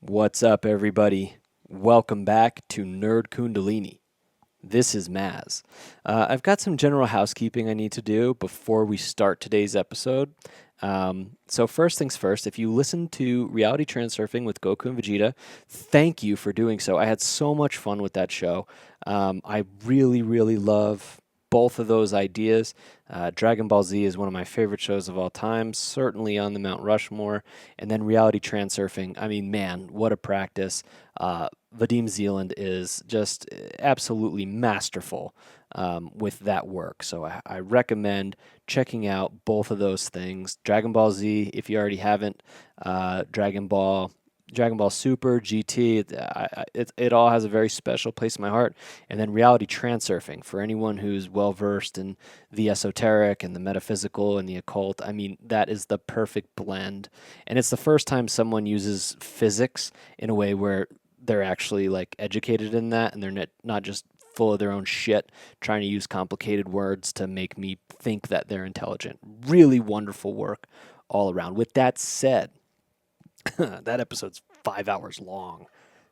What's up, everybody? Welcome back to Nerd Kundalini. This is Maz. I've got some general housekeeping I need to do before we start today's episode. So first things first, if you listen to Reality Transurfing with Goku and Vegeta, thank you for doing so. I had so much fun with that show. I really love both of those ideas. Dragon Ball Z is one of my favorite shows of all time, certainly on the Mount Rushmore. And then Reality Transurfing, I mean, man, what a practice. Vadim Zealand is just absolutely masterful with that work. So I recommend checking out both of those things. Dragon Ball Z, if you already haven't, Dragon Ball Super, GT, it all has a very special place in my heart. And then Reality Transurfing, for anyone who's well versed in the esoteric and the metaphysical and the occult. I mean, that is the perfect blend. And it's the first time someone uses physics in a way where they're actually like educated in that and they're not just full of their own shit trying to use complicated words to make me think that they're intelligent. Really wonderful work all around. With that said, that episode's 5 hours long.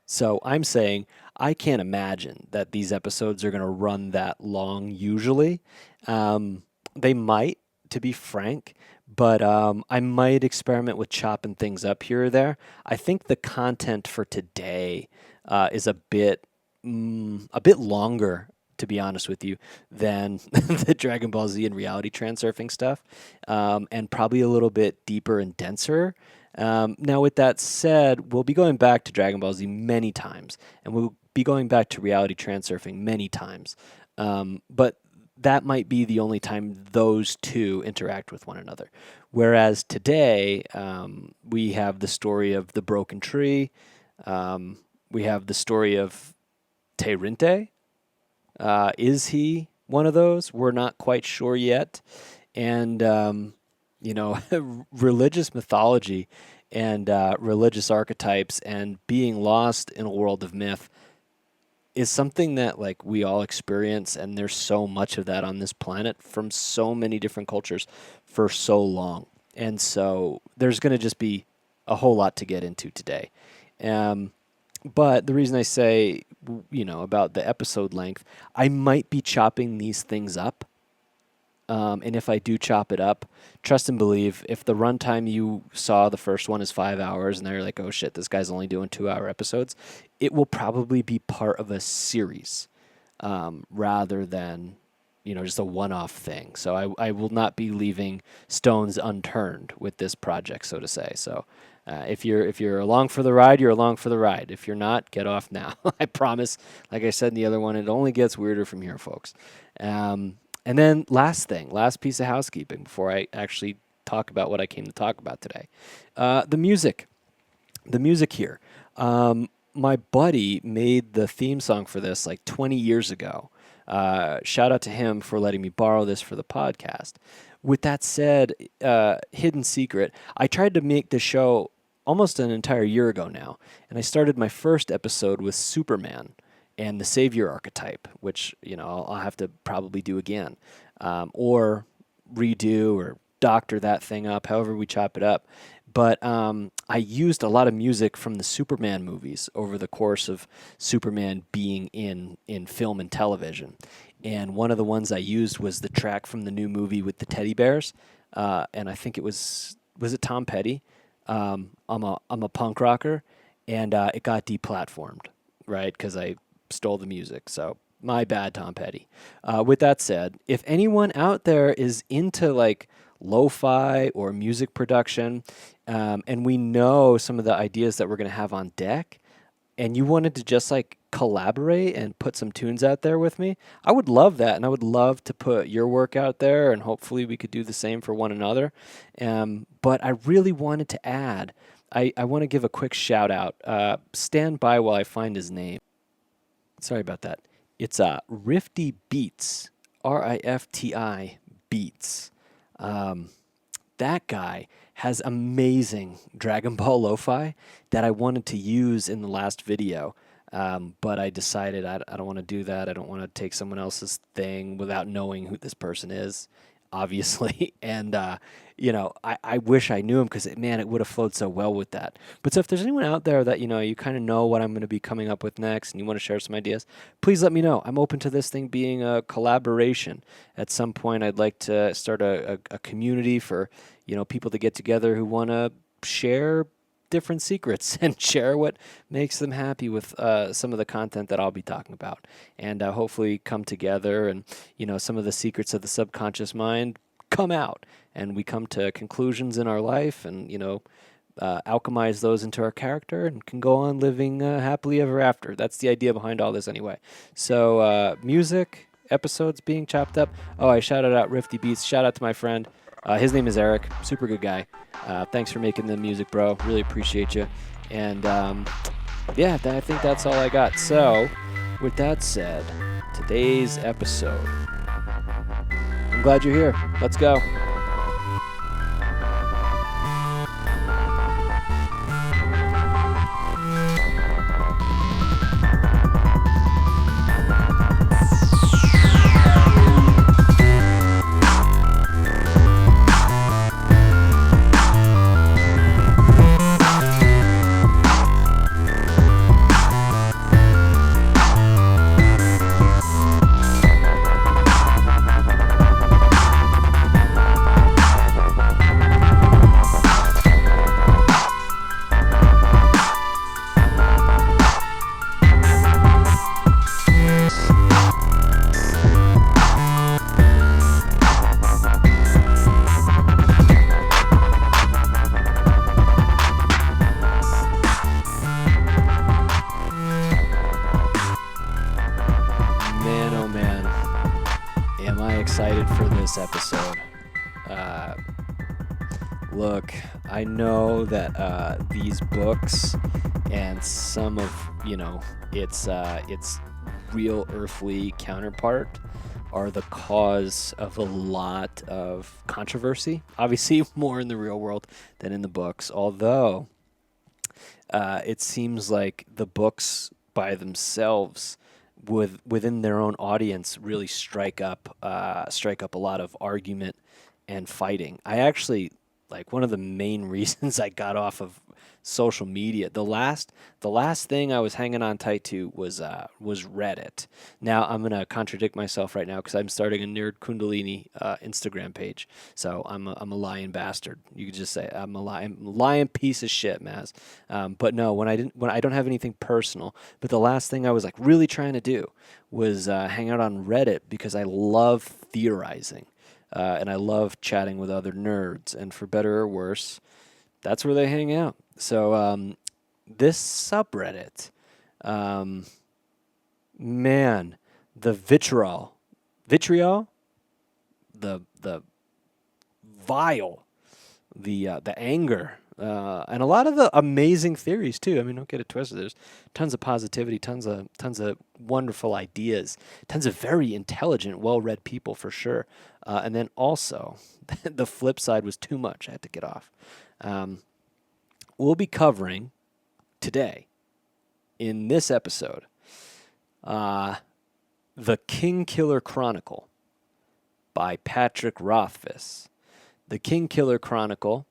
So I'm saying I can't imagine that these episodes are going to run that long usually. They might, to be frank, but I might experiment with chopping things up here or there. I think the content for today is a bit longer, to be honest with you, than the Dragon Ball Z and reality transurfing stuff, and probably a little bit deeper and denser. Now, with that said, we'll be going back to Dragon Ball Z many times, and we'll be going back to reality transurfing many times. But that might be the only time those two interact with one another. Whereas today, we have the story of the broken tree. We have the story of Terinte. Is he one of those? We're not quite sure yet. And, religious mythology and religious archetypes and being lost in a world of myth is something that like we all experience, and there's so much of that on this planet from so many different cultures for so long. And so there's going to just be a whole lot to get into today. Um, but the reason I say, about the episode length, I might be chopping these things up. And if I do chop it up, trust and believe, if the runtime you saw the first one is 5 hours and they're like, oh shit, this guy's only doing 2 hour episodes, it will probably be part of a series rather than, just a one off thing. So I will not be leaving stones unturned with this project, so to say. So if you're along for the ride, you're along for the ride. If you're not, get off now. I promise. Like I said in the other one, it only gets weirder from here, folks. And then last piece of housekeeping before I actually talk about what I came to talk about today. The music. The music here. My buddy made the theme song for this like 20 years ago. Shout out to him for letting me borrow this for the podcast. With that said, hidden secret, I tried to make this show almost an entire year ago now, and I started my first episode with Superman and the savior archetype, which I'll have to probably do again, or redo or doctor that thing up, however we chop it up. But I used a lot of music from the Superman movies over the course of Superman being in film and television. And one of the ones I used was the track from the new movie with the teddy bears, and I think was it Tom Petty? I'm a punk rocker, and it got deplatformed, right? Because I stole the music. So my bad, Tom Petty. With that said, if anyone out there is into like lo-fi or music production, and we know some of the ideas that we're going to have on deck, and you wanted to just like collaborate and put some tunes out there with me, I would love that. And I would love to put your work out there, and hopefully we could do the same for one another. But I really wanted to add, I want to give a quick shout out. Stand by while I find his name. Sorry about that. It's Rifty Beats, Rifti Beats. That guy has amazing Dragon Ball lo-fi that I wanted to use in the last video, but I decided I don't want to do that. I don't want to take someone else's thing without knowing who this person is. obviously. And, I wish I knew him because, man, it would have flowed so well with that. But so if there's anyone out there that, you kind of know what I'm going to be coming up with next and you want to share some ideas, please let me know. I'm open to this thing being a collaboration. At some point, I'd like to start a community for, people to get together who want to share different secrets and share what makes them happy with some of the content that I'll be talking about, and hopefully come together and some of the secrets of the subconscious mind come out, and we come to conclusions in our life, and alchemize those into our character and can go on living happily ever after. That's the idea behind all this anyway. So music episodes being chopped up. Oh, I shouted out Rifty Beats. Shout out to my friend. His name is Eric. Super good guy. Thanks for making the music, bro. Really appreciate you. And I think that's all I got. So with that said, today's episode. I'm glad you're here. Let's go. Excited for this episode. Look, I know that these books and some of its real earthly counterpart are the cause of a lot of controversy. Obviously, more in the real world than in the books. Although it seems like the books by themselves within their own audience really strike up a lot of argument and fighting. I actually, like, one of the main reasons I got off of social media, the last thing I was hanging on tight to was Reddit. Now I'm gonna contradict myself right now because I'm starting a Nerd Kundalini Instagram page. So I'm a lying bastard. You could just say I'm a lying piece of shit, Maz. But no, when I don't have anything personal. But the last thing I was like really trying to do was hang out on Reddit because I love theorizing. And I love chatting with other nerds, and for better or worse, that's where they hang out. So this subreddit, man, the vitriol, the vile, the anger, and a lot of the amazing theories too. I mean, don't get it twisted. There's tons of positivity, tons of wonderful ideas, tons of very intelligent, well-read people for sure. And then also, the flip side was too much. I had to get off. We'll be covering today in this episode the Kingkiller Chronicle by Patrick Rothfuss. The Kingkiller Chronicle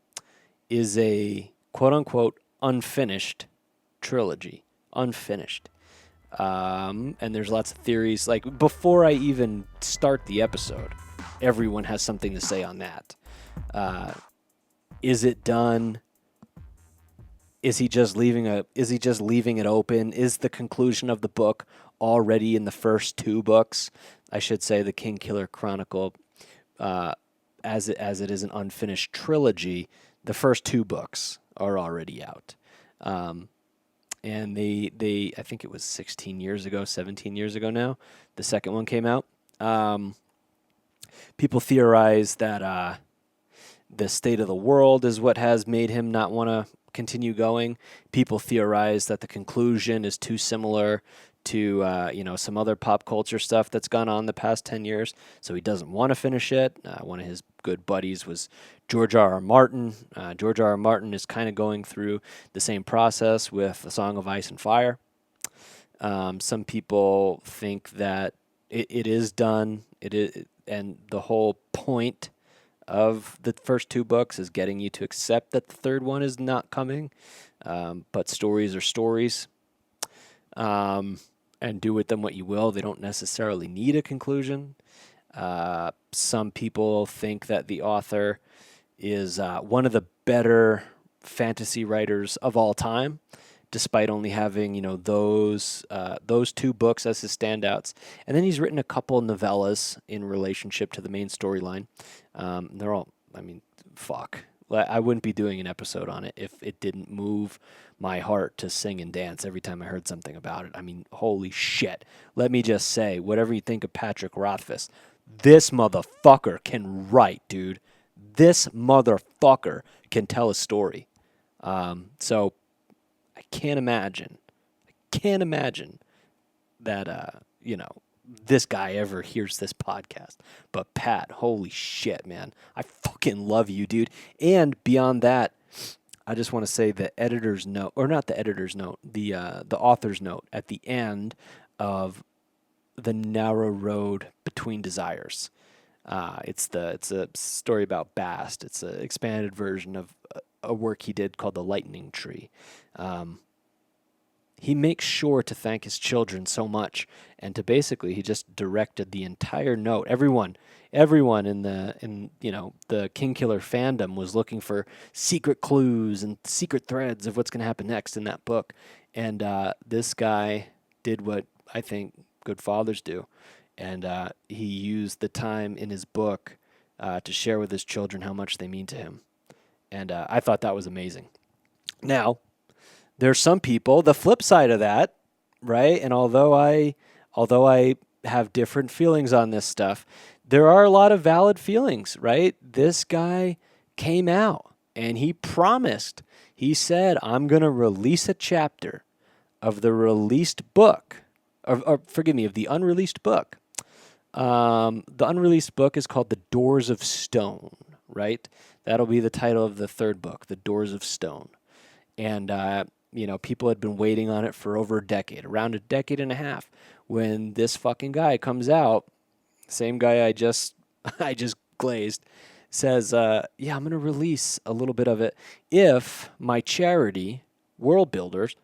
is a quote-unquote unfinished trilogy. Unfinished. And there's lots of theories. Like, before I even start the episode, everyone has something to say on that. Is it done? Is he just leaving it open? Is the conclusion of the book already in the first two books? I should say the Kingkiller Chronicle, as it is an unfinished trilogy, the first two books are already out. And they I think it was 17 years ago now, the second one came out. People theorize that the state of the world is what has made him not want to continue going. People theorize that the conclusion is too similar to some other pop culture stuff that's gone on the past 10 years, so he doesn't want to finish it. One of his good buddies was George R.R. Martin. George R.R. Martin is kind of going through the same process with A Song of Ice and Fire. Some people think that it is done. and the whole point of the first two books is getting you to accept that the third one is not coming. But stories are stories, and do with them what you will. They don't necessarily need a conclusion. Some people think that the author is one of the better fantasy writers of all time, despite only having those two books as his standouts. And then he's written a couple novellas in relationship to the main storyline. They're all, I mean, fuck. I wouldn't be doing an episode on it if it didn't move my heart to sing and dance every time I heard something about it. I mean, holy shit. Let me just say, whatever you think of Patrick Rothfuss, this motherfucker can write, dude. This motherfucker can tell a story. So I can't imagine that, this guy ever hears this podcast. But Pat, holy shit, man. I fucking love you, dude. And beyond that, I just want to say the editor's note, or not the editor's note, the author's note at the end of The Narrow Road Between Desires. It's a story about Bast. It's an expanded version of a work he did called The Lightning Tree. He makes sure to thank his children so much, and to basically he just directed the entire note. Everyone in the Kingkiller fandom was looking for secret clues and secret threads of what's going to happen next in that book, and this guy did what I think good fathers do, and he used the time in his book to share with his children how much they mean to him, and I thought that was amazing. Now, there's some people, the flip side of that, right? And although I have different feelings on this stuff, there are a lot of valid feelings, right? This guy came out and he promised. He said, "I'm going to release a chapter of the released book, of the unreleased book." The unreleased book is called The Doors of Stone, right? That'll be the title of the third book, The Doors of Stone. And people had been waiting on it for over a decade, around a decade and a half. When this fucking guy comes out, same guy I just glazed, says, "Yeah, I'm going to release a little bit of it if my charity, World Builders,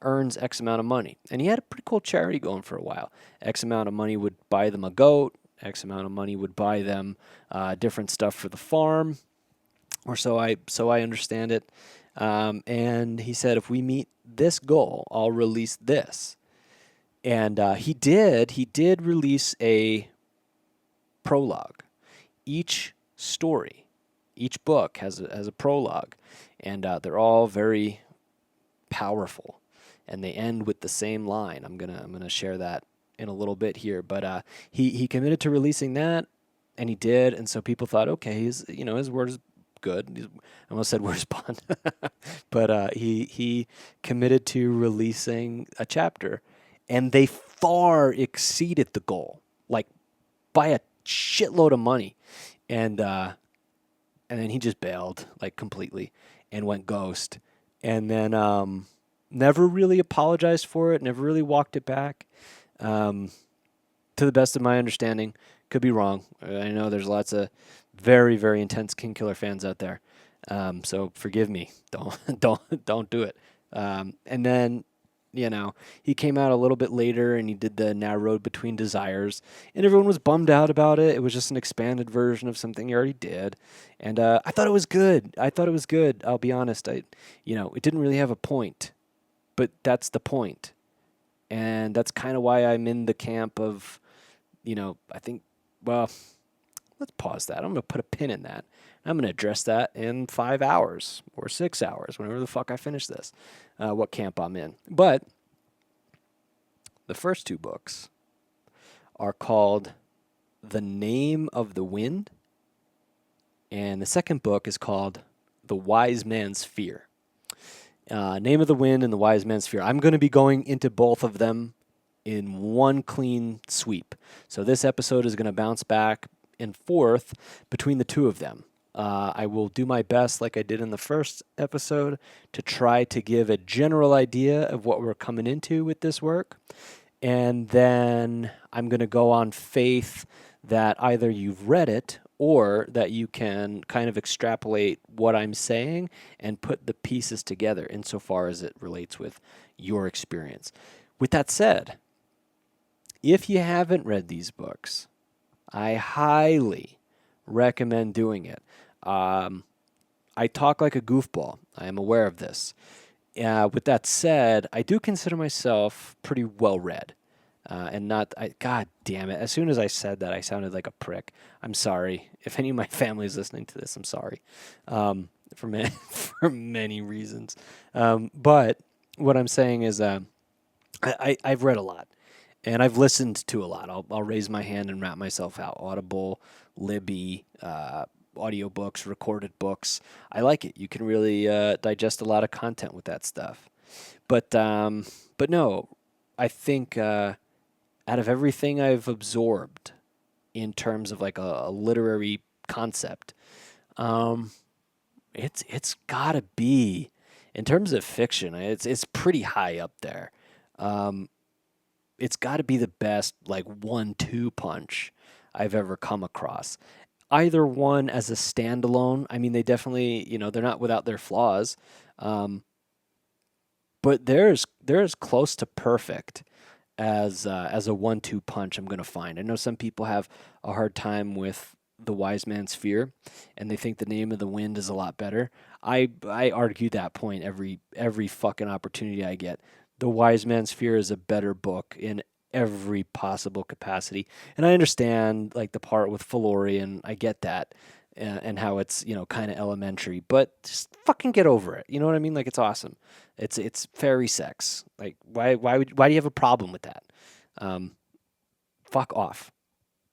earns X amount of money." And he had a pretty cool charity going for a while. X amount of money would buy them a goat. X amount of money would buy them different stuff for the farm, or so I understand it. And he said, if we meet this goal, I'll release this. And he did release a prologue. Each story, each book has a prologue, and they're all very powerful, and they end with the same line. I'm gonna share that in a little bit here, but he committed to releasing that, and he did, and so people thought, okay, his word is good. I almost said where's Bond, but he committed to releasing a chapter, and they far exceeded the goal, like by a shitload of money, and then he just bailed like completely and went ghost, and then never really apologized for it, never really walked it back. To the best of my understanding, could be wrong. I know there's lots of very, very intense Kingkiller fans out there, so forgive me. Don't do it. And then he came out a little bit later and he did the Narrow Road Between Desires, and everyone was bummed out about it. It was just an expanded version of something he already did, and I thought it was good. I'll be honest. It didn't really have a point, but that's the point, and that's kind of why I'm in the camp of, I think. Well, let's pause that. I'm going to put a pin in that. I'm going to address that in 5 hours or 6 hours, whenever the fuck I finish this, what camp I'm in. But the first two books are called The Name of the Wind, and the second book is called The Wise Man's Fear. Name of the Wind and The Wise Man's Fear. I'm going to be going into both of them in one clean sweep. So this episode is going to bounce back and forth between the two of them. I will do my best, like I did in the first episode, to try to give a general idea of what we're coming into with this work. And then I'm going to go on faith that either you've read it or that you can kind of extrapolate what I'm saying and put the pieces together insofar as it relates with your experience. With that said, if you haven't read these books, I highly recommend doing it. Um, I talk like a goofball. I am aware of this. With that said, I do consider myself pretty well read. And not, God damn it. As soon as I said that, I sounded like a prick. I'm sorry. If any of my family is listening to this, I'm sorry. For, for many reasons. But what I'm saying is, I've read a lot and I've listened to a lot. I'll raise my hand and wrap myself out. Audible, Libby, audiobooks, recorded books. I like it. You can really digest a lot of content with that stuff. But no, I think out of everything I've absorbed in terms of like a literary concept, um, it's gotta be in terms of fiction. It's pretty high up there. Um, it's got to be the best like 1-2 punch I've ever come across. Either one as a standalone. I mean, they definitely, they're not without their flaws, um, but they're as close to perfect as a 1-2 punch I'm gonna find. I know some people have a hard time with the Wise Man's Fear, and they think the Name of the Wind is a lot better. I argue that point every fucking opportunity I get. The Wise Man's Fear is a better book in every possible capacity, and I understand like the part with Felurian. I get that. And how it's kind of elementary, but just fucking get over it. You know what I mean? Like it's awesome. It's fairy sex. Like why do you have a problem with that? Um, Fuck off.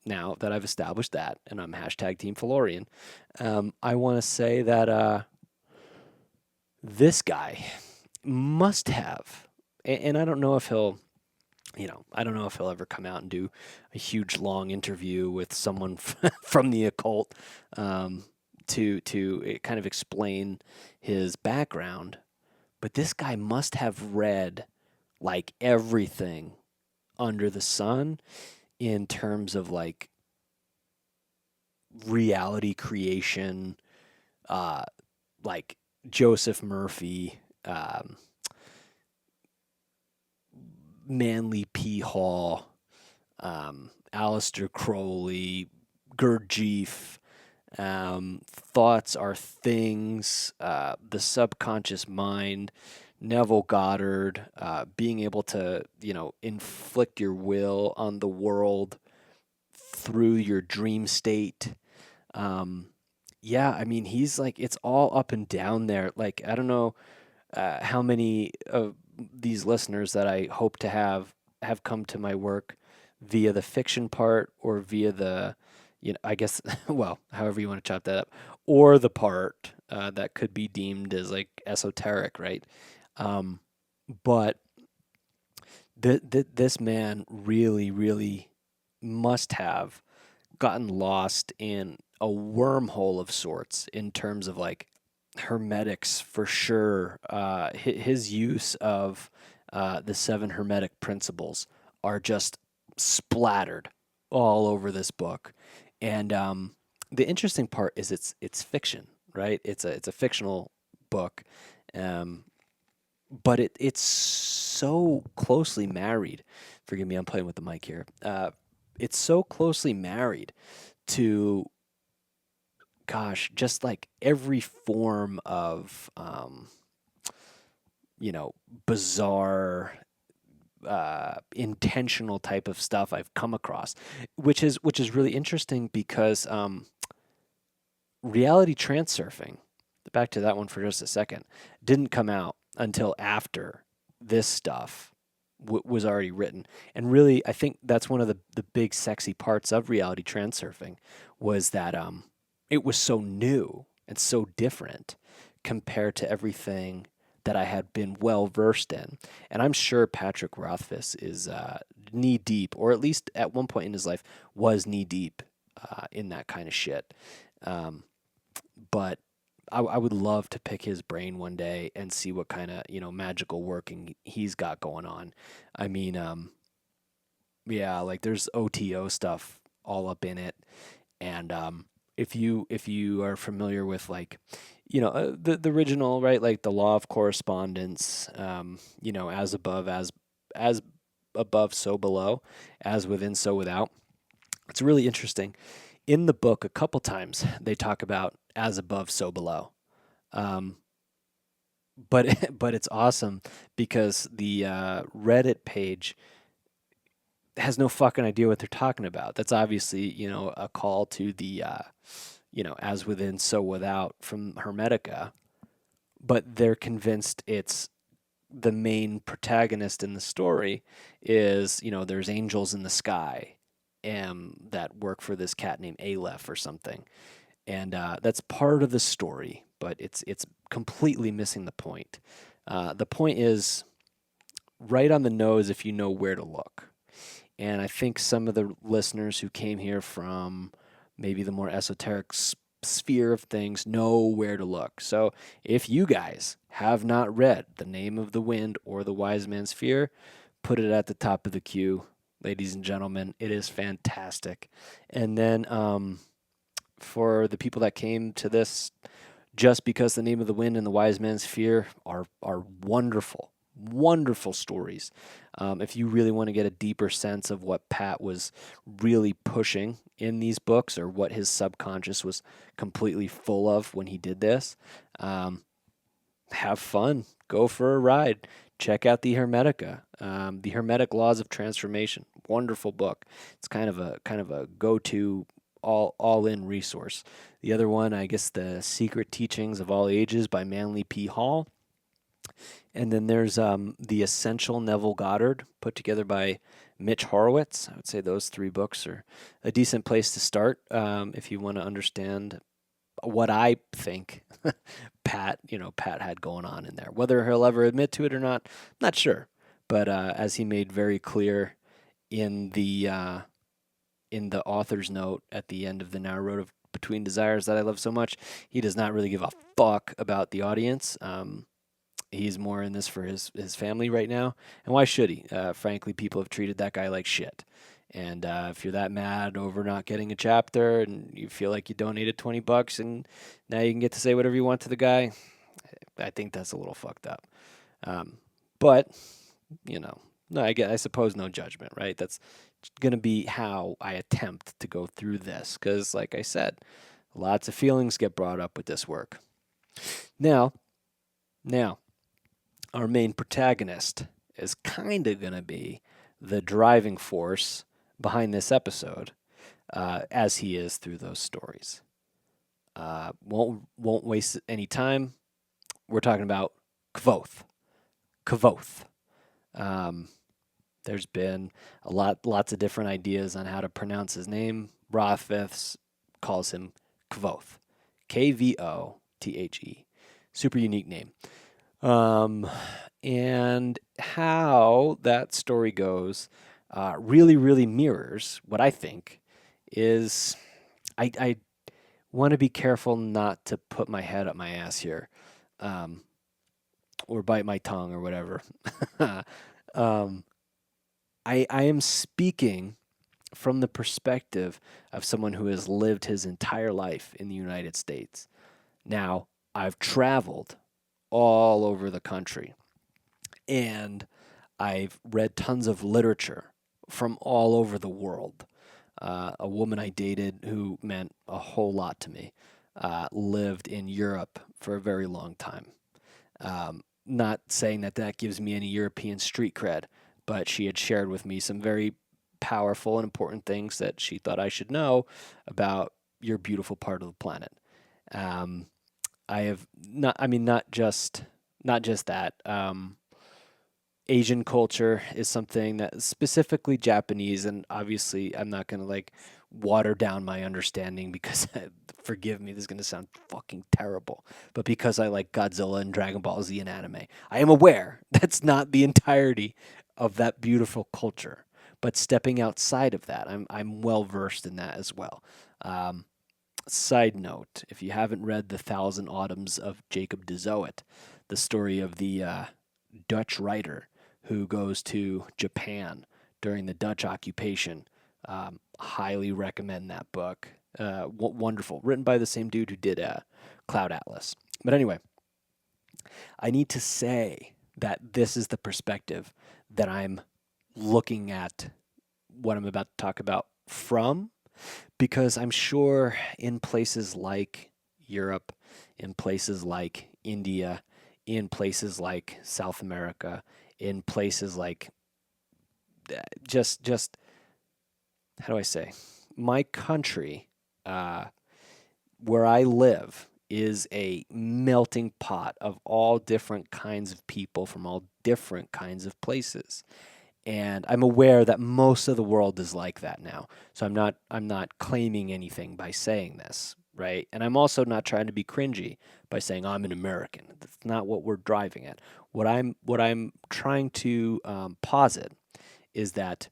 Now that I've established that, and I'm hashtag Team Felurian, I want to say that this guy must have, and I don't know if he'll, I don't know if he'll ever come out and do a huge long interview with someone from the occult to kind of explain his background. But this guy must have read like everything under the sun in terms of like reality creation, uh, like Joseph Murphy, Manly P. Hall, Aleister Crowley, Gurdjieff. Thoughts are things, the subconscious mind, Neville Goddard, being able to, inflict your will on the world through your dream state. Um, yeah, I mean, he's like, it's all up and down there. Like, I don't know how many of these listeners that I hope to have come to my work via the fiction part or via the, I guess, well, however you want to chop that up, or the part that could be deemed as like esoteric, right? Um, but this man really, really must have gotten lost in a wormhole of sorts in terms of like hermetics for sure. His use of the seven hermetic principles are just splattered all over this book. And the interesting part is it's fiction, right? It's a fictional book, um, but it's so closely married. Forgive me, I'm playing with the mic here. It's so closely married to, gosh, just like every form of bizarre intentional type of stuff I've come across, which is really interesting because reality transurfing, back to that one for just a second, didn't come out until after this stuff was already written. And really, I think that's one of the big sexy parts of reality transurfing was that it was so new and so different compared to everything that I had been well versed in. And I'm sure Patrick Rothfuss is knee deep, or at least at one point in his life was knee deep in that kind of shit. Um, but I would love to pick his brain one day and see what kind of magical working he's got going on. I mean, yeah, like there's OTO stuff all up in it. And if you are familiar with like, the original, right, like the law of correspondence, as above, as above, so below, as within, so without. It's really interesting. In the book, a couple times they talk about as above, so below. Um, but it's awesome because the Reddit page has no fucking idea what they're talking about. That's obviously, a call to the, as within, so without from Hermetica, but they're convinced it's the main protagonist in the story is, there's angels in the sky that work for this cat named Aleph or something. And that's part of the story, but it's completely missing the point. The point is right on the nose if you know where to look. And I think some of the listeners who came here from maybe the more esoteric sphere of things know where to look. So if you guys have not read The Name of the Wind or The Wise Man's Fear, put it at the top of the queue, ladies and gentlemen. It is fantastic. And then for the people that came to this just because The Name of the Wind and The Wise Man's Fear are wonderful, wonderful stories. If you really want to get a deeper sense of what Pat was really pushing in these books or what his subconscious was completely full of when he did this, have fun. Go for a ride. Check out the Hermetica, the Hermetic Laws of Transformation. Wonderful book. It's kind of a go-to all in resource. The other one, I guess, The Secret Teachings of All Ages by Manly P. Hall. And then there's The Essential Neville Goddard, put together by Mitch Horowitz. I would say those three books are a decent place to start if you want to understand what I think Pat had going on in there. Whether he'll ever admit to it or not, not sure. But as he made very clear in the author's note at the end of the Now Road of Between Desires that I love so much, he does not really give a fuck about the audience. He's more in this for his family right now. And why should he? Frankly, people have treated that guy like shit. And if you're that mad over not getting a chapter and you feel like you donated $20 and now you can get to say whatever you want to the guy, I think that's a little fucked up. But, no, I suppose no judgment, right? That's going to be how I attempt to go through this. Because, like I said, lots of feelings get brought up with this work. Now, our main protagonist is kind of going to be the driving force behind this episode, as he is through those stories. Won't waste any time. We're talking about Kvothe. There's been lots of different ideas on how to pronounce his name. Rothfuss calls him Kvothe, Kvothe. Super unique name. And how that story goes really, really mirrors what I think is. I want to be careful not to put my head up my ass here, or bite my tongue or whatever. I am speaking from the perspective of someone who has lived his entire life in the United States. Now, I've traveled all over the country, and I've read tons of literature from all over the world. A woman I dated who meant a whole lot to me lived in Europe for a very long time. Not saying that gives me any European street cred, but she had shared with me some very powerful and important things that she thought I should know about your beautiful part of the planet. I have not just that. Asian culture is something that specifically Japanese, and obviously I'm not going to like water down my understanding because forgive me, this is going to sound fucking terrible, but because I like Godzilla and Dragon Ball Z and anime, I am aware that's not the entirety of that beautiful culture. But stepping outside of that, I'm well versed in that as well. Side note: if you haven't read The Thousand Autumns of Jacob de Zoet, the story of the Dutch writer who goes to Japan during the Dutch occupation Highly recommend that book. Wonderful. Written by the same dude who did Cloud Atlas. But anyway, I need to say that this is the perspective that I'm looking at what I'm about to talk about from, because I'm sure in places like Europe, in places like India, in places like South America, in places like just how do I say, my country, uh, where I live is a melting pot of all different kinds of people from all different kinds of places. And I'm aware that most of the world is like that now. So I'm not claiming anything by saying this, right? And I'm also not trying to be cringy by saying I'm an American. That's not what we're driving at. What I'm trying to posit is that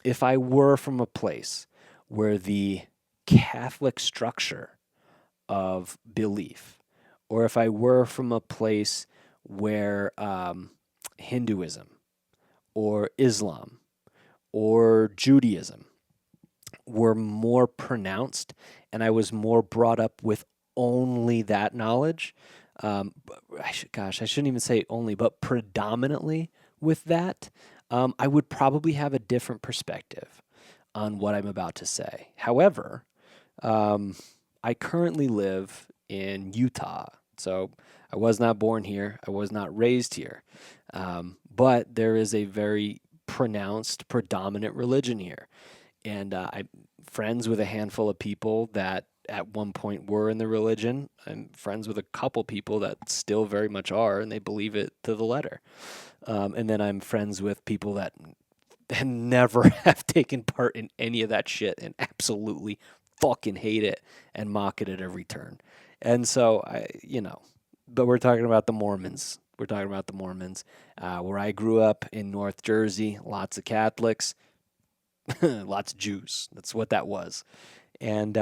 if I were from a place where the Catholic structure of belief, or if I were from a place where Hinduism or Islam or Judaism were more pronounced, and I was more brought up with only that knowledge. Gosh, I shouldn't even say only, but predominantly with that, I would probably have a different perspective on what I'm about to say. However, um, I currently live in Utah. So I was not born here. I was not raised here. But there is a very pronounced, predominant religion here. And I'm friends with a handful of people that at one point were in the religion. I'm friends with a couple people that still very much are, and they believe it to the letter. And then I'm friends with people that never have taken part in any of that shit and absolutely fucking hate it and mock it at every turn. And so but we're talking about the Mormons. We're talking about the Mormons. Where I grew up in North Jersey, lots of Catholics, lots of Jews. That's what that was. And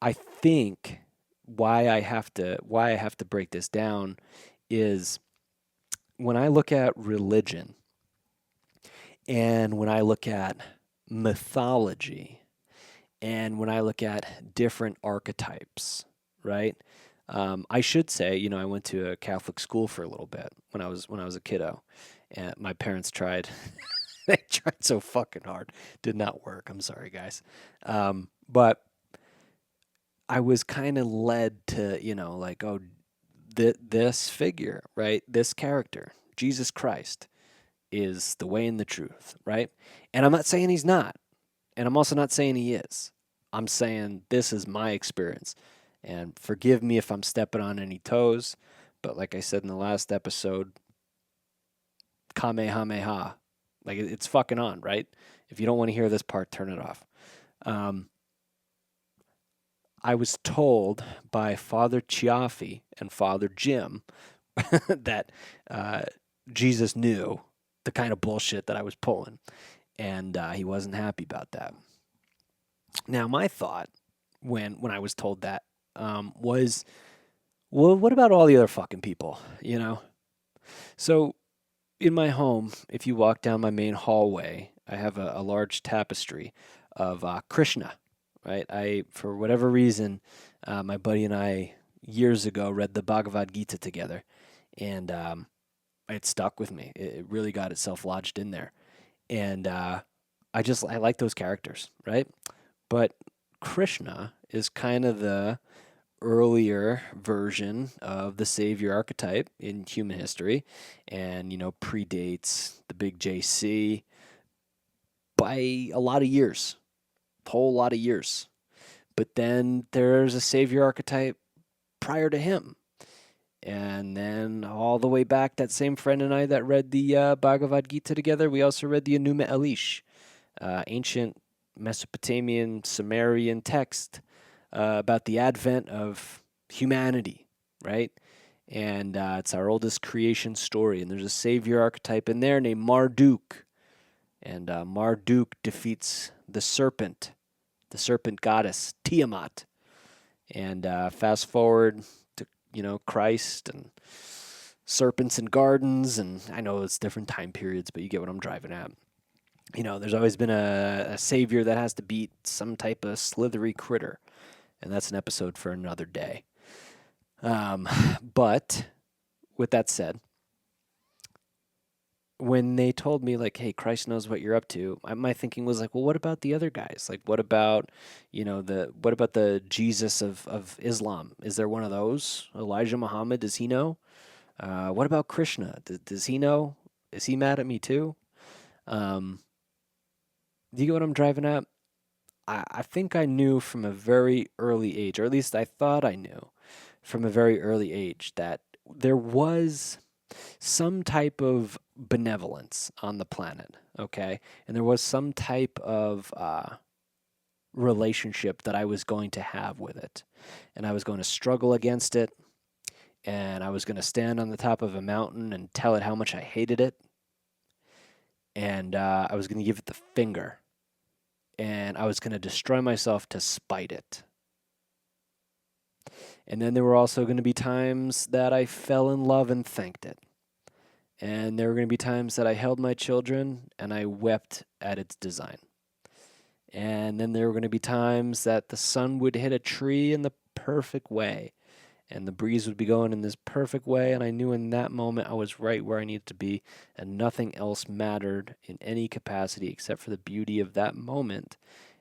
I think why I have to break this down is when I look at religion and when I look at mythology and when I look at different archetypes, right? I should say, I went to a Catholic school for a little bit when I was a kiddo, and my parents tried. They tried so fucking hard, did not work. I'm sorry, guys, but I was kind of led to, like, oh, this figure, right? This character, Jesus Christ, is the way and the truth, right? And I'm not saying he's not. And I'm also not saying he is. I'm saying this is my experience. And forgive me if I'm stepping on any toes. But like I said in the last episode, Kamehameha. Like it's fucking on, right? If you don't want to hear this part, turn it off. Um, I was told by Father Chiaffi and Father Jim that Jesus knew the kind of bullshit that I was pulling. And he wasn't happy about that. Now, my thought when I was told that was, well, what about all the other fucking people, So in my home, if you walk down my main hallway, I have a large tapestry of Krishna, right? For whatever reason, my buddy and I years ago read the Bhagavad Gita together, and it stuck with me. It really got itself lodged in there, and I like those characters, right? But Krishna is kind of the earlier version of the savior archetype in human history, and predates the big JC by a lot of years, whole lot of years. But then there's a savior archetype prior to him. And then all the way back, that same friend and I that read the Bhagavad Gita together, we also read the Enuma Elish, ancient Mesopotamian Sumerian text about the advent of humanity, right? And it's our oldest creation story. And there's a savior archetype in there named Marduk. And Marduk defeats the serpent goddess Tiamat. And fast forward to, Christ and serpents and gardens. And I know it's different time periods, but you get what I'm driving at. there's always been a savior that has to beat some type of slithery critter, and that's an episode for another day. Um, but with that said, when they told me like, "Hey, Christ knows what you're up to," my thinking was like, "Well, what about the other guys? Like, what about, what about the Jesus of Islam? Is there one of those? Elijah Muhammad? Does he know? What about Krishna? Does he know? Is he mad at me too?" Um, do you get what I'm driving at? I think I knew from a very early age, or at least I thought I knew from a very early age, that there was some type of benevolence on the planet, okay? And there was some type of relationship that I was going to have with it. And I was going to struggle against it. And I was going to stand on the top of a mountain and tell it how much I hated it. And I was going to give it the finger. And I was going to destroy myself to spite it. And then there were also going to be times that I fell in love and thanked it. And there were going to be times that I held my children and I wept at its design. And then there were going to be times that the sun would hit a tree in the perfect way and the breeze would be going in this perfect way. And I knew in that moment I was right where I needed to be and nothing else mattered in any capacity except for the beauty of that moment.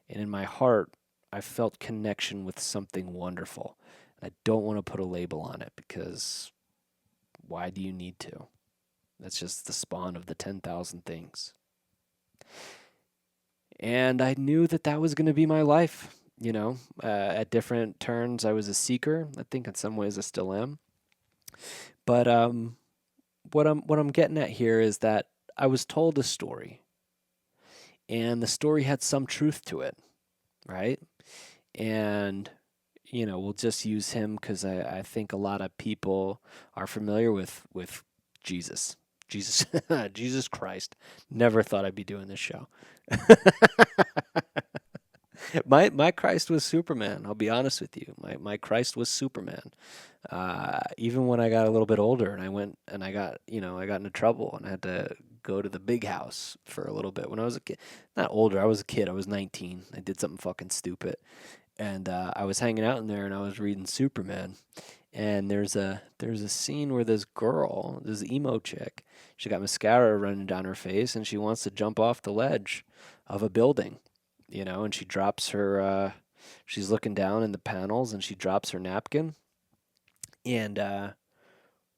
And in my heart, I felt connection with something wonderful. And I don't want to put a label on it because why do you need to? That's just the spawn of the 10,000 things. And I knew that that was going to be my life. At different turns, I was a seeker. I think in some ways I still am. But what I'm getting at here is that I was told a story, and the story had some truth to it, right? And we'll just use him because I think a lot of people are familiar with Jesus. Jesus, Jesus Christ. Never thought I'd be doing this show. My Christ was Superman. I'll be honest with you. My Christ was Superman. Even when I got a little bit older and I went and I got into trouble and I had to go to the big house for a little bit when I was a kid. Not older, I was a kid. I was 19. I did something fucking stupid. And I was hanging out in there and I was reading Superman. And there's a scene where this girl, this emo chick, she got mascara running down her face and she wants to jump off the ledge of a building, and she drops her she's looking down in the panels and she drops her napkin and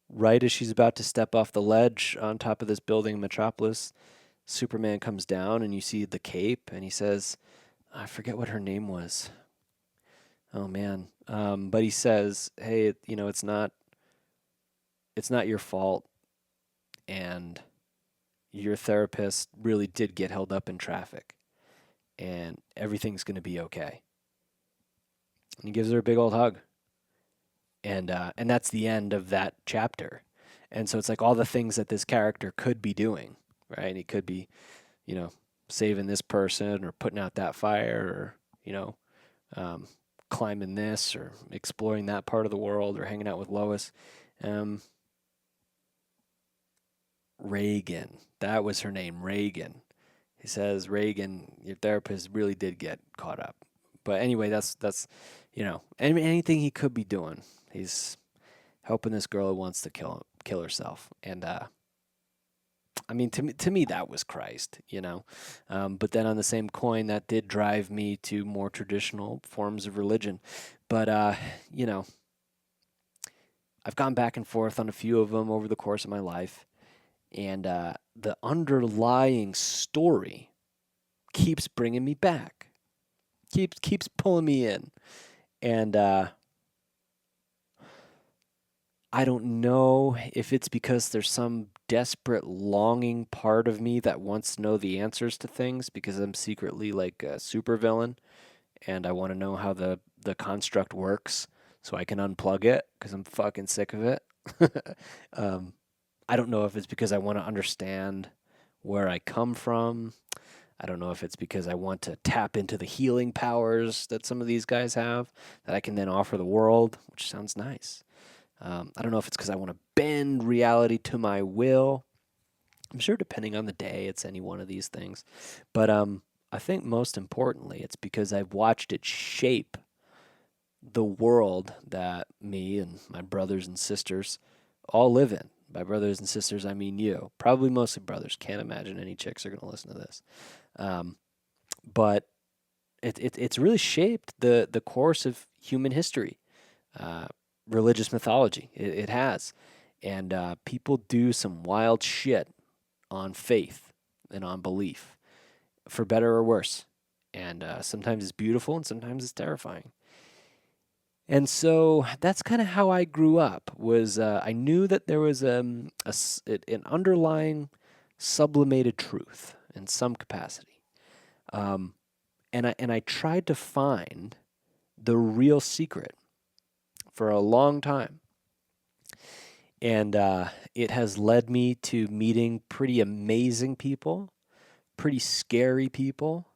right as she's about to step off the ledge on top of this building in Metropolis, Superman comes down and you see the cape and he says, I forget what her name was. Oh man. But he says, "Hey, it's not your fault, and your therapist really did get held up in traffic, and everything's gonna be okay." And he gives her a big old hug, and that's the end of that chapter. And so it's like all the things that this character could be doing, right? He could be, you know, saving this person or putting out that fire or um, climbing this or exploring that part of the world or hanging out with Lois. Um, Reagan, that was her name, Reagan. He says, Reagan, your therapist really did get caught up. But anyway, that's anything he could be doing. He's helping this girl who wants to kill herself. And I mean, to me, that was Christ. But then on the same coin, that did drive me to more traditional forms of religion. But I've gone back and forth on a few of them over the course of my life, and the underlying story keeps bringing me back, keeps pulling me in, and I don't know if it's because there's some desperate longing part of me that wants to know the answers to things because I'm secretly like a supervillain and I want to know how the construct works so I can unplug it because I'm fucking sick of it. um, I don't know if it's because I want to understand where I come from. I don't know if it's because I want to tap into the healing powers that some of these guys have that I can then offer the world, which sounds nice. I don't know if it's because I want to bend reality to my will. I'm sure depending on the day, it's any one of these things. But I think most importantly, it's because I've watched it shape the world that me and my brothers and sisters all live in. By brothers and sisters, I mean you. Probably mostly brothers. Can't imagine any chicks are going to listen to this. Um, but it's really shaped the course of human history, uh, religious mythology. It has. And people do some wild shit on faith and on belief, for better or worse. And sometimes it's beautiful and sometimes it's terrifying. And so that's kind of how I grew up. Was I knew that there was an underlying sublimated truth in some capacity, um, and I tried to find the real secret for a long time, and it has led me to meeting pretty amazing people, pretty scary people.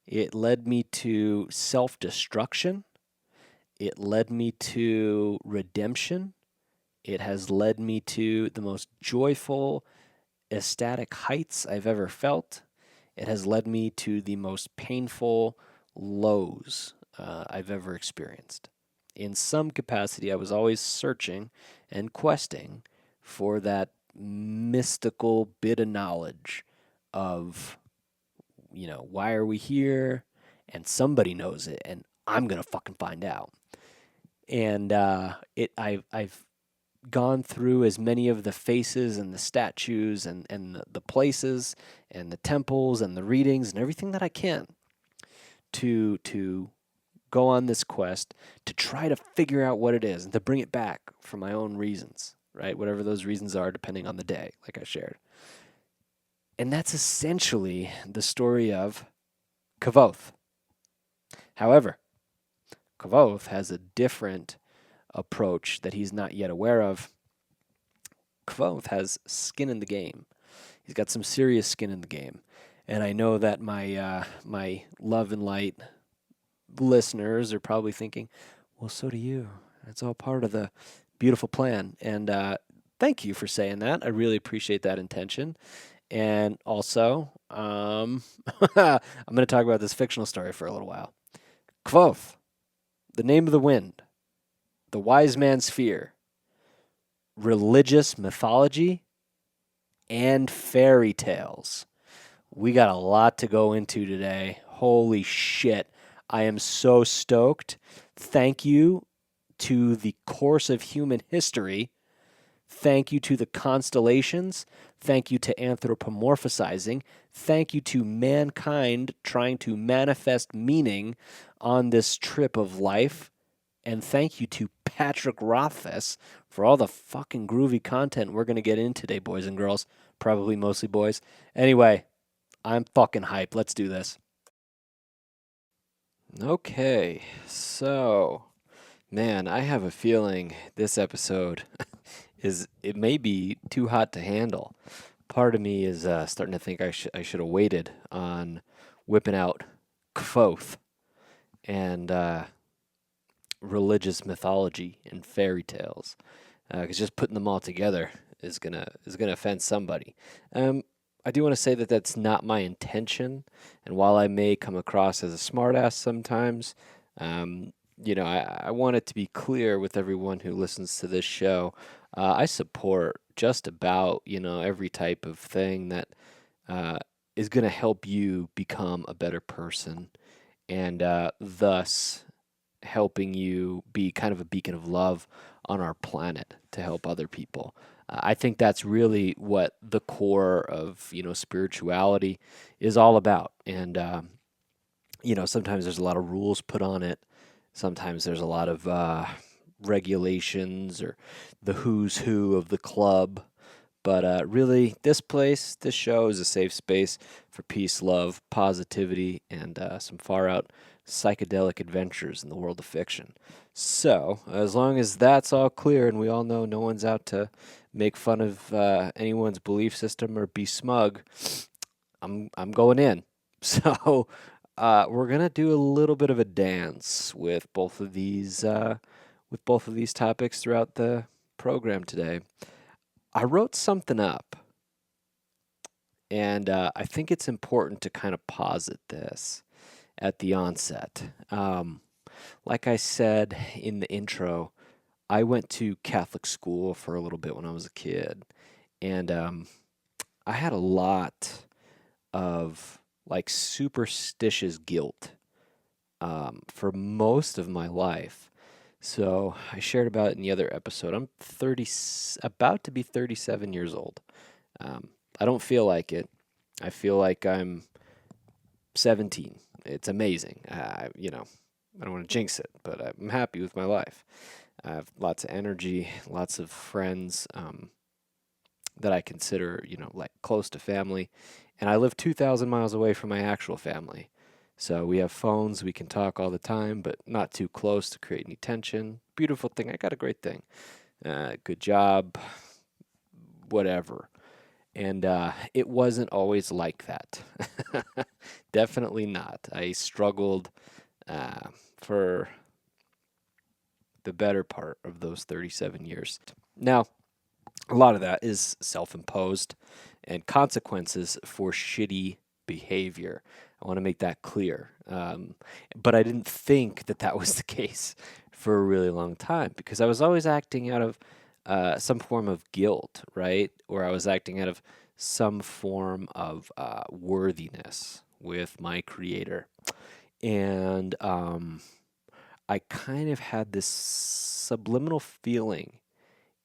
It led me to self destruction. It led me to redemption. It has led me to the most joyful, ecstatic heights I've ever felt. It has led me to the most painful lows I've ever experienced. In some capacity, I was always searching and questing for that mystical bit of knowledge of, why are we here? And somebody knows it, and I'm gonna fucking find out. And I've gone through as many of the faces and the statues and the places and the temples and the readings and everything that I can to go on this quest to try to figure out what it is and to bring it back for my own reasons, right? Whatever those reasons are, depending on the day, like I shared. And that's essentially the story of Kvothe. However, Kvothe has a different approach that he's not yet aware of. Kvothe has skin in the game. He's got some serious skin in the game, and I know that my love and light listeners are probably thinking, "Well, so do you. It's all part of the beautiful plan." And thank you for saying that. I really appreciate that intention. And also, I'm going to talk about this fictional story for a little while. Kvothe, the name of the wind, the wise man's fear, religious mythology, and fairy tales. We got a lot to go into today. Holy shit. I am so stoked. Thank you to the course of human history. Thank you to the constellations. Thank you to anthropomorphizing. Thank you to mankind trying to manifest meaning on this trip of life. And thank you to Patrick Rothfuss for all the fucking groovy content we're going to get in today, boys and girls. Probably mostly boys. Anyway, I'm fucking hyped. Let's do this. Okay, so, man, I have a feeling this episode it may be too hot to handle. Part of me is starting to think I should have waited on whipping out Kvothe and religious mythology and fairy tales, because just putting them all together is gonna offend somebody. I do want to say that that's not my intention, and while I may come across as a smartass sometimes, I want it to be clear with everyone who listens to this show. I support just about every type of thing that uh, is going to help you become a better person, and thus helping you be kind of a beacon of love on our planet to help other people. I think that's really what the core of spirituality is all about. And sometimes there's a lot of rules put on it. Sometimes there's a lot of regulations or the who's who of the club. But really, this show is a safe space for peace, love, positivity, and some far out psychedelic adventures in the world of fiction. So, as long as that's all clear and we all know no one's out to make fun of anyone's belief system or be smug, I'm going in. So, we're gonna do a little bit of a dance with both of these topics throughout the program today. I wrote something up And I think it's important to kind of posit this at the onset. Like I said in the intro, I went to Catholic school for a little bit when I was a kid, and I had a lot of like superstitious guilt for most of my life. So I shared about it in the other episode. I'm about to be 37 years old. Um, I don't feel like it. I feel like I'm 17. It's amazing. I don't want to jinx it, but I'm happy with my life. I have lots of energy, lots of friends that I consider, like close to family. And I live 2,000 miles away from my actual family. So we have phones, we can talk all the time, but not too close to create any tension. Beautiful thing. I got a great thing. Good job, whatever. And it wasn't always like that. Definitely not. I struggled for the better part of those 37 years. Now, a lot of that is self imposed and consequences for shitty behavior. I want to make that clear. But I didn't think that that was the case for a really long time because I was always acting out of some form of guilt, right? Or I was acting out of some form of worthiness with my creator. And I kind of had this subliminal feeling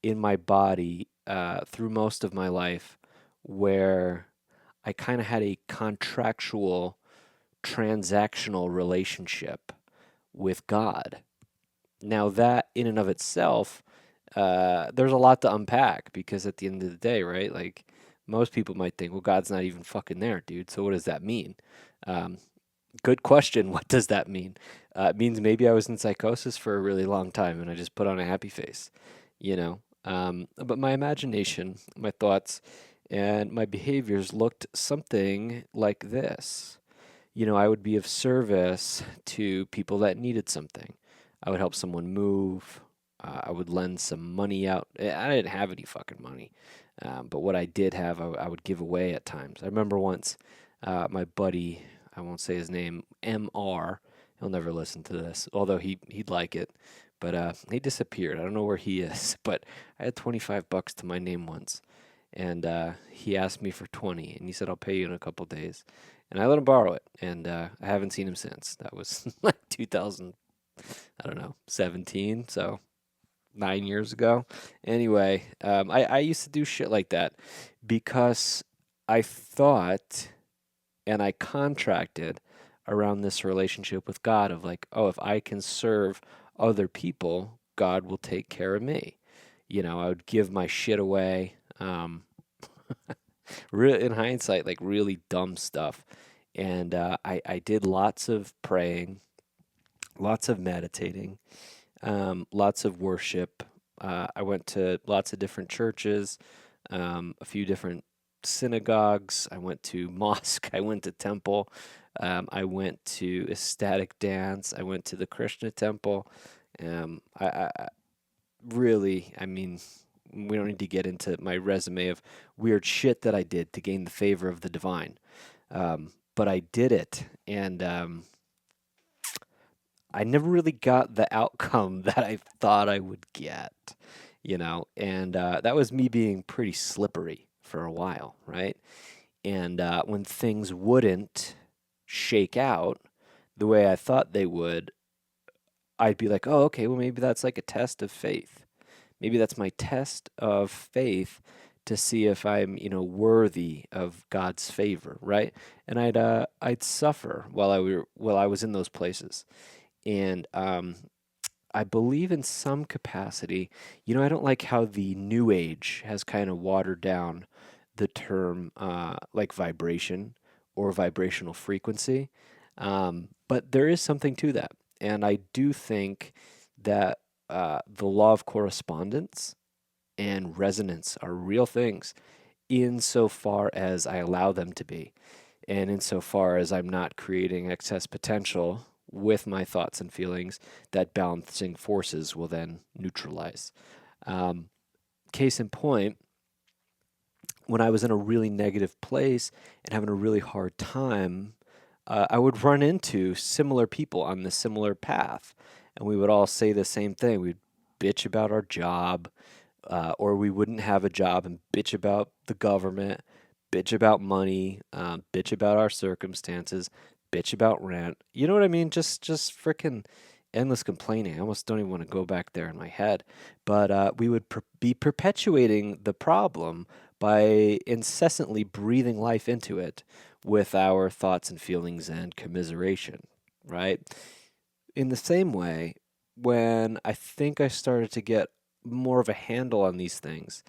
in my body through most of my life where I kind of had a contractual, transactional relationship with God. Now, that in and of itself, there's a lot to unpack because at the end of the day, right? Like, most people might think, well, God's not even fucking there, dude. So, what does that mean? Um, Good question. What does that mean? It means maybe I was in psychosis for a really long time and I just put on a happy face, you know? But my imagination, my thoughts, and my behaviors looked something like this. I would be of service to people that needed something. I would help someone move. I would lend some money out. I didn't have any fucking money, but what I did have, I would give away at times. I remember once my buddy, I won't say his name, MR. He'll never listen to this, although he'd like it. But he disappeared. I don't know where he is. But I had $25 to my name once, and he asked me for 20, and he said I'll pay you in a couple days, and I let him borrow it, and I haven't seen him since. That was like 2000, I don't know, 17. So 9 years ago. Anyway, I used to do shit like that because I thought and I contracted around this relationship with God of like, oh, if I can serve other people, God will take care of me. I would give my shit away. In hindsight, like really dumb stuff. And I did lots of praying, lots of meditating, lots of worship. I went to lots of different churches, a few different synagogues. I went to mosque. I went to temple. I went to ecstatic dance. I went to the Krishna temple. I really, I mean, we don't need to get into my resume of weird shit that I did to gain the favor of the divine. But I did it, and I never really got the outcome that I thought I would get, and that was me being pretty slippery for a while, right? And when things wouldn't shake out the way I thought they would, I'd be like, oh, okay, well, maybe that's like a test of faith. Maybe that's my test of faith to see if I'm, worthy of God's favor, right? And I'd suffer while I was in those places. And I believe in some capacity, I don't like how the New Age has kind of watered down the term like vibration or vibrational frequency. But there is something to that. And I do think that the law of correspondence and resonance are real things insofar as I allow them to be, and insofar as I'm not creating excess potential with my thoughts and feelings that balancing forces will then neutralize. Case in point, when I was in a really negative place and having a really hard time, I would run into similar people on the similar path, and we would all say the same thing. We'd bitch about our job, or we wouldn't have a job and bitch about the government, bitch about money, bitch about our circumstances, bitch about rent. You know what I mean? Just freaking endless complaining. I almost don't even want to go back there in my head. But we would be perpetuating the problem by incessantly breathing life into it with our thoughts and feelings and commiseration, right? In the same way, when I think I started to get more of a handle on these things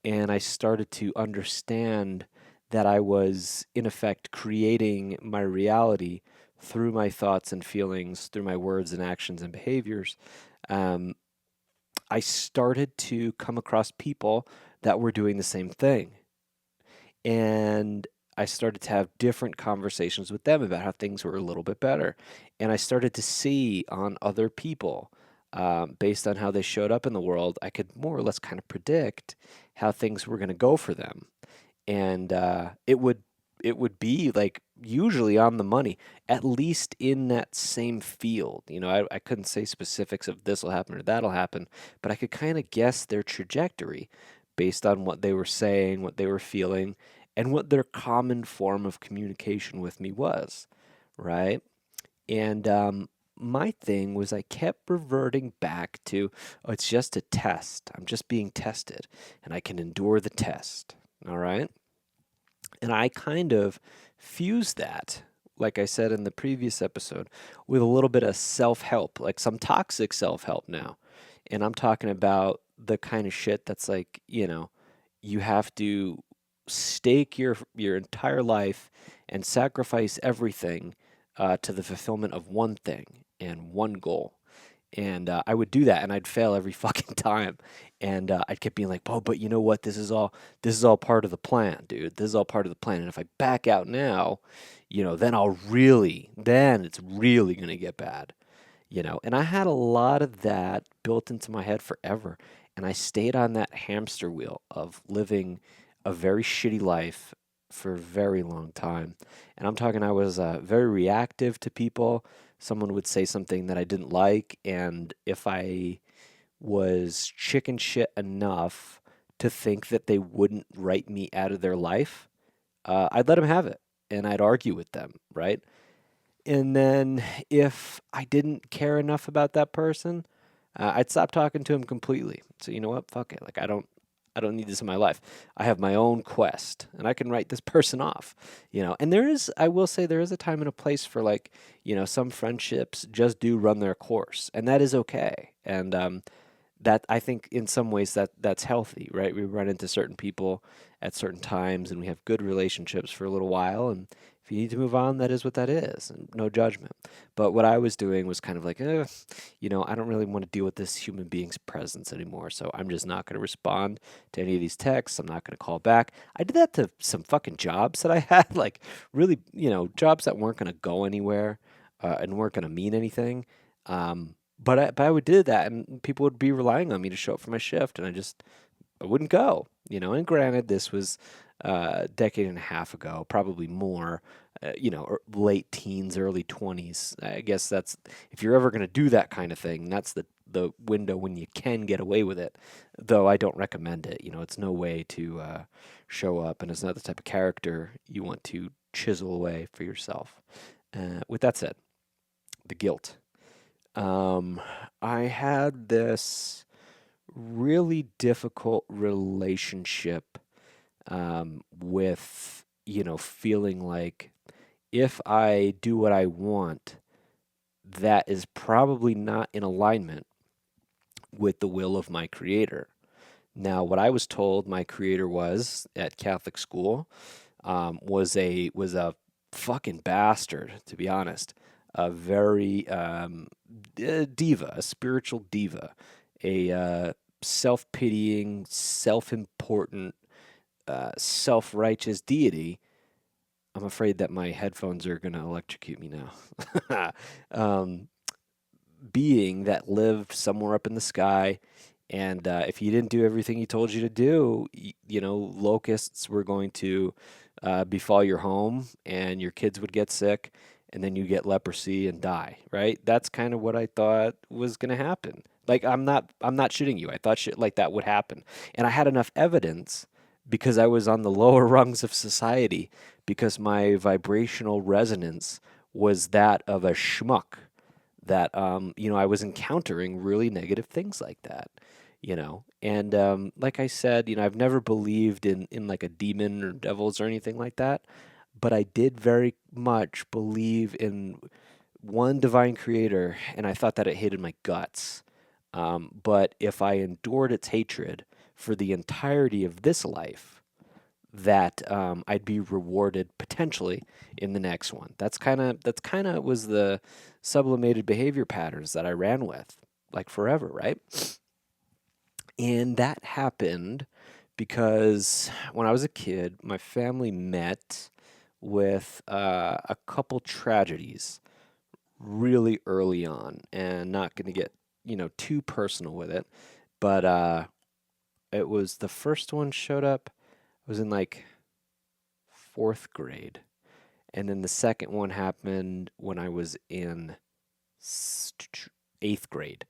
and I started to understand that I was, in effect, creating my reality through my thoughts and feelings, through my words and actions and behaviors, um, I started to come across people that were doing the same thing. And I started to have different conversations with them about how things were a little bit better. And I started to see on other people, based on how they showed up in the world, I could more or less kind of predict how things were going to go for them. And it would be like usually on the money, at least in that same field. I couldn't say specifics of this will happen or that'll happen, but I could kind of guess their trajectory based on what they were saying, what they were feeling, and what their common form of communication with me was, right? And my thing was I kept reverting back to, oh, it's just a test. I'm just being tested, and I can endure the test. All right. And I kind of fused that, like I said in the previous episode, with a little bit of self help, like some toxic self help now. And I'm talking about the kind of shit that's like, you have to stake your entire life and sacrifice everything to the fulfillment of one thing and one goal. And I would do that, and I'd fail every fucking time. And I'd keep being like, "Oh, but you know what? This is all part of the plan, dude. This is all part of the plan. And if I back out now, then it's really gonna get bad." And I had a lot of that built into my head forever, and I stayed on that hamster wheel of living a very shitty life for a very long time. And I'm talking, I was very reactive to people. Someone would say something that I didn't like, and if I was chicken shit enough to think that they wouldn't write me out of their life, I'd let them have it, and I'd argue with them, right? And then if I didn't care enough about that person, I'd stop talking to him completely. So you know what? Fuck it. Like I don't need this in my life. I have my own quest, and I can write this person off. And I will say, there is a time and a place for, like, some friendships just do run their course, and that is okay. And that, I think, in some ways, that's healthy, right? We run into certain people at certain times, and we have good relationships for a little while, and if you need to move on, that is what that is, and no judgment. But what I was doing was kind of like, I don't really want to deal with this human being's presence anymore, so I'm just not going to respond to any of these texts. I'm not going to call back. I did that to some fucking jobs that I had, like, really, jobs that weren't going to go anywhere, and weren't going to mean anything. But I would do that, and people would be relying on me to show up for my shift, and I wouldn't go. And granted, this was a decade and a half ago, probably more. Late teens, early 20s. I guess that's, if you're ever going to do that kind of thing, that's the window when you can get away with it. Though I don't recommend it. It's no way to show up, and it's not the type of character you want to chisel away for yourself. With that said, the guilt. I had this really difficult relationship with, feeling like if I do what I want, that is probably not in alignment with the will of my creator. Now, what I was told my creator was at Catholic school, was a fucking bastard, to be honest. A very diva, a spiritual diva, a self-pitying, self-important, self-righteous deity. I'm afraid that my headphones are going to electrocute me now. Being that lived somewhere up in the sky And if you didn't do everything he told you to do, locusts were going to befall your home, and your kids would get sick, and then you get leprosy and die. Right? That's kind of what I thought was going to happen. Like I'm not shitting you. I thought shit like that would happen, and I had enough evidence because I was on the lower rungs of society because my vibrational resonance was that of a schmuck that I was encountering really negative things like that, and like I said, I've never believed in like a demon or devils or anything like that, but I did very much believe in one divine creator, and I thought that it hated my guts. But if I endured its hatred for the entirety of this life, that I'd be rewarded potentially in the next one. That's kind of was the sublimated behavior patterns that I ran with like forever, right? And that happened because when I was a kid, my family met with a couple tragedies really early on, and not going to get too personal with it, but it was the first one showed up. I was in like fourth grade. And then the second one happened when I was in eighth grade.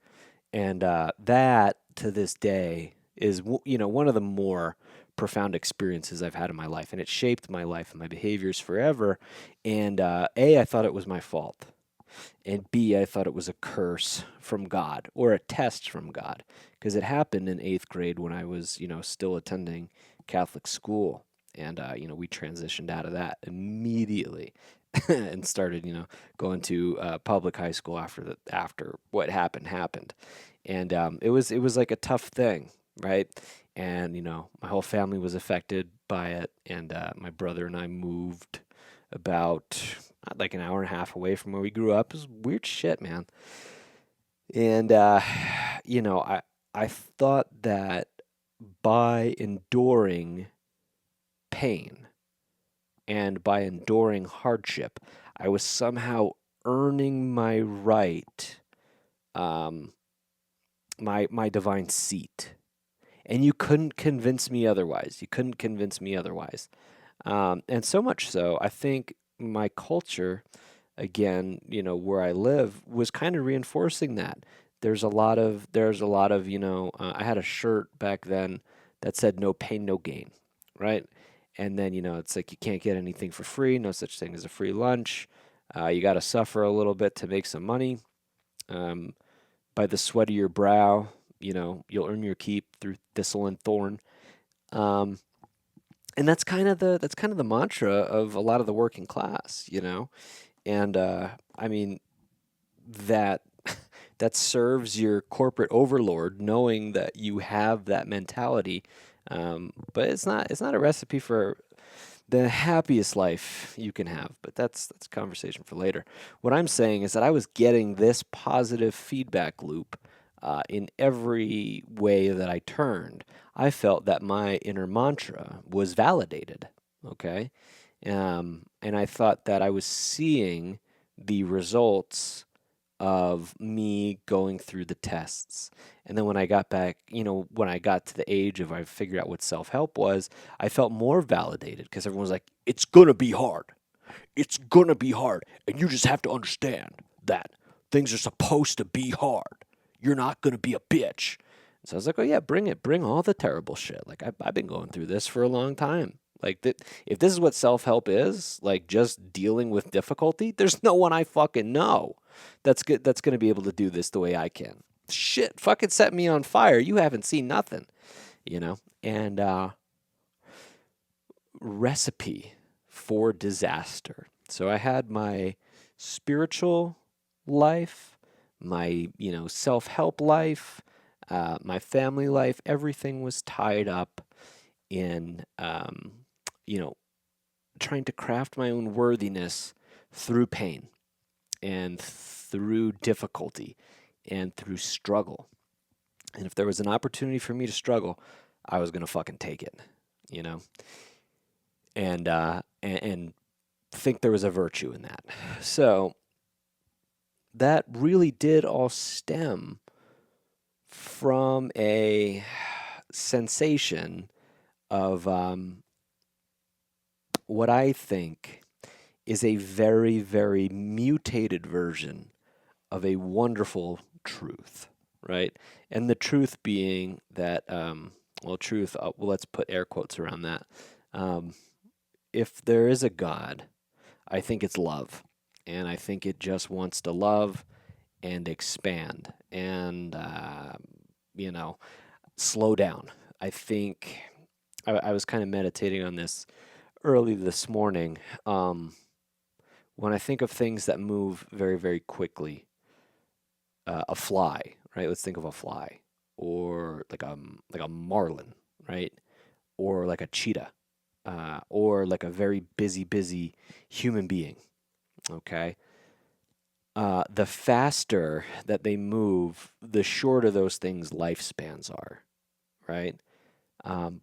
And that to this day is, one of the more profound experiences I've had in my life. And it shaped my life and my behaviors forever. And A, I thought it was my fault. And B, I thought it was a curse from God or a test from God because it happened in eighth grade when I was, still attending Catholic school. And, we transitioned out of that immediately and started, going to public high school after what happened. And it was like a tough thing, right? And, my whole family was affected by it. And my brother and I moved about like an hour and a half away from where we grew up. It was weird shit, man. And I thought that by enduring pain and by enduring hardship, I was somehow earning my right, um, my divine seat. And you couldn't convince me otherwise. You couldn't convince me otherwise. And so much so, I think my culture, again, where I live, was kind of reinforcing that. There's a lot of, I had a shirt back then that said "No pain, no gain," right? And then, it's like you can't get anything for free. No such thing as a free lunch. You got to suffer a little bit to make some money. Um, by the sweat of your brow, you'll earn your keep through thistle and thorn. Um, and that's kind of the mantra of a lot of the working class, and I mean that that serves your corporate overlord, knowing that you have that mentality. But it's not a recipe for the happiest life you can have. But that's a conversation for later. What I'm saying is that I was getting this positive feedback loop in every way that I turned. I felt that my inner mantra was validated. Okay. And I thought that I was seeing the results of me going through the tests. And then when I got back, when I got to the age of I figured out what self help was, I felt more validated because everyone was like, it's going to be hard. It's going to be hard. And you just have to understand that things are supposed to be hard. You're not going to be a bitch. So I was like, oh, yeah, bring it. Bring all the terrible shit. Like, I've been going through this for a long time. Like, if this is what self help is, like just dealing with difficulty, there's no one I fucking know that's good. That's going to be able to do this the way I can. Shit, fucking set me on fire. You haven't seen nothing, And recipe for disaster. So I had my spiritual life, my self help life, my family life. Everything was tied up in you know trying to craft my own worthiness through pain and through difficulty and through struggle. And if there was an opportunity for me to struggle, I was gonna fucking take it, you know, and think there was a virtue in that. So that really did all stem from a sensation of what I think is a very, very mutated version of a wonderful truth, right? And the truth being that, well, truth, well, let's put air quotes around that. Um, if there is a God, I think it's love. And I think it just wants to love and expand and, you know, slow down. I think I was kind of meditating on this early this morning. When I think of things that move very, very quickly, a fly, right? Let's think of a fly, or like a marlin, right? Or like a cheetah, or like a very busy, busy human being. Okay, the faster that they move, the shorter those things' lifespans are, right?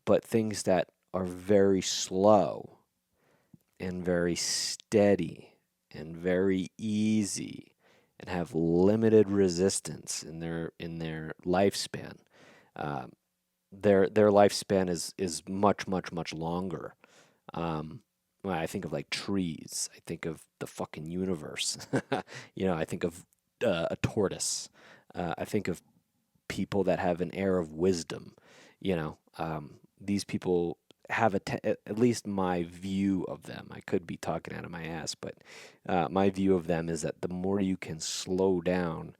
But things that are very slow and very steady and very easy and have limited resistance in their lifespan. Um, their lifespan is much much much longer. When I think of like trees, I think of the fucking universe. I think of a tortoise. I think of people that have an air of wisdom. These people have at least my view of them. I could be talking out of my ass, but my view of them is that the more you can slow down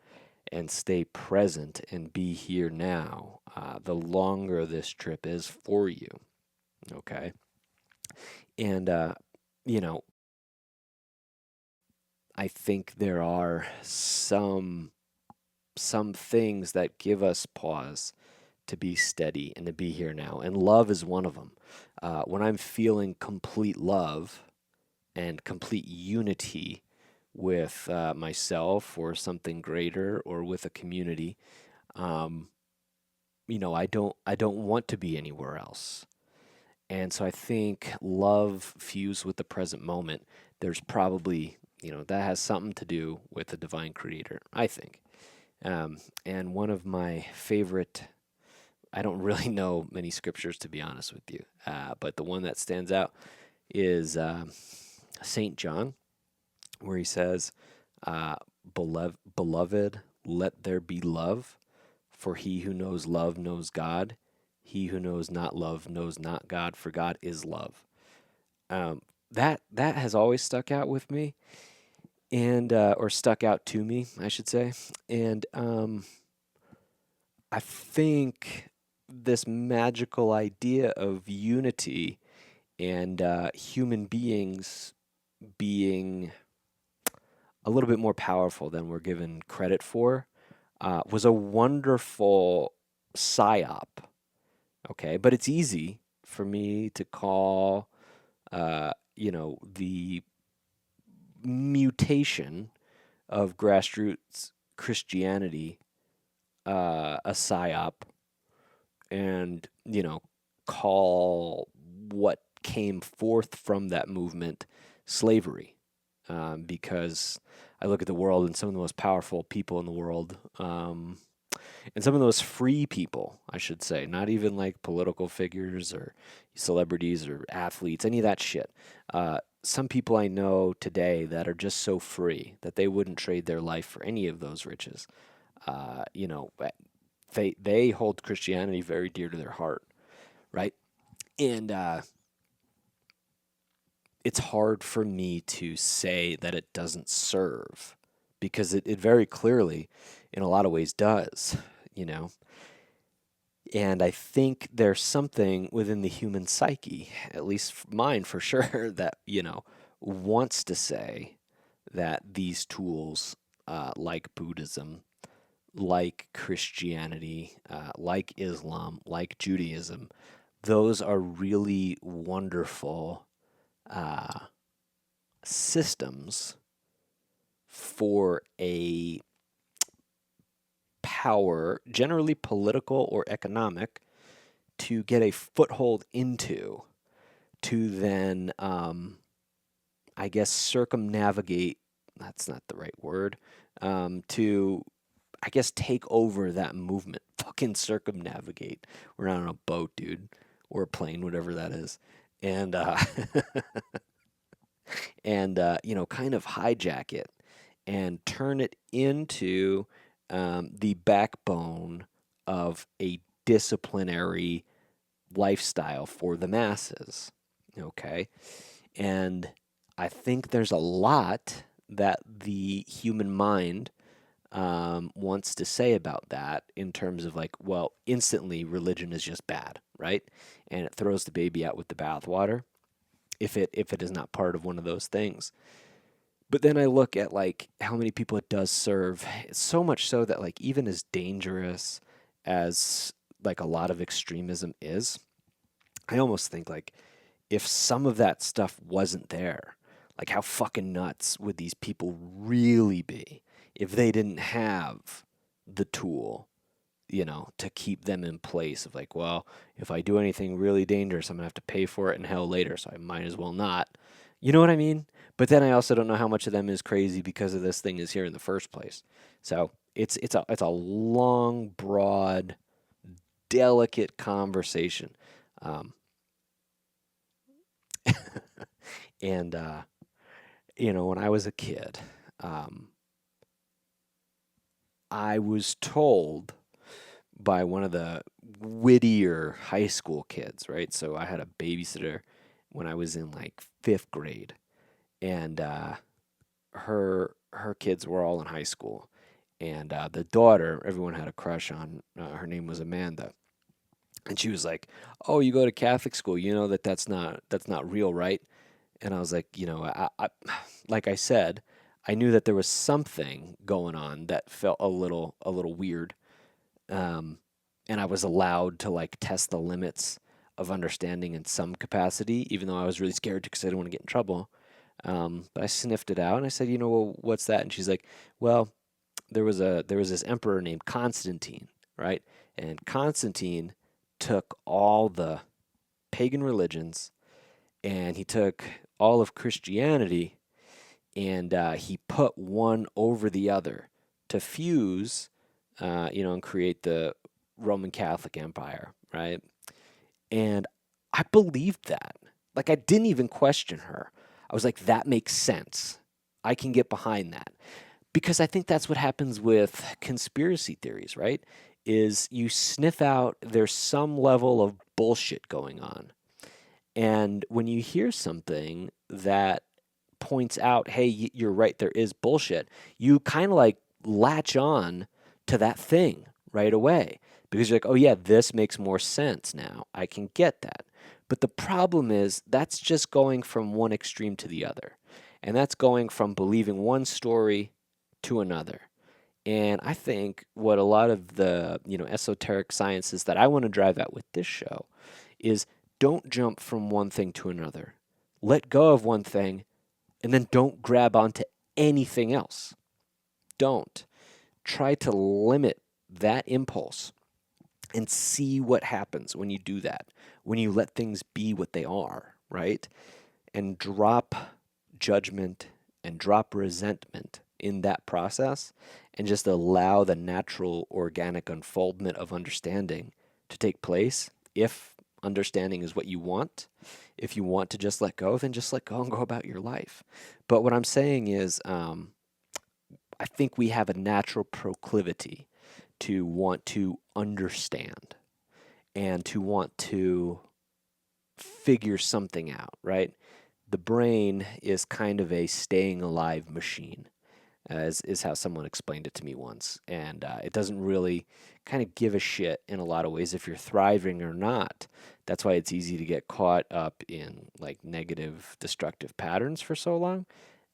and stay present and be here now, the longer this trip is for you. Okay. And, you know, I think there are some things that give us pause to be steady and to be here now. And love is one of them. When I'm feeling complete love and complete unity with myself or something greater or with a community, um, I don't want to be anywhere else. And so I think love fused with the present moment, there's probably, that has something to do with the divine creator, I think. And one of my favorite, I don't really know many scriptures to be honest with you, but the one that stands out is St. John, where he says, uh, Beloved, let there be love, for he who knows love knows God. He who knows not love knows not God, for God is love. Um, that has always stuck out with me, and or stuck out to me, I should say. And I think this magical idea of unity and human beings being a little bit more powerful than we're given credit for was a wonderful psyop. Okay, but it's easy for me to call, the mutation of grassroots Christianity a psyop, and call what came forth from that movement slavery, because I look at the world and some of the most powerful people in the world, and some of those free people, I should say, not even like political figures or celebrities or athletes, any of that shit. Some people I know today that are just so free that they wouldn't trade their life for any of those riches. But they hold Christianity very dear to their heart, right? And it's hard for me to say that it doesn't serve, because it very clearly, in a lot of ways, does, you know. And I think there's something within the human psyche, at least mine for sure, that, wants to say that these tools, like Buddhism, like Christianity, like Islam, like Judaism, those are really wonderful uh, systems for a power, generally political or economic, to get a foothold into, to then, I guess, circumnavigate. That's not the right word. To, I guess, take over that movement, fucking circumnavigate. We're not on a boat, dude, or a plane, whatever that is, and kind of hijack it and turn it into the backbone of a disciplinary lifestyle for the masses. Okay. And I think there's a lot that the human mind wants to say about that in terms of like, well, instantly religion is just bad, right? And it throws the baby out with the bathwater if it is not part of one of those things. But then I look at like how many people it does serve. It's so much so that like even as dangerous as like a lot of extremism is, I almost think like if some of that stuff wasn't there, like how fucking nuts would these people really be if they didn't have the tool, to keep them in place of like, well, if I do anything really dangerous, I'm gonna have to pay for it in hell later, so I might as well not. You know what I mean? But then I also don't know how much of them is crazy because of this thing is here in the first place. So it's a long, broad, delicate conversation. Um, and when I was a kid, um, I was told by one of the wittier high school kids, right? So I had a babysitter when I was in like fifth grade, and her kids were all in high school, and the daughter, everyone had a crush on. Her name was Amanda, and she was like, "Oh, you go to Catholic school? You know that's not real, right?" And I was like, like I said, I knew that there was something going on that felt a little weird, um, and I was allowed to like test the limits of understanding in some capacity, even though I was really scared because I didn't want to get in trouble. But I sniffed it out and I said, well, what's that? And she's like, well, there was this emperor named Constantine, right? And Constantine took all the pagan religions and he took all of Christianity and he put one over the other to fuse, and create the Roman Catholic Empire, right? And I believed that. Like, I didn't even question her. I was like, that makes sense. I can get behind that. Because I think that's what happens with conspiracy theories, right? Is you sniff out there's some level of bullshit going on. And when you hear something that points out, hey, you're right, there is bullshit, you kind of like latch on to that thing right away because you're like, oh, yeah, this makes more sense now. I can get that. But the problem is that's just going from one extreme to the other. And that's going from believing one story to another. And I think what a lot of the, esoteric sciences that I want to drive at with this show is don't jump from one thing to another. Let go of one thing and then don't grab onto anything else. Don't. Try to limit that impulse and see what happens when you do that, when you let things be what they are, right? And drop judgment and drop resentment in that process and just allow the natural organic unfoldment of understanding to take place. If understanding is what you want, if you want to just let go, then just let go and go about your life. But what I'm saying is, I think we have a natural proclivity to want to understand and to want to figure something out, right? The brain is kind of a staying alive machine, is how someone explained it to me once. And it doesn't really kind of give a shit in a lot of ways if you're thriving or not. That's why it's easy to get caught up in like negative, destructive patterns for so long.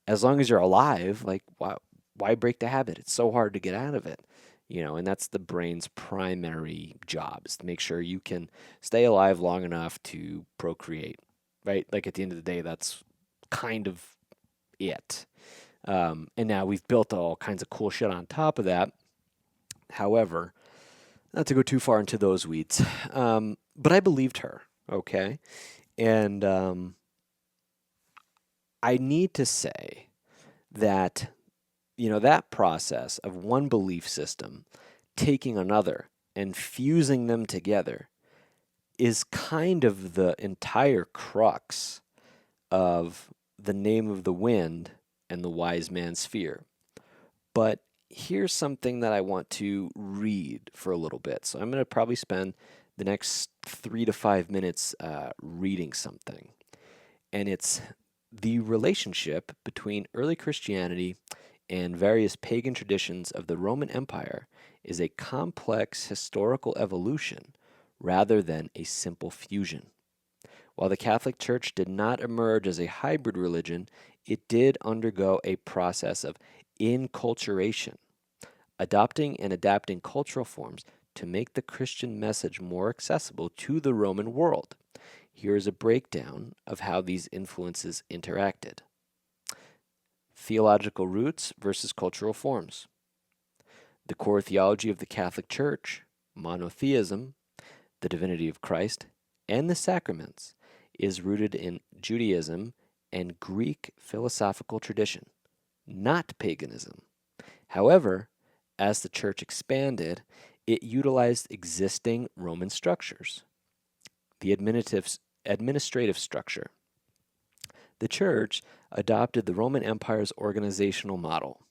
As long as you're alive, like why break the habit? It's so hard to get out of it. And that's the brain's primary job is to make sure you can stay alive long enough to procreate, right? Like at the end of the day, that's kind of it. And now we've built all kinds of cool shit on top of that. However, not to go too far into those weeds, but I believed her, okay? And I need to say that that process of one belief system taking another and fusing them together is kind of the entire crux of the name of the wind and the wise man's fear. But here's something that I want to read for a little bit. So I'm going to probably spend the next 3 to 5 minutes reading something. And it's the relationship between early Christianity and various pagan traditions of the Roman Empire is a complex historical evolution rather than a simple fusion. While the Catholic Church did not emerge as a hybrid religion, it did undergo a process of inculturation, adopting and adapting cultural forms to make the Christian message more accessible to the Roman world. Here is a breakdown of how these influences interacted. Theological roots versus cultural forms. The core theology of the Catholic Church, monotheism, the divinity of Christ, and the sacraments, is rooted in Judaism and Greek philosophical tradition, not paganism. However, as the church expanded, it utilized existing Roman structures. The administrative structure. The church adopted the Roman Empire's organizational model.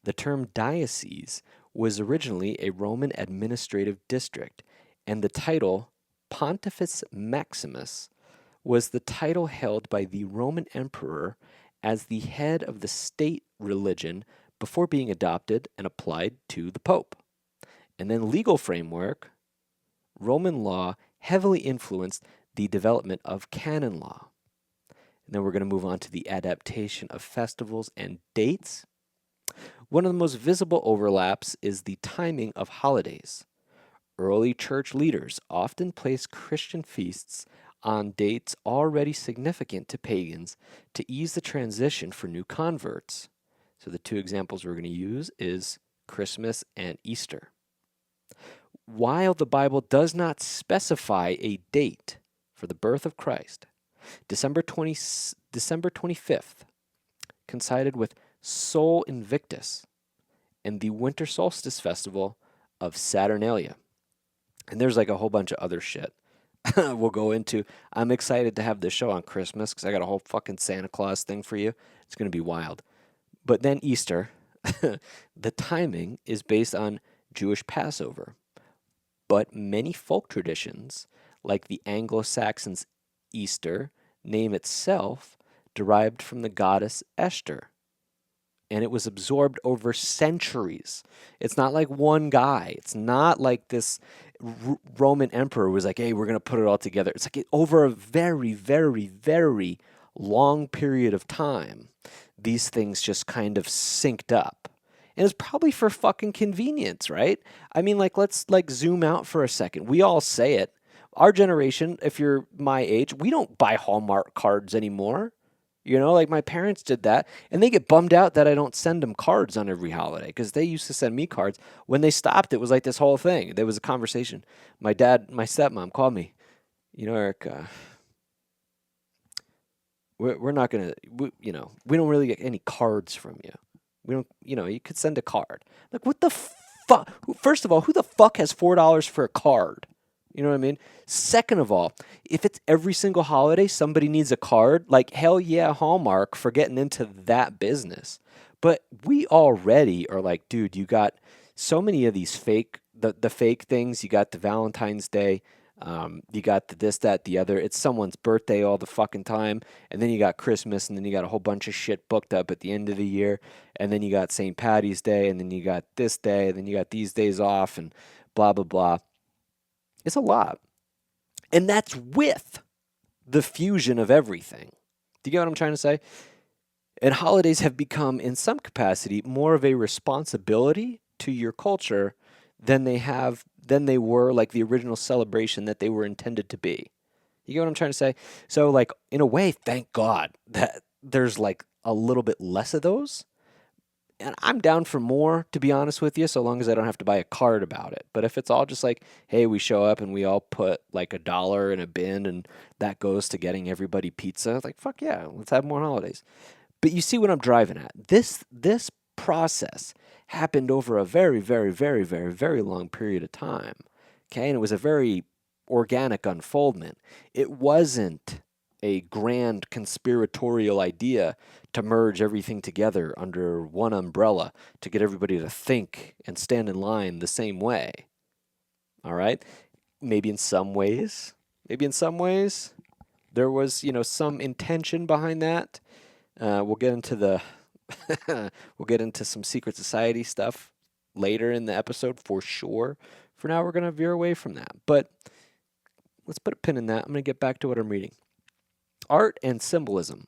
The term diocese was originally a Roman administrative district, and the title Pontifex Maximus was the title held by the Roman emperor as the head of the state religion before being adopted and applied to the Pope. And then legal framework, Roman law heavily influenced the development of canon law. And then we're going to move on to the adaptation of festivals and dates. One of the most visible overlaps is the timing of holidays. Early church leaders often placed Christian feasts on dates already significant to pagans to ease the transition for new converts. So the two examples we're going to use is Christmas and Easter. While the Bible does not specify a date for the birth of Christ, December 25th coincided with Sol Invictus and the winter solstice festival of Saturnalia. And there's like a whole bunch of other shit we'll go into. I'm excited to have this show on Christmas because I got a whole fucking Santa Claus thing for you. It's going to be wild. But then Easter, the timing is based on Jewish Passover. But many folk traditions, like the Anglo-Saxons' Easter, name itself derived from the goddess Esther. And it was absorbed over centuries. It's not like one guy. It's not like this Roman emperor was like, hey, we're going to put it all together. It's like over a very, very, very long period of time, these things just kind of synced up. And it's probably for fucking convenience, right? I mean, like, let's like zoom out for a second. We all say it. Our generation, if you're my age, we don't buy Hallmark cards anymore. You know, like my parents did that, and they get bummed out that I don't send them cards on every holiday because they used to send me cards. When they stopped, it was like this whole thing. There was a conversation. My stepmom called me. You know, Eric, we're not going to, we don't really get any cards from you. We don't, you could send a card. Like, what the fuck? First of all, who the fuck has $4 for a card? You know what I mean? Second of all, if it's every single holiday somebody needs a card, like hell yeah, Hallmark for getting into that business. But we already are like, dude, you got so many of these fake, the fake things. You got the Valentine's Day. You got the this, that, the other. It's someone's birthday all the fucking time. And then you got Christmas, and then you got a whole bunch of shit booked up at the end of the year. And then you got St. Patty's Day, and then you got this day, and then you got these days off, and blah, blah, blah. It's a lot. And that's with the fusion of everything. Do you get what I'm trying to say? And holidays have become, in some capacity, more of a responsibility to your culture than they were like the original celebration that they were intended to be. You get what I'm trying to say? So, like, in a way, thank God that there's like a little bit less of those. And I'm down for more, to be honest with you, so long as I don't have to buy a card about it. But if it's all just like, hey, we show up and we all put like $1 in a bin and that goes to getting everybody pizza, like, fuck yeah, let's have more holidays. But you see what I'm driving at. This process happened over a very, very, very, very, very long period of time. Okay, and it was a very organic unfoldment. It wasn't a grand conspiratorial idea to merge everything together under one umbrella to get everybody to think and stand in line the same way. All right? Maybe in some ways, there was, some intention behind that. We'll get into we'll get into some secret society stuff later in the episode for sure. For now, we're going to veer away from that. But let's put a pin in that. I'm going to get back to what I'm reading. Art and symbolism.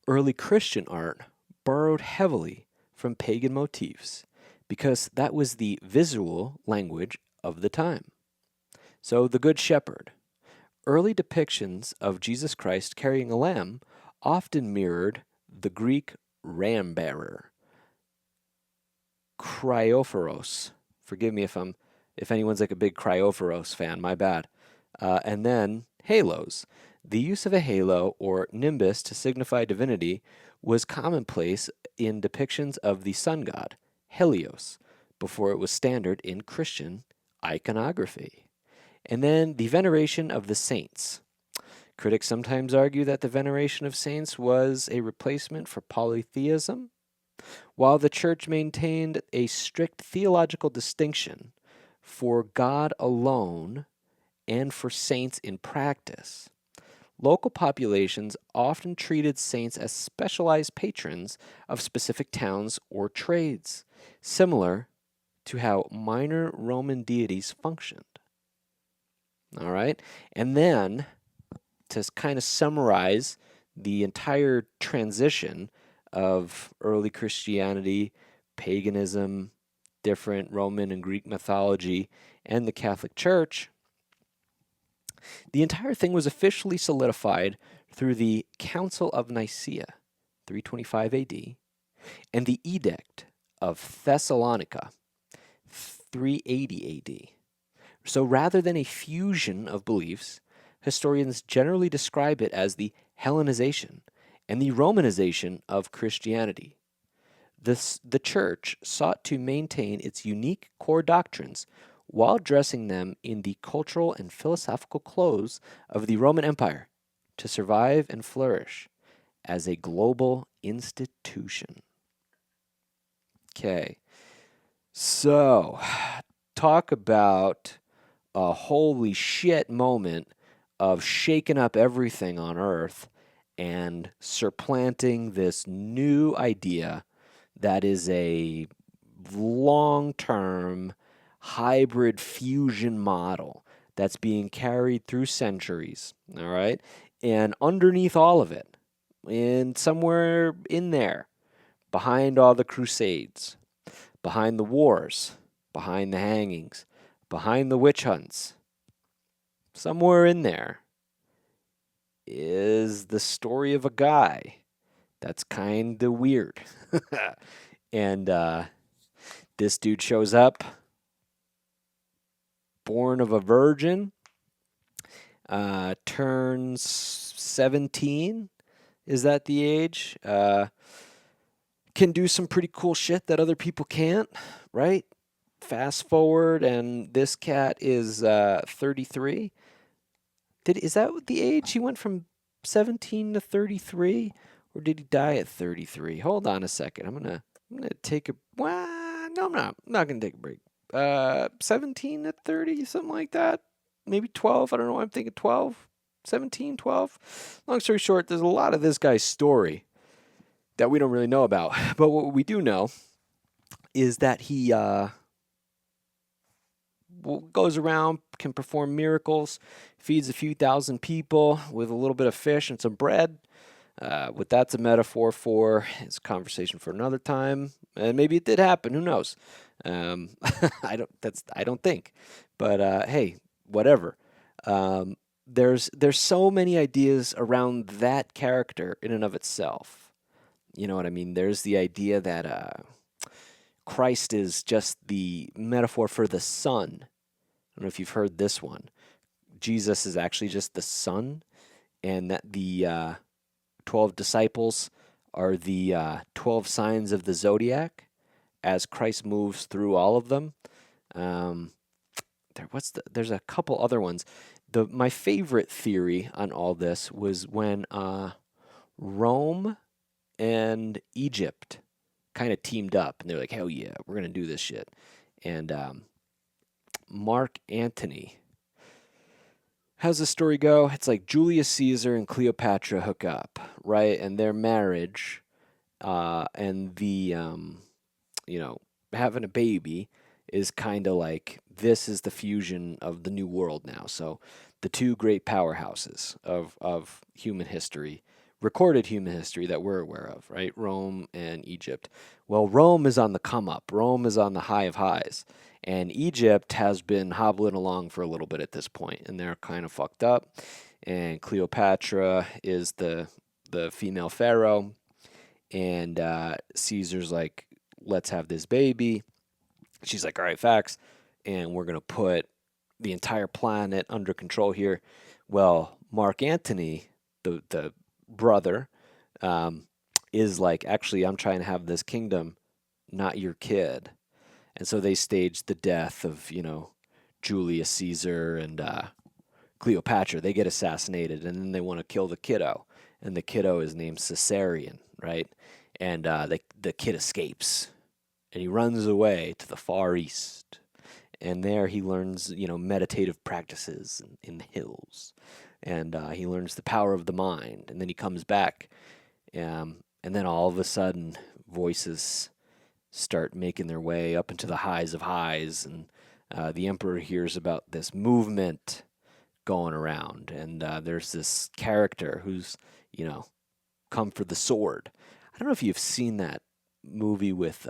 Early Christian art borrowed heavily from pagan motifs because that was the visual language of the time. So, the Good Shepherd. Early depictions of Jesus Christ carrying a lamb often mirrored the Greek ram bearer, Cryophoros. Forgive me if anyone's like a big Cryophoros fan, my bad. And then halos. The use of a halo or nimbus to signify divinity was commonplace in depictions of the sun god, Helios, before it was standard in Christian iconography. And then the veneration of the saints. Critics sometimes argue that the veneration of saints was a replacement for polytheism, while the church maintained a strict theological distinction for God alone and for saints in practice. Local populations often treated saints as specialized patrons of specific towns or trades, similar to how minor Roman deities functioned. All right? And then, to kind of summarize the entire transition of early Christianity, paganism, different Roman and Greek mythology, and the Catholic Church, the entire thing was officially solidified through the Council of Nicaea, 325 AD, and the Edict of Thessalonica, 380 AD. So rather than a fusion of beliefs, historians generally describe it as the Hellenization and the Romanization of Christianity. The church sought to maintain its unique core doctrines while dressing them in the cultural and philosophical clothes of the Roman Empire to survive and flourish as a global institution. Okay, so talk about a holy shit moment of shaking up everything on Earth and supplanting this new idea that is a long-term hybrid fusion model that's being carried through centuries, all right? And underneath all of it, and somewhere in there, behind all the crusades, behind the wars, behind the hangings, behind the witch hunts, somewhere in there is the story of a guy that's kind of weird. And this dude shows up, born of a virgin, turns 17. Is that the age? Can do some pretty cool shit that other people can't, right? Fast forward, and this cat is 33. Is that the age he went from 17 to 33, or did he die at 33? Hold on a second. I'm gonna take a. Well, no, I'm not. I'm not gonna take a break. 17 to 30, something like that. Maybe 12. I don't know. I'm thinking 12, 17, 12. Long story short, there's a lot of this guy's story that we don't really know about. But what we do know is that he goes around, can perform miracles, feeds a few thousand people with a little bit of fish and some bread. What that's a metaphor for is a conversation for another time. And maybe it did happen. Who knows? I don't think. But hey, whatever. There's so many ideas around that character in and of itself. You know what I mean? There's the idea that Christ is just the metaphor for the sun. I don't know if you've heard this one. Jesus is actually just the sun, and that the 12 disciples are the 12 signs of the zodiac as Christ moves through all of them. Um, there's a couple other ones. My favorite theory on all this was when Rome and Egypt kind of teamed up, and they're like, "Hell yeah, we're gonna do this shit." And Mark Antony, how's the story go? It's like Julius Caesar and Cleopatra hook up, right? And their marriage, and having a baby is kind of like this is the fusion of the new world now. So the two great powerhouses of human history, recorded human history that we're aware of, right? Rome and Egypt. Well, Rome is on the come up. Rome is on the high of highs. And Egypt has been hobbling along for a little bit at this point, and they're kind of fucked up. And Cleopatra is the female pharaoh, and Caesar's like, let's have this baby. She's like, all right, facts, and we're gonna put the entire planet under control here. Well, Mark Antony, the brother, um, is like, actually, I'm trying to have this kingdom, not your kid. And so they staged the death of, Julius Caesar and Cleopatra. They get assassinated, and then they want to kill the kiddo. And the kiddo is named Caesarion, right? And the kid escapes, and he runs away to the Far East. And there he learns, meditative practices in the hills. And he learns the power of the mind. And then he comes back. And then all of a sudden, voices start making their way up into the highs of highs. And the emperor hears about this movement going around. And there's this character who's, come for the sword. I don't know if you've seen that movie with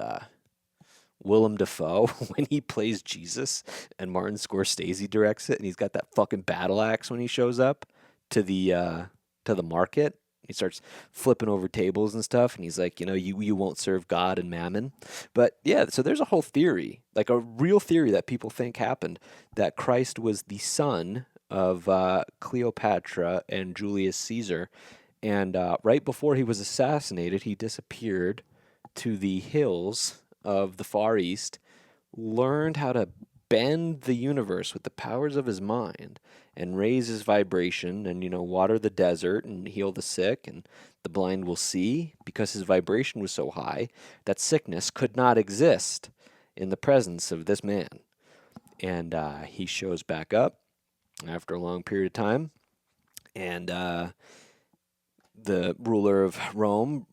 Willem Dafoe when he plays Jesus and Martin Scorsese directs it, and he's got that fucking battle axe when he shows up to the market. He starts flipping over tables and stuff, and he's like, you won't serve God and mammon. But yeah, so there's a whole theory, like a real theory that people think happened, that Christ was the son of Cleopatra and Julius Caesar, and right before he was assassinated, he disappeared to the hills of the Far East, learned how to bend the universe with the powers of his mind and raise his vibration and, water the desert and heal the sick, and the blind will see because his vibration was so high that sickness could not exist in the presence of this man. And he shows back up after a long period of time, and the ruler of Rome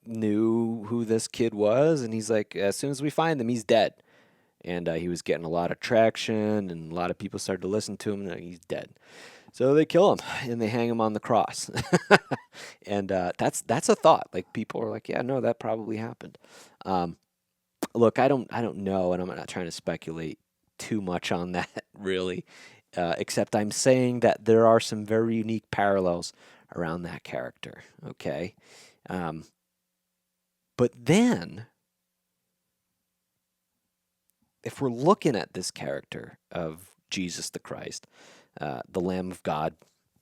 knew who this kid was, and he's like, as soon as we find him, he's dead. And he was getting a lot of traction, and a lot of people started to listen to him, and he's dead. So they kill him, and they hang him on the cross. And that's a thought. Like, people are like, yeah, no, that probably happened. Look, I don't know, and I'm not trying to speculate too much on that, really, except I'm saying that there are some very unique parallels around that character, okay? But then, if we're looking at this character of Jesus the Christ, the Lamb of God,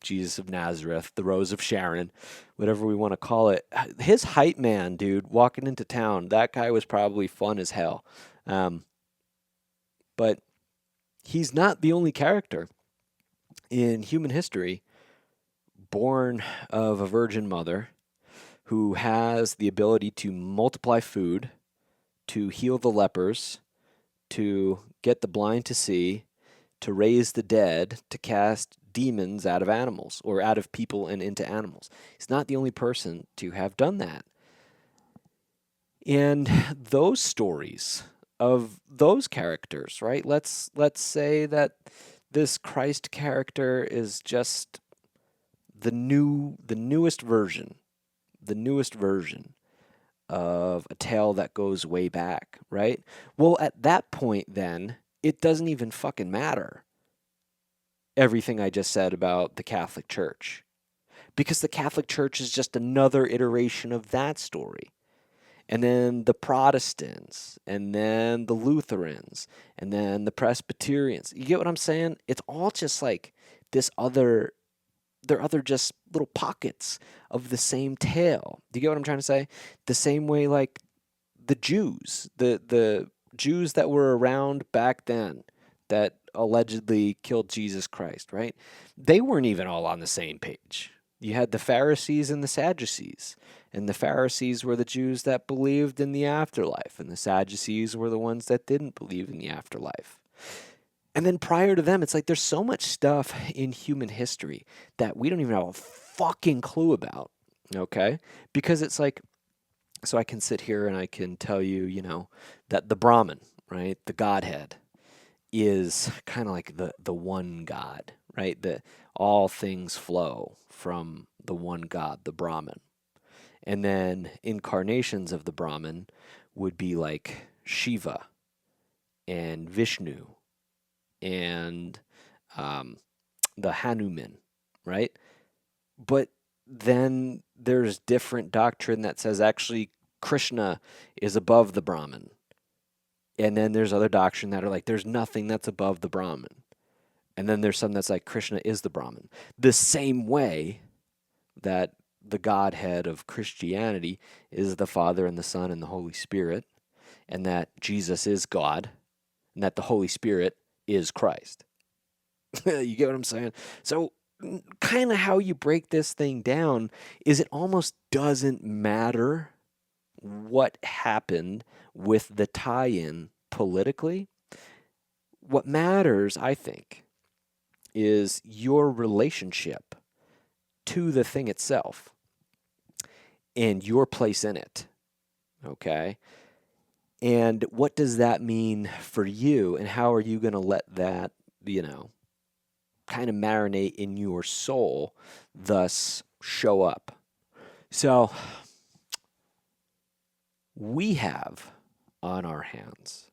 Jesus of Nazareth, the Rose of Sharon, whatever we want to call it, his hype man, dude, walking into town, that guy was probably fun as hell. But he's not the only character in human history born of a virgin mother who has the ability to multiply food, to heal the lepers, to get the blind to see, to raise the dead, to cast demons out of animals or out of people and into animals. He's not the only person to have done that. And those stories of those characters, right? Let's say that this Christ character is just the newest version of a tale that goes way back, right? Well, at that point, then, it doesn't even fucking matter everything I just said about the Catholic Church, because the Catholic Church is just another iteration of that story. And then the Protestants, and then the Lutherans, and then the Presbyterians. You get what I'm saying? It's all just like this other they're other just little pockets of the same tale. Do you get what I'm trying to say? The same way, like the Jews that were around back then that allegedly killed Jesus Christ, right? They weren't even all on the same page. You had the Pharisees and the Sadducees. And the Pharisees were the Jews that believed in the afterlife, and the Sadducees were the ones that didn't believe in the afterlife. And then prior to them, it's like there's so much stuff in human history that we don't even have a fucking clue about, okay? Because it's like, so I can sit here and I can tell you, that the Brahman, right, the Godhead, is kind of like the one God, right? That all things flow from the one God, the Brahman. And then incarnations of the Brahman would be like Shiva and Vishnu and um, the Hanuman, right? But then there's different doctrine that says actually Krishna is above the Brahman. And then there's other doctrine that are like there's nothing that's above the Brahman. And then there's some that's like Krishna is the Brahman. The same way that the Godhead of Christianity is the Father and the Son and the Holy Spirit, and that Jesus is God, and that the Holy Spirit is Christ. You get what I'm saying? So, kind of how you break this thing down is it almost doesn't matter what happened with the tie in politically. What matters, I think, is your relationship to the thing itself and your place in it. Okay? And what does that mean for you? And how are you going to let that, kind of marinate in your soul, thus show up? So, we have on our hands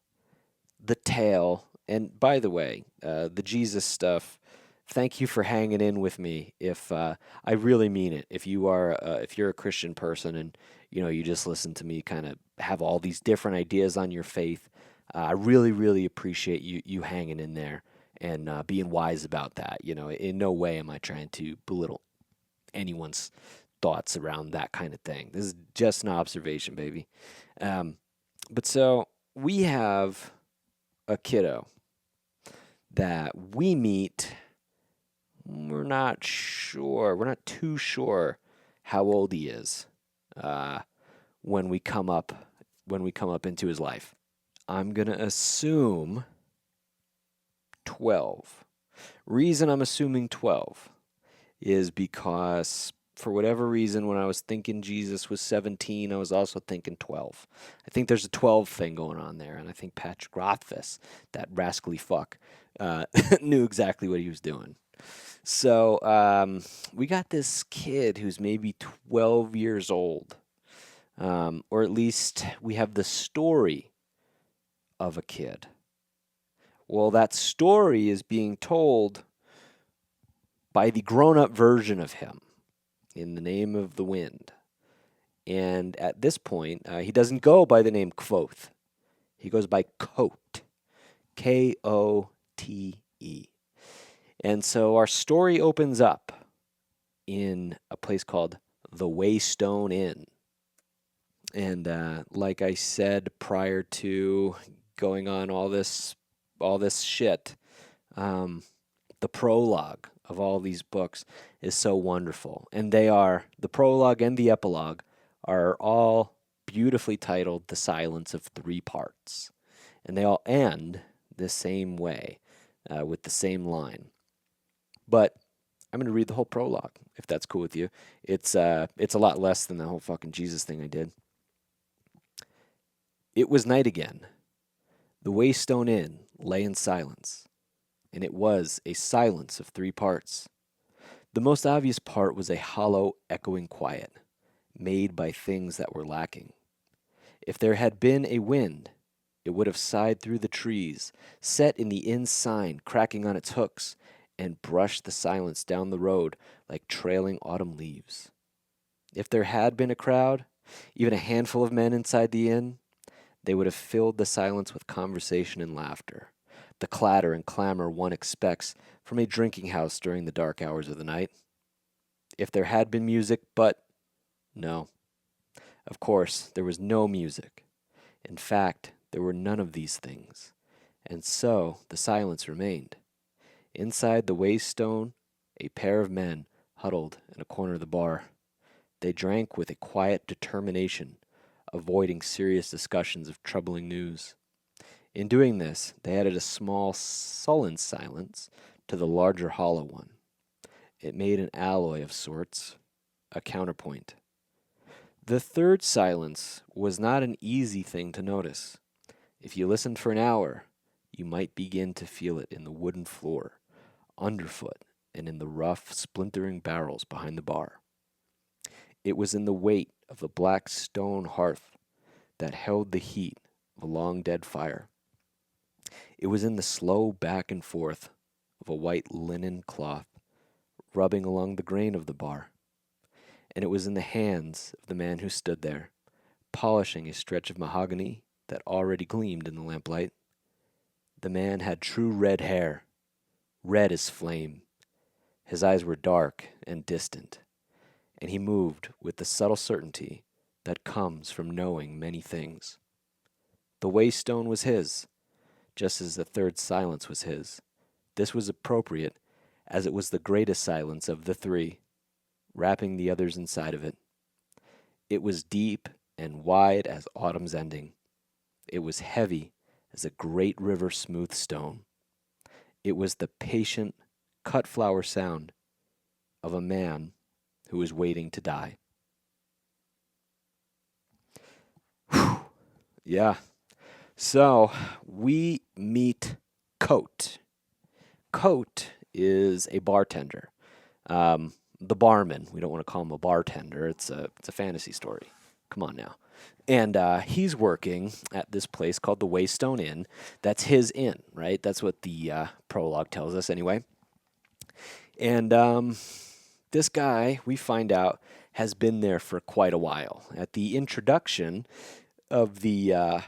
the tale. And by the way, the Jesus stuff, thank you for hanging in with me. If I really mean it. If you're a Christian person and you just listen to me kind of have all these different ideas on your faith, I really, really appreciate you hanging in there and being wise about that. In no way am I trying to belittle anyone's thoughts around that kind of thing. This is just an observation, baby. But so we have a kiddo that we meet. We're not sure. We're not too sure how old he is when we come up into his life. I'm gonna assume 12. Reason I'm assuming 12 is because for whatever reason, when I was thinking Jesus was 17, I was also thinking 12. I think there's a 12 thing going on there, and I think Patrick Rothfuss, that rascally fuck, knew exactly what he was doing. So we got this kid who's maybe 12 years old, or at least we have the story of a kid. Well, that story is being told by the grown-up version of him in the name of the wind. And at this point, he doesn't go by the name Kvothe. He goes by Kote, K-O-T-E. And so our story opens up in a place called the Waystone Inn. And like I said prior to going on all this shit, the prologue of all these books is so wonderful. And the prologue and the epilogue are all beautifully titled The Silence of Three Parts. And they all end the same way, with the same line. But I'm going to read the whole prologue, if that's cool with you. It's a lot less than the whole fucking Jesus thing I did. It was night again. The Waystone Inn lay in silence, and it was a silence of three parts. The most obvious part was a hollow, echoing quiet, made by things that were lacking. If there had been a wind, it would have sighed through the trees, set in the inn sign cracking on its hooks, and brushed the silence down the road like trailing autumn leaves. If there had been a crowd, even a handful of men inside the inn, they would have filled the silence with conversation and laughter, the clatter and clamor one expects from a drinking house during the dark hours of the night. If there had been music, but no. Of course, there was no music. In fact, there were none of these things. And so the silence remained. Inside the Waystone, a pair of men huddled in a corner of the bar. They drank with a quiet determination, avoiding serious discussions of troubling news. In doing this, they added a small, sullen silence to the larger hollow one. It made an alloy of sorts, a counterpoint. The third silence was not an easy thing to notice. If you listened for an hour, you might begin to feel it in the wooden floor, underfoot, and in the rough, splintering barrels behind the bar. It was in the weight of the black stone hearth that held the heat of a long dead fire. It was in the slow back and forth of a white linen cloth rubbing along the grain of the bar. And it was in the hands of the man who stood there, polishing a stretch of mahogany that already gleamed in the lamplight. The man had true red hair, red as flame. His eyes were dark and distant, and he moved with the subtle certainty that comes from knowing many things. The Waystone was his, just as the third silence was his. This was appropriate, as it was the greatest silence of the three, wrapping the others inside of it. It was deep and wide as autumn's ending. It was heavy as a great river smooth stone. It was the patient, cut-flower sound of a man who is waiting to die. Whew. Yeah. So we meet Kvothe. Kvothe is a bartender. The barman. We don't want to call him a bartender. It's a fantasy story. Come on now. And he's working at this place called the Waystone Inn. That's his inn, right? That's what the prologue tells us anyway. And this guy, we find out, has been there for quite a while. At the introduction of the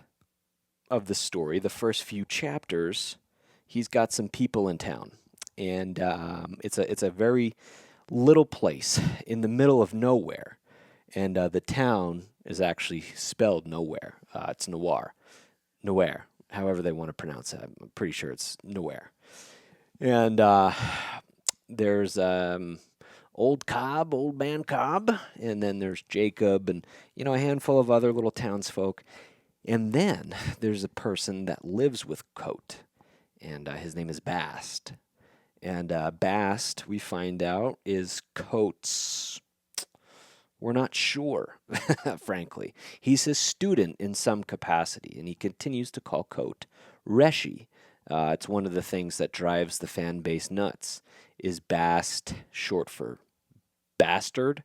story, the first few chapters, he's got some people in town, and it's a very little place in the middle of nowhere, and the town is actually spelled nowhere. It's Nowhere, however they want to pronounce it. I'm pretty sure it's Nowhere. And there's old man Cobb, and then there's Jacob, and a handful of other little townsfolk. And then there's a person that lives with Kvothe, and his name is Bast. And Bast, we find out, is Kvothe's. We're not sure, frankly. He's his student in some capacity, and he continues to call Kvothe Reshi. It's one of the things that drives the fan base nuts. Is Bast short for bastard?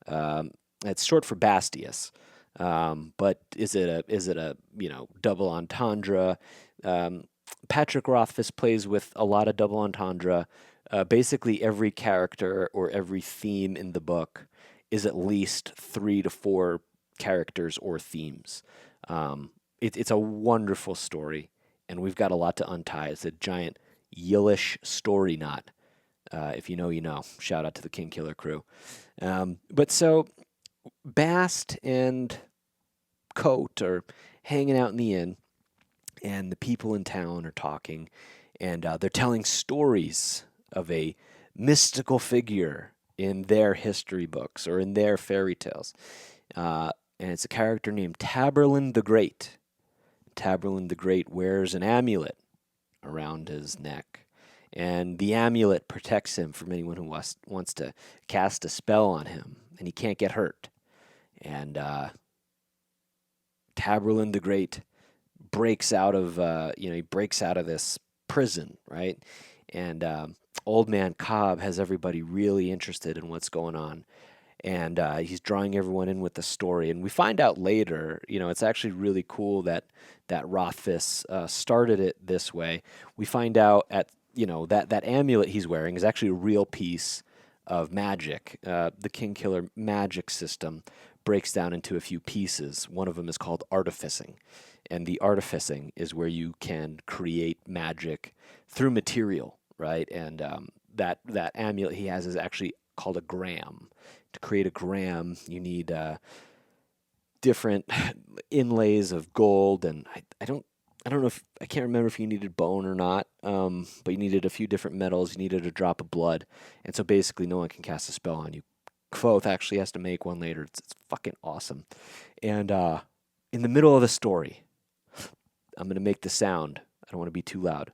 It's short for Bastius. But is it a double entendre? Patrick Rothfuss plays with a lot of double entendre. Basically, every character or every theme in the book is at least 3 to 4 characters or themes. It's a wonderful story, and we've got a lot to untie. It's a giant Yillish story knot. If you know, you know. Shout out to the Kingkiller crew. But so Bast and Kvothe are hanging out in the inn, and the people in town are talking, and they're telling stories of a mystical figure in their history books or in their fairy tales. And it's a character named Taborlin the Great. Taborlin the Great wears an amulet around his neck, and the amulet protects him from anyone who wants to cast a spell on him, and he can't get hurt. And Taborlin the Great breaks out of this prison, right? And old man Cobb has everybody really interested in what's going on, and he's drawing everyone in with the story. And we find out later, it's actually really cool that Rothfuss started it this way. We find out that amulet he's wearing is actually a real piece of magic. The Kingkiller magic system breaks down into a few pieces. One of them is called artificing. And the artificing is where you can create magic through material, right? And that amulet he has is actually called a gram. To create a gram, you need different inlays of gold, and I don't know if I can't remember if you needed bone or not, but you needed a few different metals. You needed a drop of blood, and so basically no one can cast a spell on you. Kvothe actually has to make one later. It's fucking awesome. And in the middle of the story, I'm gonna make the sound. I don't want to be too loud.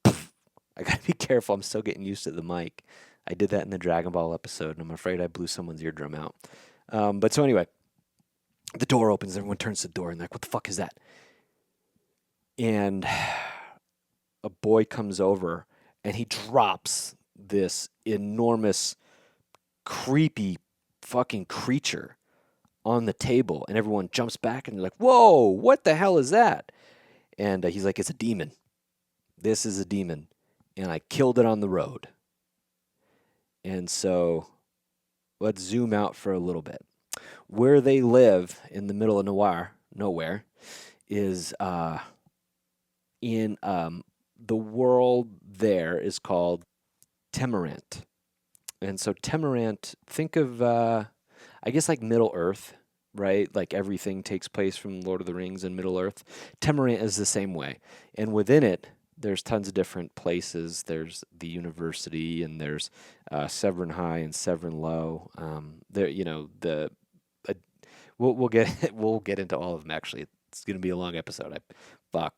I gotta be careful. I'm still getting used to the mic. I did that in the Dragon Ball episode, and I'm afraid I blew someone's eardrum out. But so anyway, the door opens. Everyone turns to the door, and they're like, "What the fuck is that?" And a boy comes over, and he drops this enormous, creepy, fucking creature on the table, and everyone jumps back, and they're like, "Whoa! What the hell is that?" And he's like, "It's a demon. This is a demon, and I killed it on the road." And so let's zoom out for a little bit. Where they live in the middle of nowhere, is in the world there is called Temerant. And so Temerant, think of, I guess, like Middle Earth, right? Like everything takes place from Lord of the Rings in Middle Earth. Temerant is the same way. And within it, there's tons of different places. There's the university, and there's Severn High and Severn Low. There, uh, we'll get we'll get into all of them. Actually, it's going to be a long episode.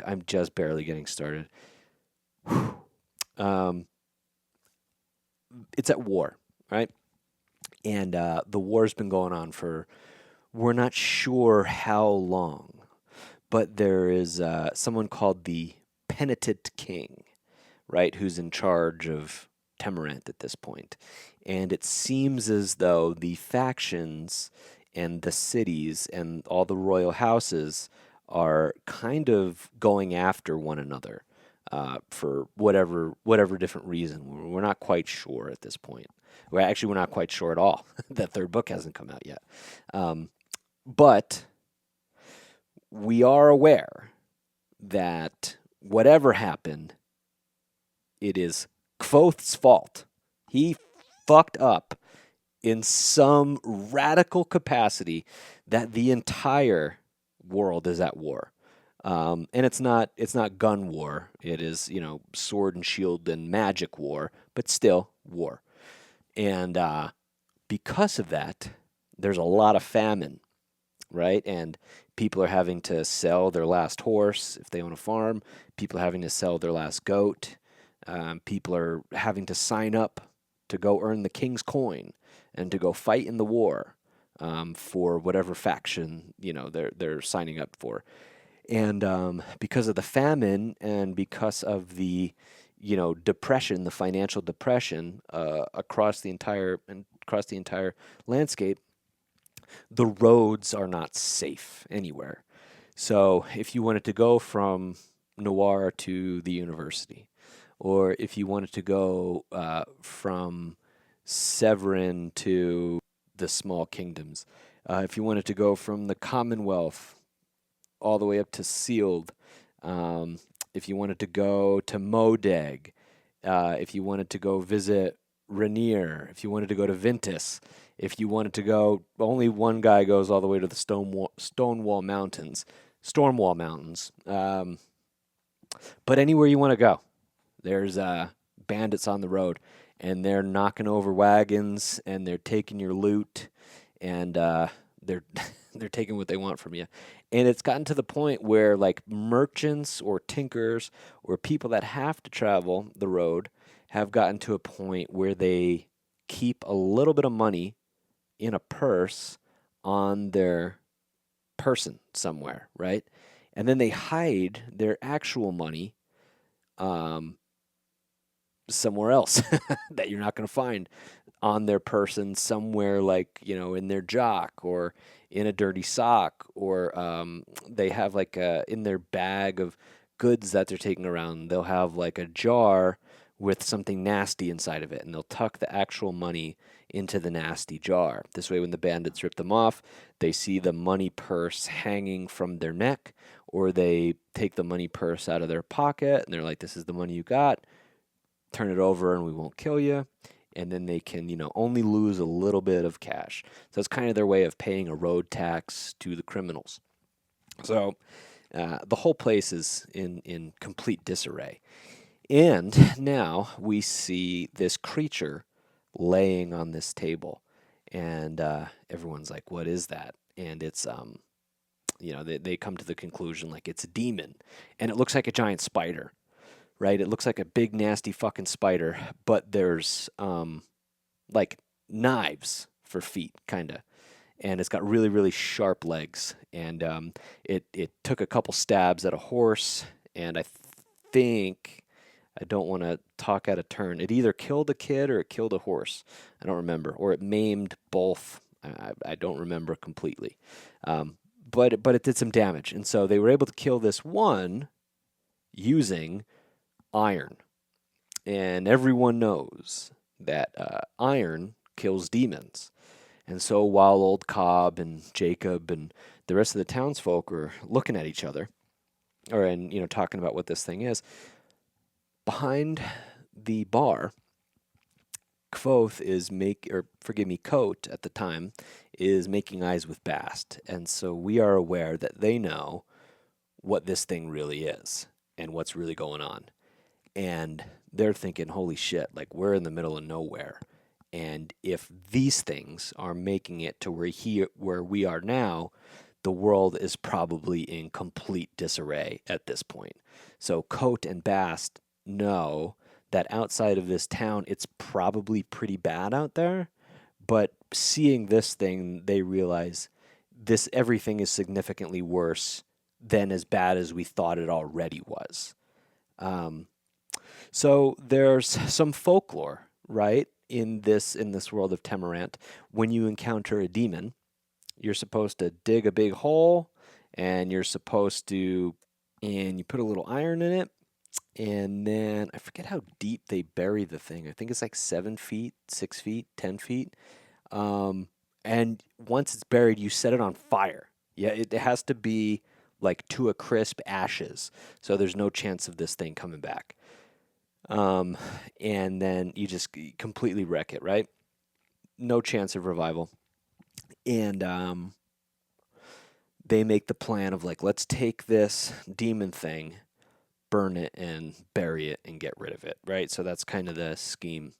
I'm just barely getting started. um, it's at war, right? And the war's been going on for, we're not sure how long, but there is someone called the penitent king, right, who's in charge of Temerant at this point. And it seems as though the factions and the cities and all the royal houses are kind of going after one another for whatever different reason. We're not quite sure at this point. We're not quite sure at all. That third book hasn't come out yet. But we are aware that whatever happened, it is Kvothe's fault. He fucked up in some radical capacity that the entire world is at war. And it's not gun war. It is, sword and shield and magic war, but still war. And because of that, there's a lot of famine, right? And people are having to sell their last horse if they own a farm. People are having to sell their last goat. People are having to sign up to go earn the king's coin and to go fight in the war for whatever faction they're signing up for. And because of the famine and because of the depression, the financial depression across the entire landscape, the roads are not safe anywhere. So if you wanted to go from Noir to the university, or if you wanted to go from Severin to the small kingdoms, if you wanted to go from the Commonwealth all the way up to Sealed, if you wanted to go to Modeg, if you wanted to go visit Rainier, if you wanted to go to Ventus, if you wanted to go, only one guy goes all the way to the Stormwall Mountains. But anywhere you want to go, there's bandits on the road, and they're knocking over wagons, and they're taking your loot, and they're they're taking what they want from you. And it's gotten to the point where like merchants or tinkers or people that have to travel the road have gotten to a point where they keep a little bit of money in a purse on their person somewhere, right? And then they hide their actual money somewhere else that you're not going to find on their person, somewhere like, in their jock or in a dirty sock, or they have like in their bag of goods that they're taking around, they'll have like a jar with something nasty inside of it, and they'll tuck the actual money into the nasty jar. This way, when the bandits rip them off, they see the money purse hanging from their neck, or they take the money purse out of their pocket, and they're like, "This is the money you got. Turn it over, and we won't kill you." and then they can, only lose a little bit of cash. So it's kind of their way of paying a road tax to the criminals. So the whole place is in complete disarray. And now we see this creature laying on this table. And everyone's like, what is that? And it's, they come to the conclusion like it's a demon. And it looks like a giant spider, right? It looks like a big, nasty fucking spider, but there's like knives for feet, kind of. And it's got really, really sharp legs. And it took a couple stabs at a horse, and I think, I don't want to talk out of turn, it either killed a kid or it killed a horse. I don't remember. Or it maimed both. I don't remember completely. But it did some damage. And so they were able to kill this one using iron. And everyone knows that iron kills demons. And so while old Cobb and Jacob and the rest of the townsfolk are looking at each other, talking about what this thing is, behind the bar, Kvothe Kote at the time is making eyes with Bast, and so we are aware that they know what this thing really is and what's really going on, and they're thinking, "Holy shit! Like we're in the middle of nowhere." And if these things are making it to where we are now, the world is probably in complete disarray at this point. So Cote and Bast know that outside of this town, it's probably pretty bad out there. But seeing this thing, they realize everything is significantly worse than as bad as we thought it already was. So there's some folklore, right? In this world of Temerant, when you encounter a demon, you're supposed to dig a big hole, and you put a little iron in it, and then I forget how deep they bury the thing. I think it's like 7 feet, 6 feet, 10 feet. And once it's buried, you set it on fire. Yeah, it has to be like to a crisp ashes, so there's no chance of this thing coming back. And then you just completely wreck it, right? No chance of revival. And they make the plan of like, let's take this demon thing, burn it, and bury it and get rid of it, right? So that's kind of the scheme.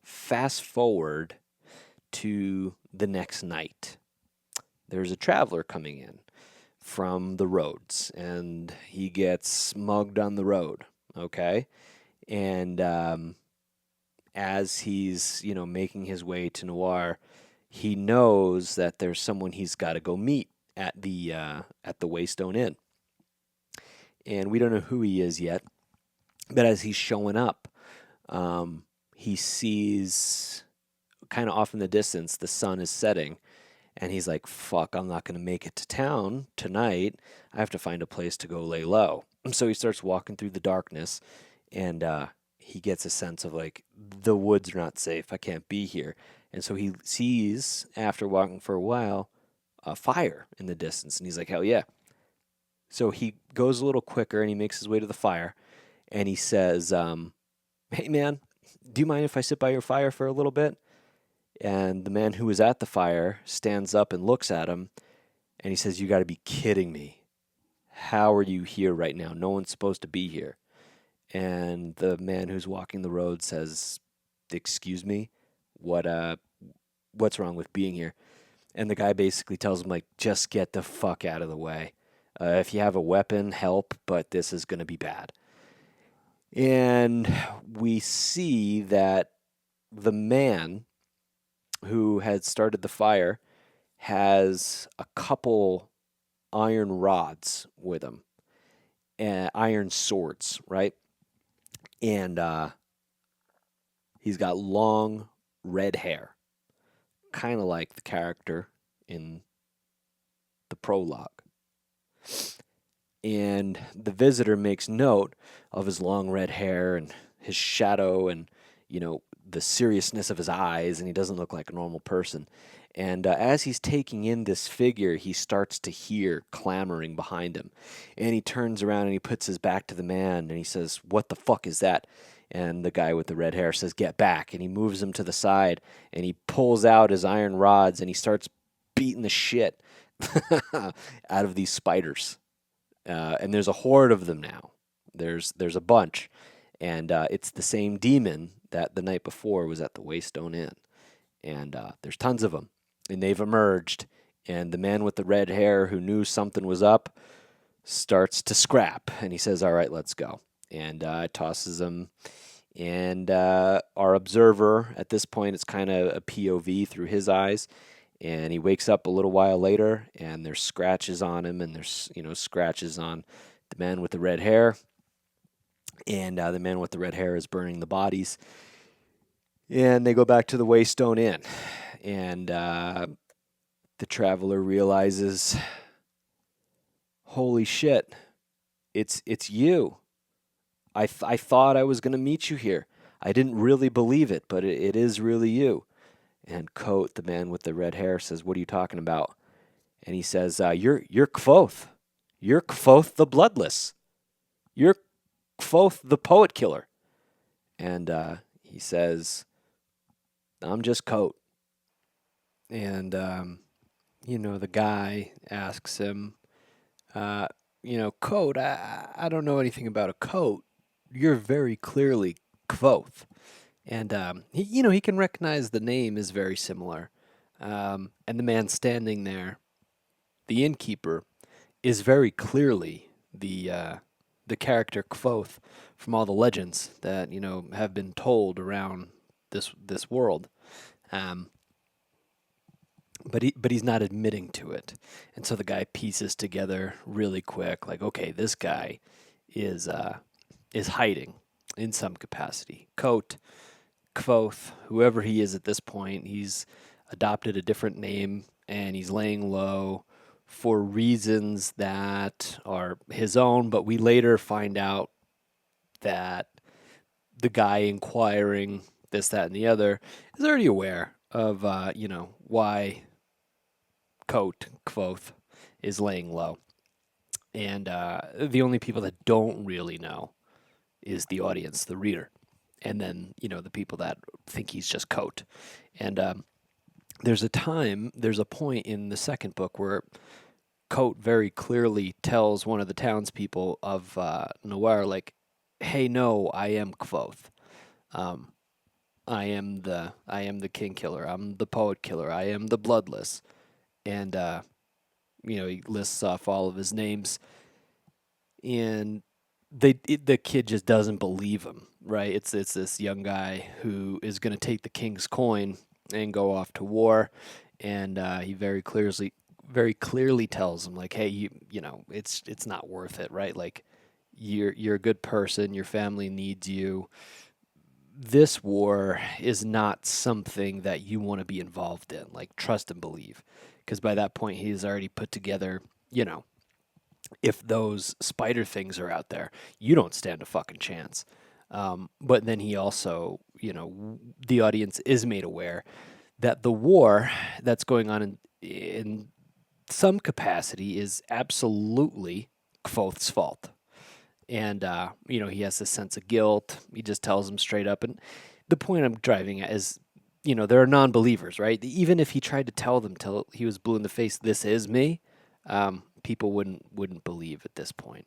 Fast forward to the next night. There's a traveler coming in from the roads, and he gets mugged on the road, okay? And as he's, making his way to Noir, he knows that there's someone he's got to go meet at the Waystone Inn. And we don't know who he is yet, but as he's showing up, he sees kind of off in the distance the sun is setting. And he's like, fuck, I'm not going to make it to town tonight. I have to find a place to go lay low. So he starts walking through the darkness, and he gets a sense of like, the woods are not safe. I can't be here. And so he sees, after walking for a while, a fire in the distance. And he's like, hell yeah. So he goes a little quicker, and he makes his way to the fire. And he says, hey, man, do you mind if I sit by your fire for a little bit? And the man who was at the fire stands up and looks at him, and he says, you got to be kidding me. How are you here right now? No one's supposed to be here. And the man who's walking the road says, excuse me, what's wrong with being here? And the guy basically tells him, like, just get the fuck out of the way. If you have a weapon, help, but this is going to be bad. And we see that the man who had started the fire has a couple iron rods with him, iron swords, right? And he's got long red hair, kind of like the character in the prologue. And the visitor makes note of his long red hair and his shadow and, the seriousness of his eyes, and he doesn't look like a normal person. And as he's taking in this figure, he starts to hear clamoring behind him. And he turns around and he puts his back to the man, and he says, what the fuck is that? And the guy with the red hair says, "Get back." And he moves him to the side and he pulls out his iron rods and he starts beating the shit out of these spiders. And there's a horde of them now. There's a bunch. And it's the same demon that the night before was at the Waystone Inn. And there's tons of them. And they've emerged. And the man with the red hair who knew something was up starts to scrap. And he says, "All right, let's go." And tosses them. And our observer, at this point, it's kind of a POV through his eyes. And he wakes up a little while later, and there's scratches on him, and there's scratches on the man with the red hair. And the man with the red hair is burning the bodies. And they go back to the Waystone Inn. And the traveler realizes, holy shit, it's you. I thought I was going to meet you here. I didn't really believe it, but it is really you. And Kvothe, the man with the red hair, says, "What are you talking about?" And he says, You're Kvothe. You're Kvothe the Bloodless. You're Kvothe the Poet Killer." And he says, "I'm just Kvothe." And, the guy asks him, "Kvothe, I don't know anything about a coat. You're very clearly Kvothe." And he can recognize the name is very similar. And the man standing there, the innkeeper, is very clearly the character Kvothe from all the legends that have been told around this world. But he's not admitting to it, and so the guy pieces together really quick, like, okay, this guy is hiding in some capacity. Kvothe, whoever he is at this point, he's adopted a different name and he's laying low for reasons that are his own, but we later find out that the guy inquiring this, that, and the other is already aware of, why Kvothe is laying low. And the only people that don't really know is the audience, the reader. And then, the people that think he's just Kvothe. And there's a point in the second book where Kvothe very clearly tells one of the townspeople of Noir, like, "Hey, no, I am Kvothe. I am the Kingkiller. I'm the Poet Killer. I am the Bloodless." And he lists off all of his names, and the kid just doesn't believe him. Right? It's this young guy who is going to take the king's coin and go off to war, and he very clearly tells him, like, "Hey, it's not worth it, right? Like, you're a good person. Your family needs you. This war is not something that you want to be involved in. Like, trust and believe." Because by that point, he's already put together, if those spider things are out there, you don't stand a fucking chance. But then he also, the audience is made aware that the war that's going on in some capacity is absolutely Kvothe's fault. And, he has this sense of guilt. He just tells him straight up. And the point I'm driving at is, there are non-believers, right? Even if he tried to tell them till he was blue in the face, "This is me," people wouldn't believe at this point,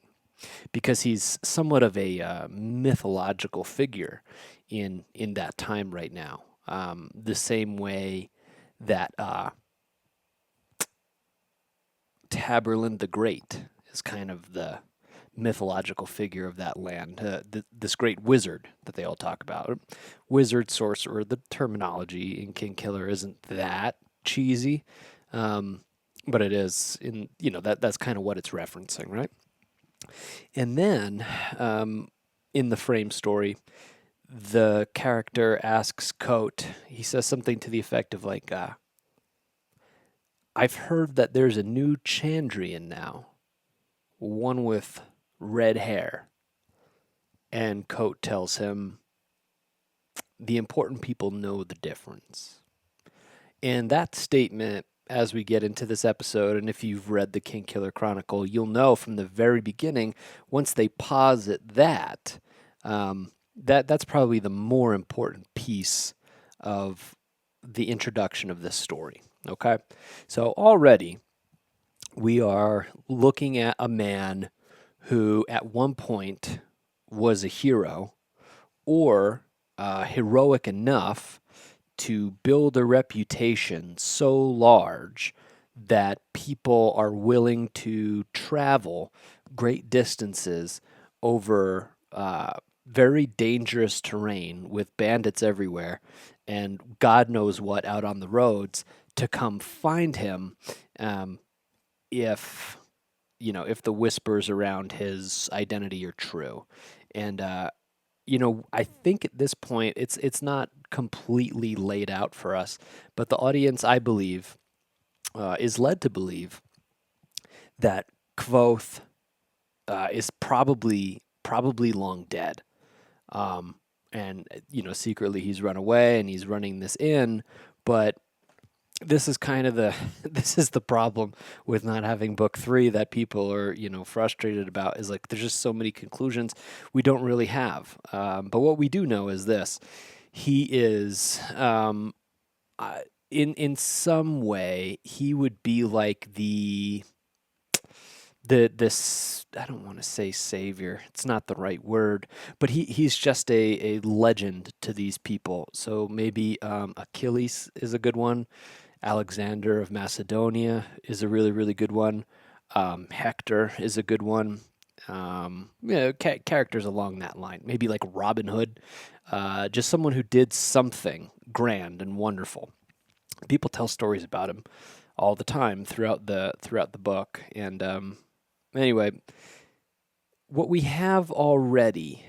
because he's somewhat of a mythological figure in that time right now. The same way that Taborlin the Great is kind of the mythological figure of that land. This great wizard that they all talk about. Wizard, sorcerer, the terminology in Kingkiller isn't that cheesy, but it is that's kind of what it's referencing, right? And then in the frame story, the character asks Kvothe, he says something to the effect of, like, "I've heard that there's a new Chandrian now, one with red hair." And Kvothe tells him, "The important people know the difference." And that statement, as we get into this episode, and if you've read the Kingkiller Chronicle, you'll know from the very beginning, once they posit that, That's probably the more important piece of the introduction of this story. Okay, so already we are looking at a man who at one point was a hero or heroic enough to build a reputation so large that people are willing to travel great distances over very dangerous terrain with bandits everywhere and God knows what out on the roads to come find him, um, if if the whispers around his identity are true. And I think at this point it's not completely laid out for us, but the audience, I believe, is led to believe that Kvothe is probably long dead. Um, and secretly he's run away and he's running this inn, but this is kind of the this is the problem with not having book three that people are frustrated about, is like there's just so many conclusions we don't really have. But what we do know is this: he is in some way he would be like this. I don't want to say savior, it's not the right word, but he's just a legend to these people. So maybe Achilles is a good one. Alexander of Macedonia is a really, really good one. Hector is a good one. Characters along that line. Maybe like Robin Hood, just someone who did something grand and wonderful. People tell stories about him all the time throughout the book. And anyway, what we have already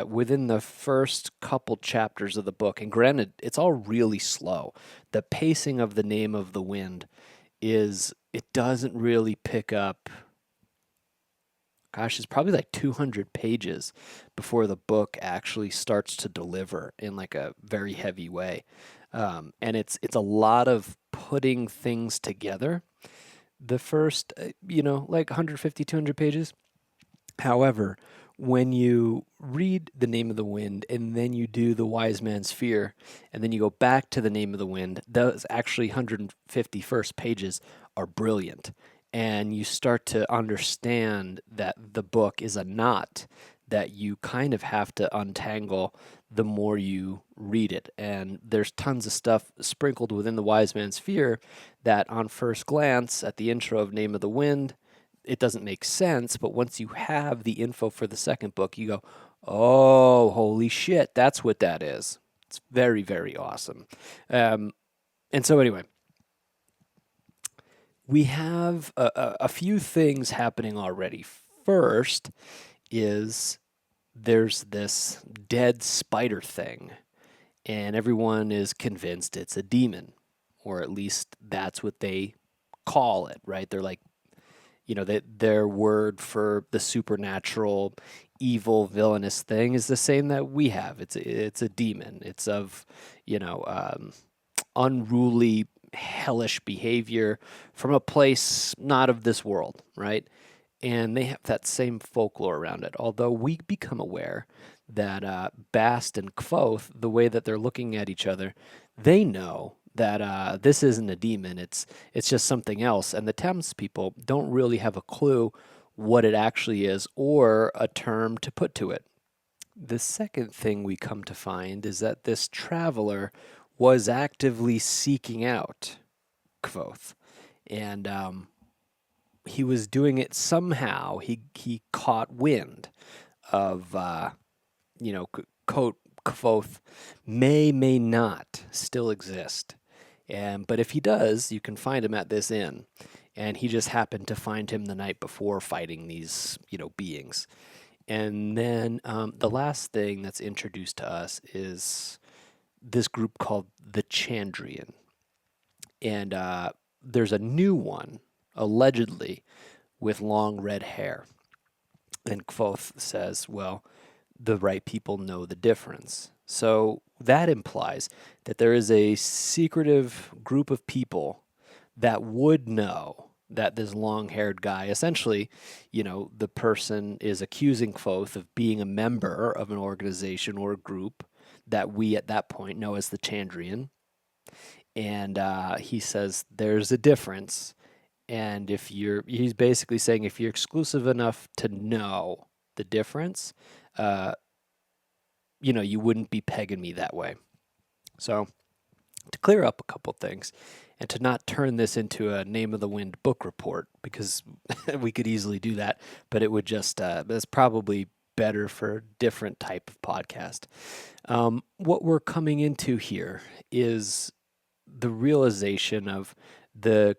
within the first couple chapters of the book, and granted, it's all really slow. The pacing of the Name of the Wind it doesn't really pick up. Gosh, it's probably like 200 pages before the book actually starts to deliver in like a very heavy way. And it's a lot of putting things together. The first, like 150, 200 pages. However, when you read The Name of the Wind and then you do The Wise Man's Fear and then you go back to The Name of the Wind, those actually 151st pages are brilliant. And you start to understand that the book is a knot that you kind of have to untangle the more you read it. And there's tons of stuff sprinkled within The Wise Man's Fear that on first glance at the intro of Name of the Wind, it doesn't make sense, but once you have the info for the second book, you go, "Oh, holy shit, that's what that is." It's very, very awesome. And so, anyway, we have a few things happening already. First is there's this dead spider thing, and everyone is convinced it's a demon, or at least that's what they call it, right? They're like, that their word for the supernatural, evil, villainous thing is the same that we have. It's a demon. It's of unruly, hellish behavior from a place not of this world, right? And they have that same folklore around it. Although we become aware that Bast and Kvothe, the way that they're looking at each other, they know that this isn't a demon. It's just something else. And the Thames people don't really have a clue what it actually is or a term to put to it. The second thing we come to find is that this traveler was actively seeking out Kvothe. And he was doing it somehow. He caught wind of, Kvothe may not still exist. But if he does, you can find him at this inn. And he just happened to find him the night before fighting these, beings. And then the last thing that's introduced to us is this group called the Chandrian. And there's a new one, allegedly, with long red hair. And Kvothe says, well, the right people know the difference. So that implies that there is a secretive group of people that would know that this long-haired guy, essentially, the person is accusing Kvothe of being a member of an organization or a group that we at that point know as the Chandrian. And he says there's a difference. And he's basically saying if you're exclusive enough to know the difference, uh, you wouldn't be pegging me that way. So to clear up a couple things and to not turn this into a Name of the Wind book report, because we could easily do that, but it would just, that's probably better for a different type of podcast. What we're coming into here is the realization of the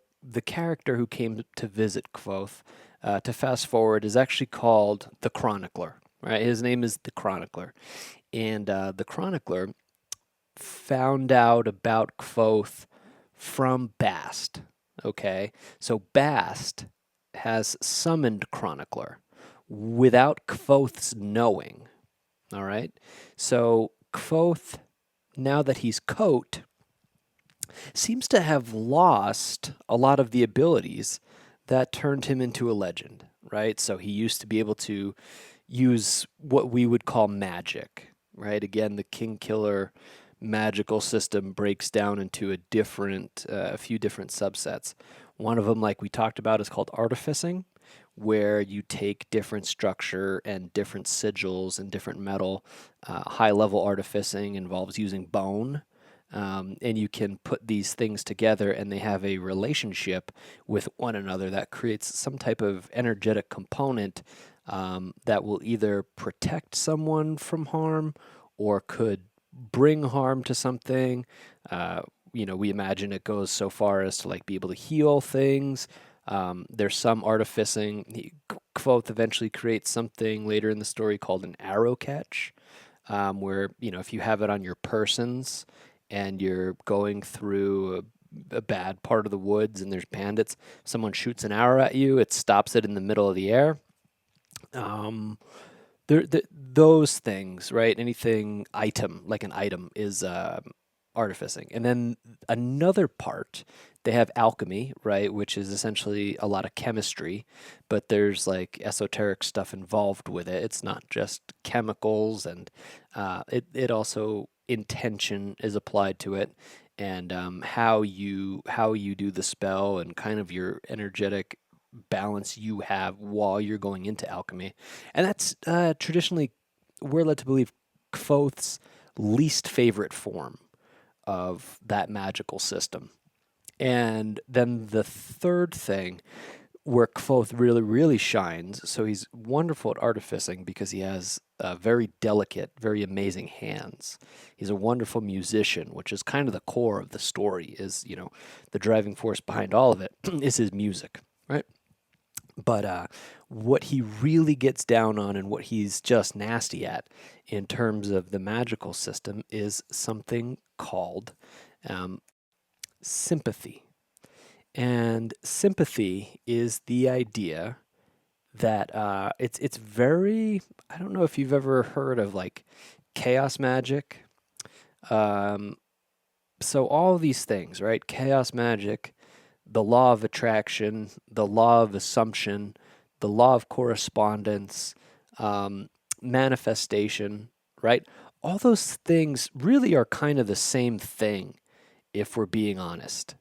character who came to visit Kvothe. To fast forward, is actually called the Chronicler. Right, his name is the Chronicler, and the Chronicler found out about Kvothe from Bast. Okay, so Bast has summoned Chronicler without Kvothe's knowing. All right, so Kvothe, now that he's Coat, seems to have lost a lot of the abilities that turned him into a legend, right? So he used to be able to use what we would call magic, right? Again, the Kingkiller magical system breaks down into a few different subsets. One of them, like we talked about, is called artificing, where you take different structure and different sigils and different metal. High-level artificing involves using bone, and you can put these things together and they have a relationship with one another that creates some type of energetic component that will either protect someone from harm or could bring harm to something. We imagine it goes so far as to like be able to heal things. There's some artificing. Kvothe eventually creates something later in the story called an arrow catch, where if you have it on your persons and you're going through a bad part of the woods and there's bandits, someone shoots an arrow at you, it stops it in the middle of the air. Those things, right? Anything like an item is artificing. And then another part, they have alchemy, right? Which is essentially a lot of chemistry, but there's like esoteric stuff involved with it. It's not just chemicals, and it also intention is applied to it, and how you do the spell and kind of your energetic balance you have while you're going into alchemy. And that's traditionally, we're led to believe, Kvothe's least favorite form of that magical system. And then the third thing where Kvothe really, really shines, so he's wonderful at artificing because he has very delicate, very amazing hands. He's a wonderful musician, which is kind of the core of the story, is, the driving force behind all of it is his music, right? But what he really gets down on and what he's just nasty at in terms of the magical system is something called sympathy. And sympathy is the idea that it's very, I don't know if you've ever heard of like chaos magic. So all these things, right? Chaos magic, the law of attraction, the law of assumption, the law of correspondence, manifestation, right? All those things really are kind of the same thing, if we're being honest.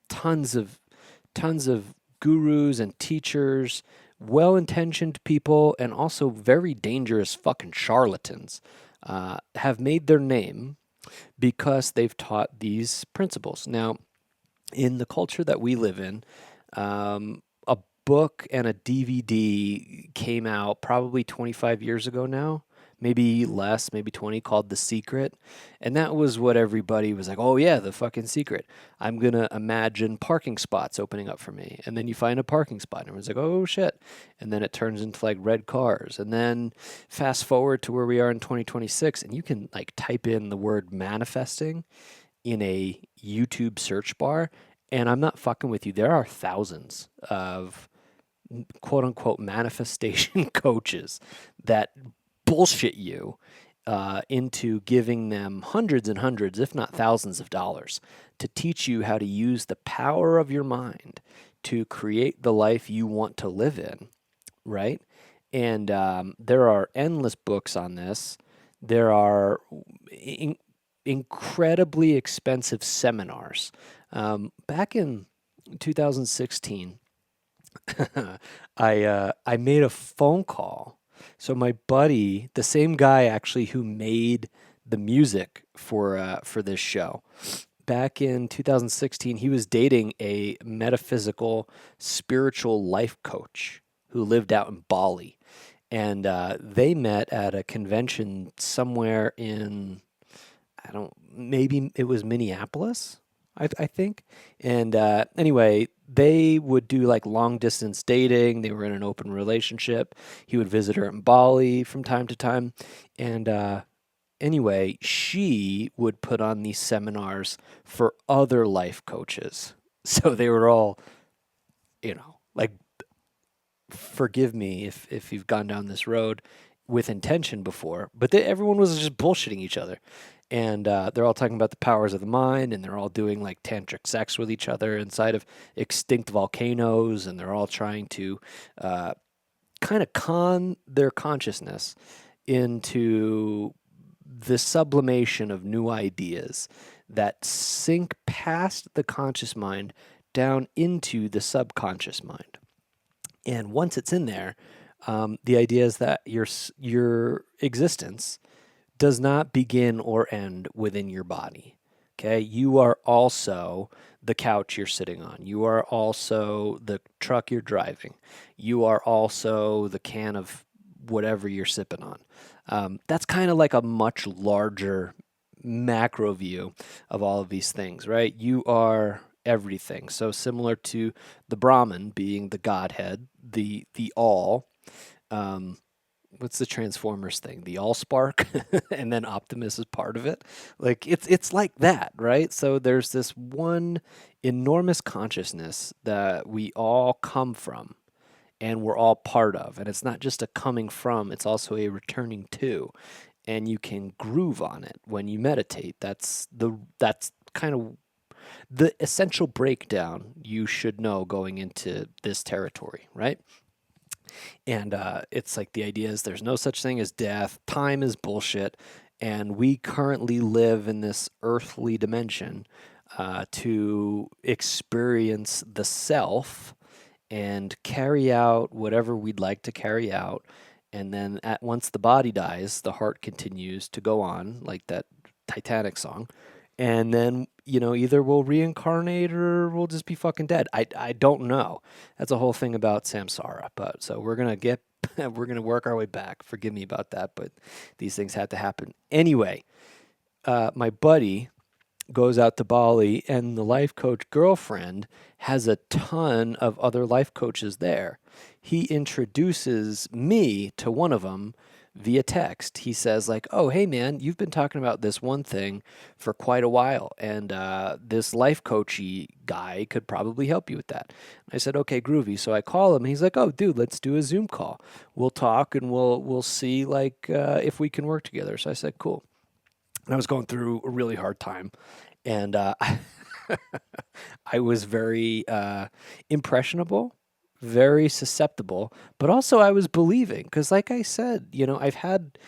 Tons of gurus and teachers, well-intentioned people, and also very dangerous fucking charlatans have made their name because they've taught these principles. Now, in the culture that we live in, a book and a DVD came out probably 25 years ago now, maybe less, maybe 20, called The Secret. And that was what everybody was like, oh yeah, The fucking Secret. I'm going to imagine parking spots opening up for me. And then you find a parking spot and everyone's like, oh shit. And then it turns into like red cars. And then fast forward to where we are in 2026 and you can like type in the word manifesting in a YouTube search bar. And I'm not fucking with you. There are thousands of quote unquote manifestation coaches that bullshit you into giving them hundreds and hundreds, if not thousands of dollars to teach you how to use the power of your mind to create the life you want to live in, right? And there are endless books on this. There are in- incredibly expensive seminars. Back in 2016, I made a phone call. So my buddy, the same guy actually who made the music for this show, back in 2016, he was dating a metaphysical spiritual life coach who lived out in Bali, and they met at a convention somewhere in, I don't, maybe it was Minneapolis, I think. And anyway, they would do like long distance dating. They were in an open relationship. He would visit her in Bali from time to time. And anyway, she would put on these seminars for other life coaches. So they were all, like, forgive me if you've gone down this road with intention before, but everyone was just bullshitting each other. And they're all talking about the powers of the mind, and they're all doing like tantric sex with each other inside of extinct volcanoes, and they're all trying to kind of con their consciousness into the sublimation of new ideas that sink past the conscious mind down into the subconscious mind. And once it's in there, the idea is that your existence does not begin or end within your body. Okay, you are also the couch you're sitting on. You are also the truck you're driving. You are also the can of whatever you're sipping on. That's kind of like a much larger macro view of all of these things, right? You are everything. So similar to the Brahman being the Godhead, the all. Um, what's the Transformers thing? The All Spark, and then Optimus is part of it. Like it's like that, right? So there's this one enormous consciousness that we all come from and we're all part of. And it's not just a coming from, it's also a returning to. And you can groove on it when you meditate. That's kind of the essential breakdown you should know going into this territory, right? And it's like the idea is there's no such thing as death. Time is bullshit. And we currently live in this earthly dimension to experience the self and carry out whatever we'd like to carry out. And then once the body dies, the heart continues to go on, like that Titanic song. And then, either we'll reincarnate or we'll just be fucking dead. I don't know. That's a whole thing about samsara. But so we're going to we're going to work our way back. Forgive me about that, but these things had to happen. Anyway, my buddy goes out to Bali, and the life coach girlfriend has a ton of other life coaches there. He introduces me to one of them via text. He says, like, oh, hey, man, you've been talking about this one thing for quite a while, and this life coachy guy could probably help you with that. I said, okay, groovy. So I call him, and he's like, oh, dude, let's do a Zoom call. We'll talk, and we'll see, like, if we can work together. So I said, cool. And I was going through a really hard time, and I was very impressionable, very susceptible, but also I was believing because, like I said, I've had,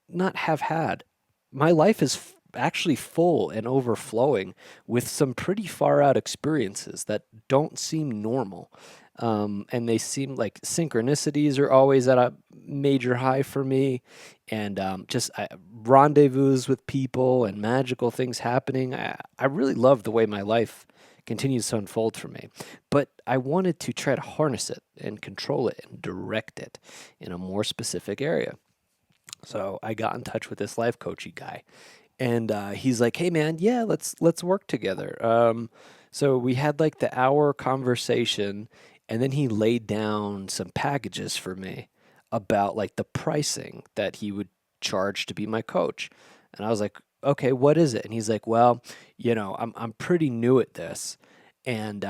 not have had, my life is actually full and overflowing with some pretty far out experiences that don't seem normal. And they seem like synchronicities are always at a major high for me, and just rendezvous with people and magical things happening. I really love the way my life continues to unfold for me, but I wanted to try to harness it and control it and direct it in a more specific area. So I got in touch with this life coachy guy, and he's like, "Hey, man, yeah, let's work together." So we had like the hour conversation, and then he laid down some packages for me about like the pricing that he would charge to be my coach, and I was like, "Okay, what is it?" And he's like, "Well, I'm pretty new at this, and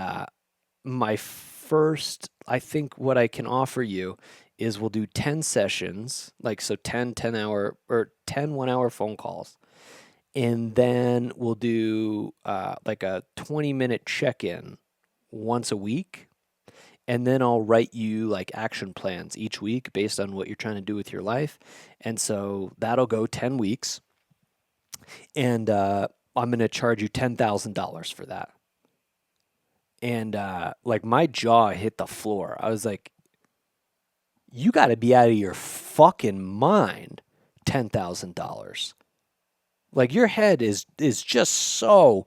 my first, I think what I can offer you is we'll do 10 sessions, like so 10 hour or 10 1 hour phone calls. And then we'll do like a 20-minute check-in once a week. And then I'll write you like action plans each week based on what you're trying to do with your life. And so that'll go 10 weeks. And I'm going to charge you $10,000 for that. And like my jaw hit the floor. I was like, you got to be out of your fucking mind. $10,000. Like your head is just so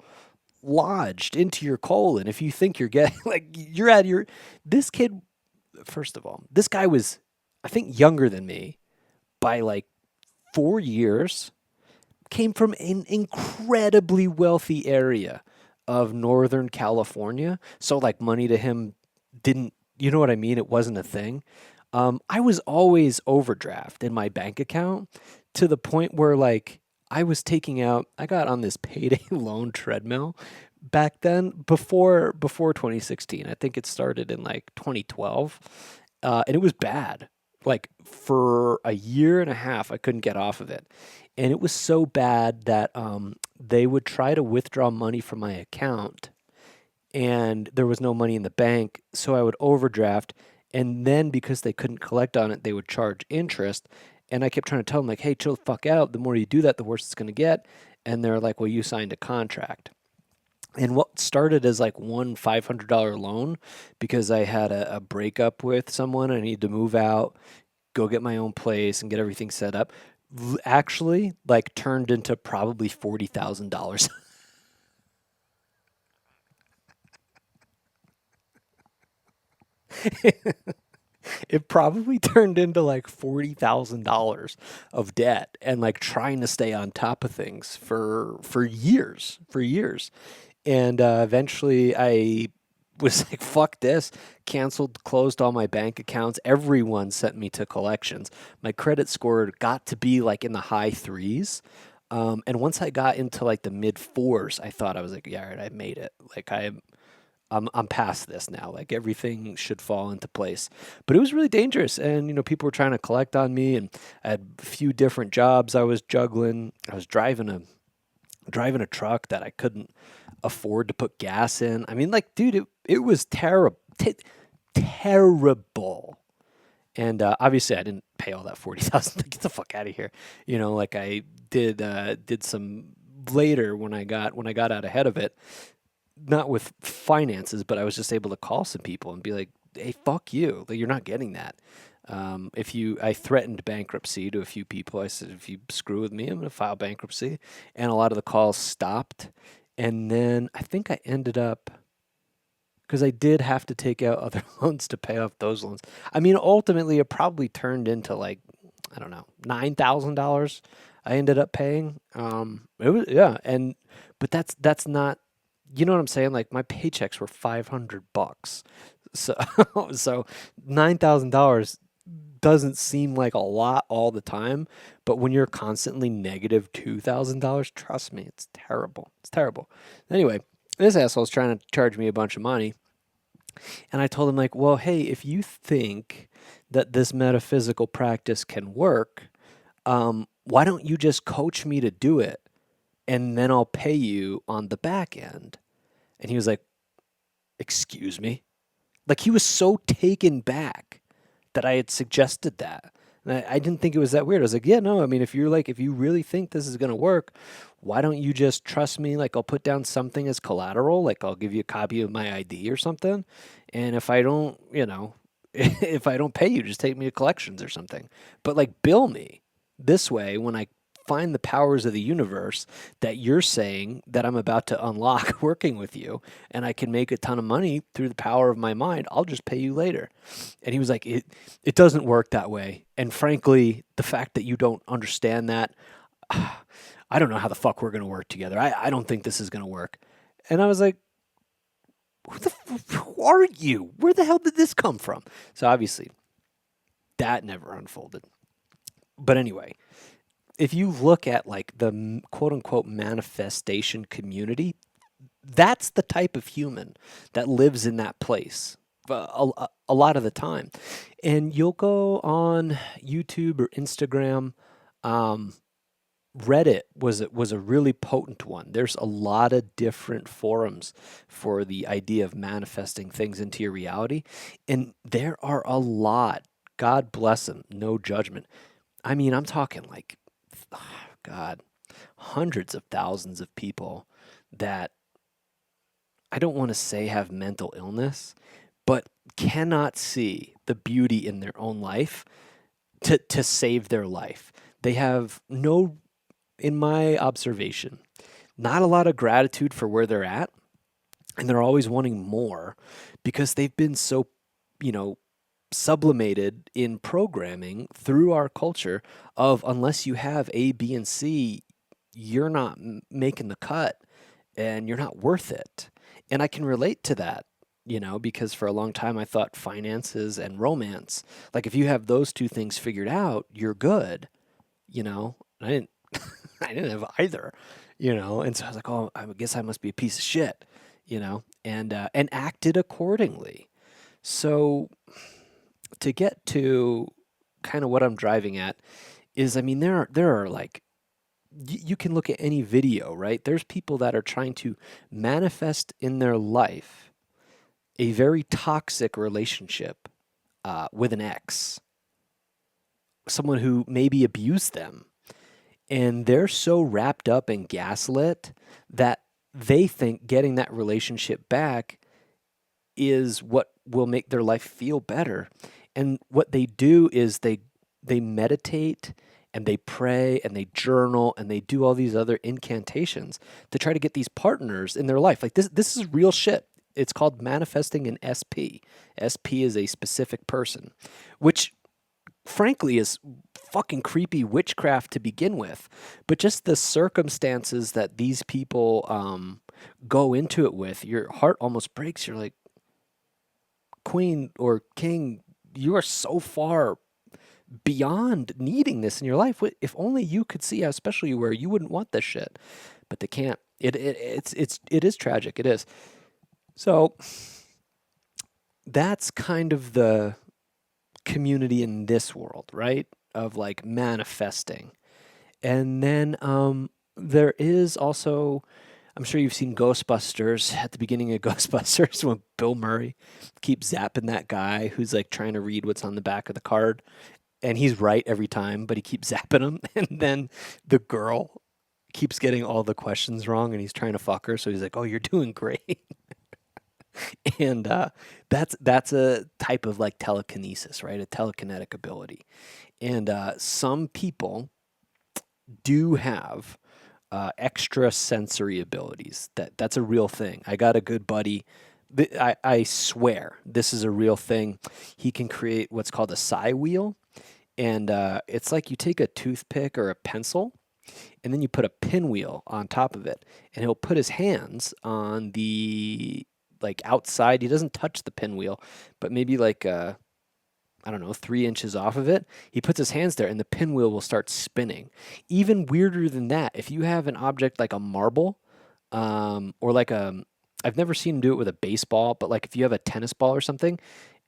lodged into your colon. If you think you're getting like you're out of your this kid, first of all, this guy was, I think, younger than me by like 4 years, came from an incredibly wealthy area of Northern California. So like money to him didn't, you know what I mean? It wasn't a thing. I was always overdraft in my bank account to the point where like I was taking out, I got on this payday loan treadmill back then before 2016. I think it started in like 2012. And it was bad. Like for a year and a half, I couldn't get off of it. And it was so bad that they would try to withdraw money from my account and there was no money in the bank. So I would overdraft. And then because they couldn't collect on it, they would charge interest. And I kept trying to tell them, like, hey, chill the fuck out. The more you do that, the worse it's going to get. And they're like, well, you signed a contract. And what started as like one $500 loan because I had a breakup with someone, I needed to move out, go get my own place and get everything set up, actually like turned into probably $40,000. It probably turned into like $40,000 of debt and like trying to stay on top of things for years, for years. And eventually I was like, fuck this, canceled, closed all my bank accounts. Everyone sent me to collections. My credit score got to be like in the high threes. And once I got into like the mid fours, I thought I was like, yeah, all right, I made it. Like I'm past this now. Like everything should fall into place. But it was really dangerous, and people were trying to collect on me, and I had a few different jobs I was juggling. I was driving a truck that I couldn't afford to put gas in. I mean, like, dude, it was terrible, terrible. And obviously, I didn't pay all that 40,000. Get the fuck out of here. Like I did some later when I got out ahead of it, not with finances, but I was just able to call some people and be like, "Hey, fuck you! Like, you're not getting that." I threatened bankruptcy to a few people. I said, "If you screw with me, I'm going to file bankruptcy." And a lot of the calls stopped. And then I think I ended up, because I did have to take out other loans to pay off those loans. I mean, ultimately, it probably turned into like, I don't know, $9,000. I ended up paying. It was, yeah, but that's not. You know what I'm saying? Like my paychecks were $500. So so $9,000 doesn't seem like a lot all the time, but when you're constantly negative $2,000, trust me, it's terrible. It's terrible. Anyway, this asshole's trying to charge me a bunch of money, and I told him like, "Well, hey, if you think that this metaphysical practice can work, why don't you just coach me to do it? And then I'll pay you on the back end." And he was like, "Excuse me?" Like he was so taken back that I had suggested that. And I didn't think it was that weird. I was like, yeah, no, I mean, if you really think this is going to work, why don't you just trust me? Like I'll put down something as collateral. Like I'll give you a copy of my ID or something. And if I don't, if I don't pay you, just take me to collections or something. But like bill me this way when I find the powers of the universe that you're saying that I'm about to unlock working with you, and I can make a ton of money through the power of my mind. I'll just pay you later. And he was like, it doesn't work that way. And frankly, the fact that you don't understand that, I don't know how the fuck we're going to work together. I don't think this is going to work. And I was like, who are you? Where the hell did this come from? So obviously that never unfolded. But anyway, if you look at like the quote unquote manifestation community, that's the type of human that lives in that place. a lot of the time. And you'll go on YouTube or Instagram. Um, Reddit was a really potent one. There's a lot of different forums for the idea of manifesting things into your reality, and there are a lot. God bless them, no judgment. I mean, I'm talking like, God, hundreds of thousands of people that I don't want to say have mental illness, but cannot see the beauty in their own life to save their life. They have no, in my observation, not a lot of gratitude for where they're at, and they're always wanting more because they've been so, you know, sublimated in programming through our culture of unless you have A, B, and C, you're not making the cut and you're not worth it. And I can relate to that, because for a long time I thought finances and romance, like if you have those two things figured out, you're good, you know. I didn't I didn't have either, and so I was like, oh, I guess I must be a piece of shit, and acted accordingly. So to get to kind of what I'm driving at is, I mean, there are like you can look at any video, right? There's people that are trying to manifest in their life a very toxic relationship with an ex, someone who maybe abused them, and they're so wrapped up and gaslit that they think getting that relationship back is what will make their life feel better. And what they do is they meditate and they pray and they journal and they do all these other incantations to try to get these partners in their life. Like this is real shit. It's called manifesting an SP. SP is a specific person, which frankly is fucking creepy witchcraft to begin with. But just the circumstances that these people go into it with, your heart almost breaks. You're like, queen or king, you are so far beyond needing this in your life. If only you could see how special you were, you wouldn't want this shit. But they can't. It is tragic. It is. So that's kind of the community in this world, right? Of like manifesting. And then there is also, I'm sure you've seen Ghostbusters at the beginning of Ghostbusters when Bill Murray keeps zapping that guy who's like trying to read what's on the back of the card. And he's right every time, but he keeps zapping him. And then the girl keeps getting all the questions wrong and he's trying to fuck her. So he's like, oh, you're doing great. And that's a type of like telekinesis, right? A telekinetic ability. And some people do have extra sensory abilities. That's a real thing. I got a good buddy. I swear this is a real thing. He can create what's called a psi wheel. And it's like you take a toothpick or a pencil and then you put a pinwheel on top of it. And he'll put his hands on the like outside. He doesn't touch the pinwheel, but maybe like I don't know, 3 inches off of it. He puts his hands there and the pinwheel will start spinning. Even weirder than that, if you have an object like a marble, or like I've never seen him do it with a baseball, but like if you have a tennis ball or something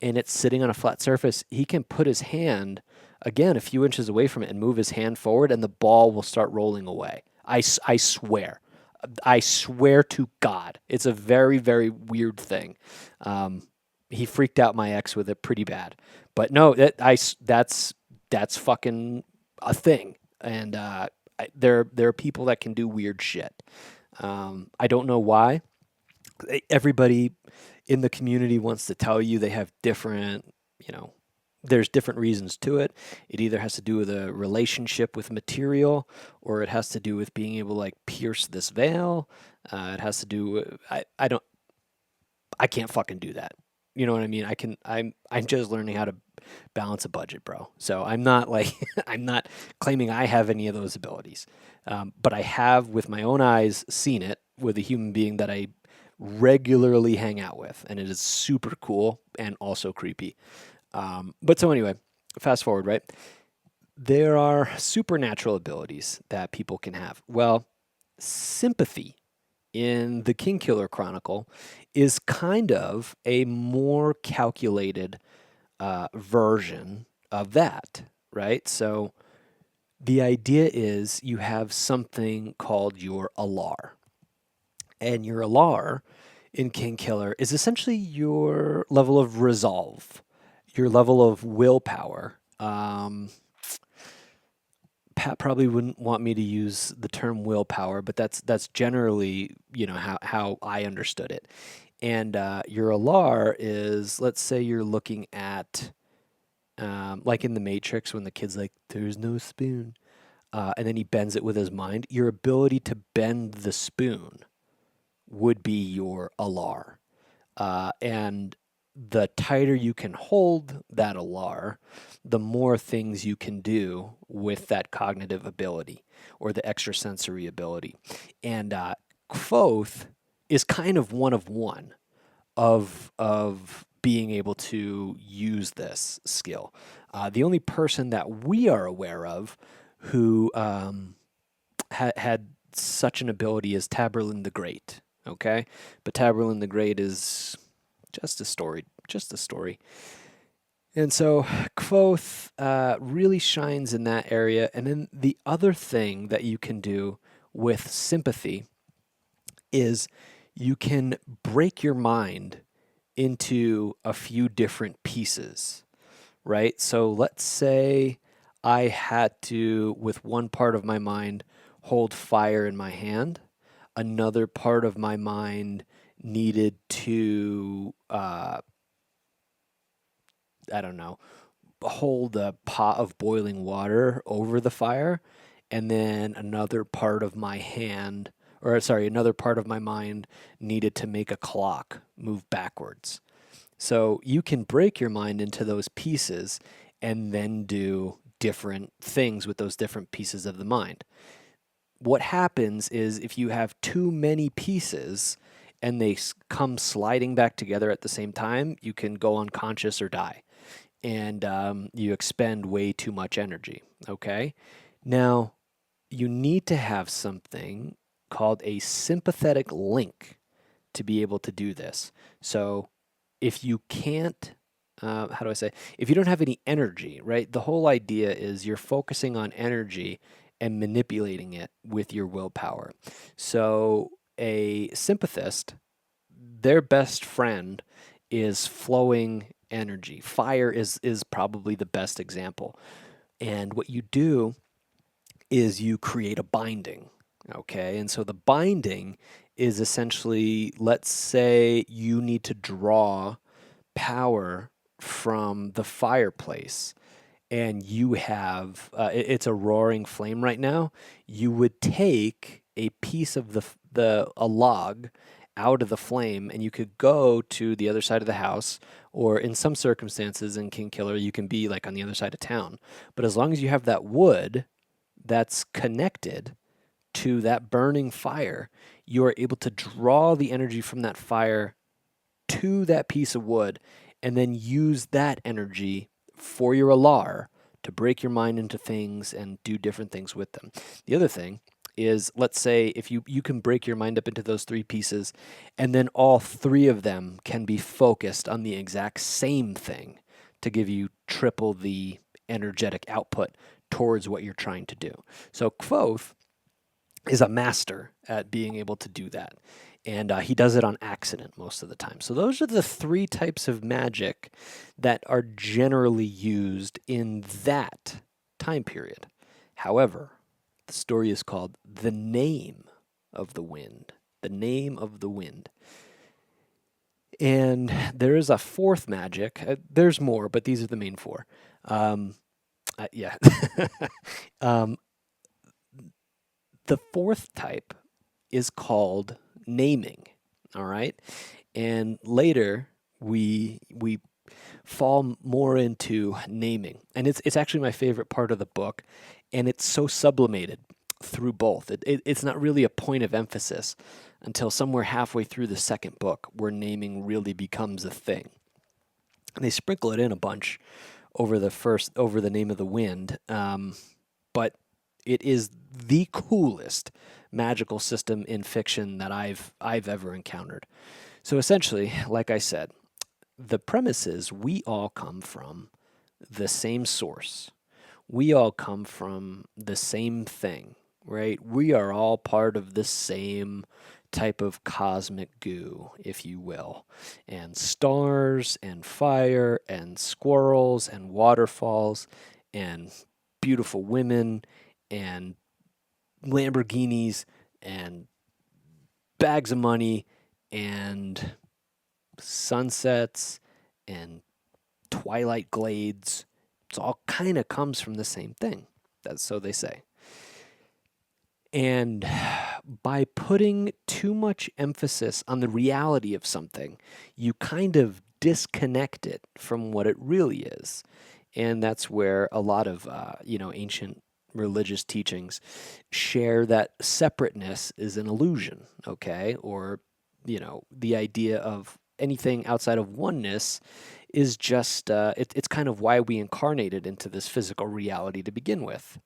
and it's sitting on a flat surface, he can put his hand again a few inches away from it and move his hand forward and the ball will start rolling away. I swear. I swear to God. It's a very, very weird thing. He freaked out my ex with it pretty bad. But no, that's fucking a thing. And there are people that can do weird shit. I don't know why. Everybody in the community wants to tell you they have different, there's different reasons to it. It either has to do with a relationship with material, or it has to do with being able to like pierce this veil. It has to do with, I can't fucking do that. You know what I mean? I'm just learning how to balance a budget, bro. So I'm not like, I'm not claiming I have any of those abilities. But I have with my own eyes seen it with a human being that I regularly hang out with. And it is super cool and also creepy. But so anyway, fast forward, right? There are supernatural abilities that people can have. Well, sympathy in the Kingkiller Chronicle is kind of a more calculated version of that, right? So the idea is you have something called your alar. And your alar in Kingkiller is essentially your level of resolve, your level of willpower. Pat probably wouldn't want me to use the term willpower, but that's generally how I understood it. And your alar is, let's say you're looking at like in the Matrix when the kid's like, "There's no spoon," and then he bends it with his mind. Your ability to bend the spoon would be your alar. And the tighter you can hold that alar, the more things you can do with that cognitive ability or the extrasensory ability. And Kvothe is kind of one of being able to use this skill. The only person that we are aware of who had such an ability is Taborlin the Great. Okay, but Taborlin the Great is just a story, just a story. And so Kvothe really shines in that area. And then the other thing that you can do with sympathy is you can break your mind into a few different pieces, right? So let's say I had to, with one part of my mind, hold fire in my hand. Another part of my mind needed to, I don't know, hold a pot of boiling water over the fire. And then another part of my hand, or sorry, another part of my mind needed to make a clock move backwards. So you can break your mind into those pieces and then do different things with those different pieces of the mind. What happens is if you have too many pieces and they come sliding back together at the same time, you can go unconscious or die. And you expend way too much energy. Okay. Now, you need to have something called a sympathetic link to be able to do this. So if you can't, how do I say, if you don't have any energy, right? The whole idea is you're focusing on energy and manipulating it with your willpower. So a sympathist, their best friend is flowing energy. Fire is probably the best example. And what you do is you create a binding. Okay. And so the binding is essentially, let's say you need to draw power from the fireplace and you have it's a roaring flame right now. You would take a piece of the a log out of the flame and you could go to the other side of the house, or in some circumstances in Kingkiller you can be like on the other side of town, but as long as you have that wood that's connected to that burning fire, you are able to draw the energy from that fire to that piece of wood and then use that energy for your alar to break your mind into things and do different things with them. The other thing is, let's say if you can break your mind up into those three pieces and then all three of them can be focused on the exact same thing to give you triple the energetic output towards what you're trying to do. So Kvothe is a master at being able to do that. And he does it on accident most of the time. So those are the three types of magic that are generally used in that time period. However, the story is called The Name of the Wind. The Name of the Wind. And there is a fourth magic. There's more, but these are the main four. Yeah. um, the fourth type is called naming. All right. And later we fall more into naming. And it's actually my favorite part of the book. And it's so sublimated through both. It's not really a point of emphasis until somewhere halfway through the second book where naming really becomes a thing. And they sprinkle it in a bunch over the Name of the Wind. But It is the coolest magical system in fiction that I've ever encountered. So essentially, like I said, the premise is we all come from the same source. We all come from the same thing, right? We are all part of the same type of cosmic goo, if you will. And stars and fire and squirrels and waterfalls and beautiful women and Lamborghinis and bags of money and sunsets and twilight glades. It all kind of comes from the same thing. That's so they say. And by putting too much emphasis on the reality of something, you kind of disconnect it from what it really is. And that's where a lot of, ancient religious teachings share that separateness is an illusion, okay? Or, the idea of anything outside of oneness is just, it's kind of why we incarnated into this physical reality to begin with,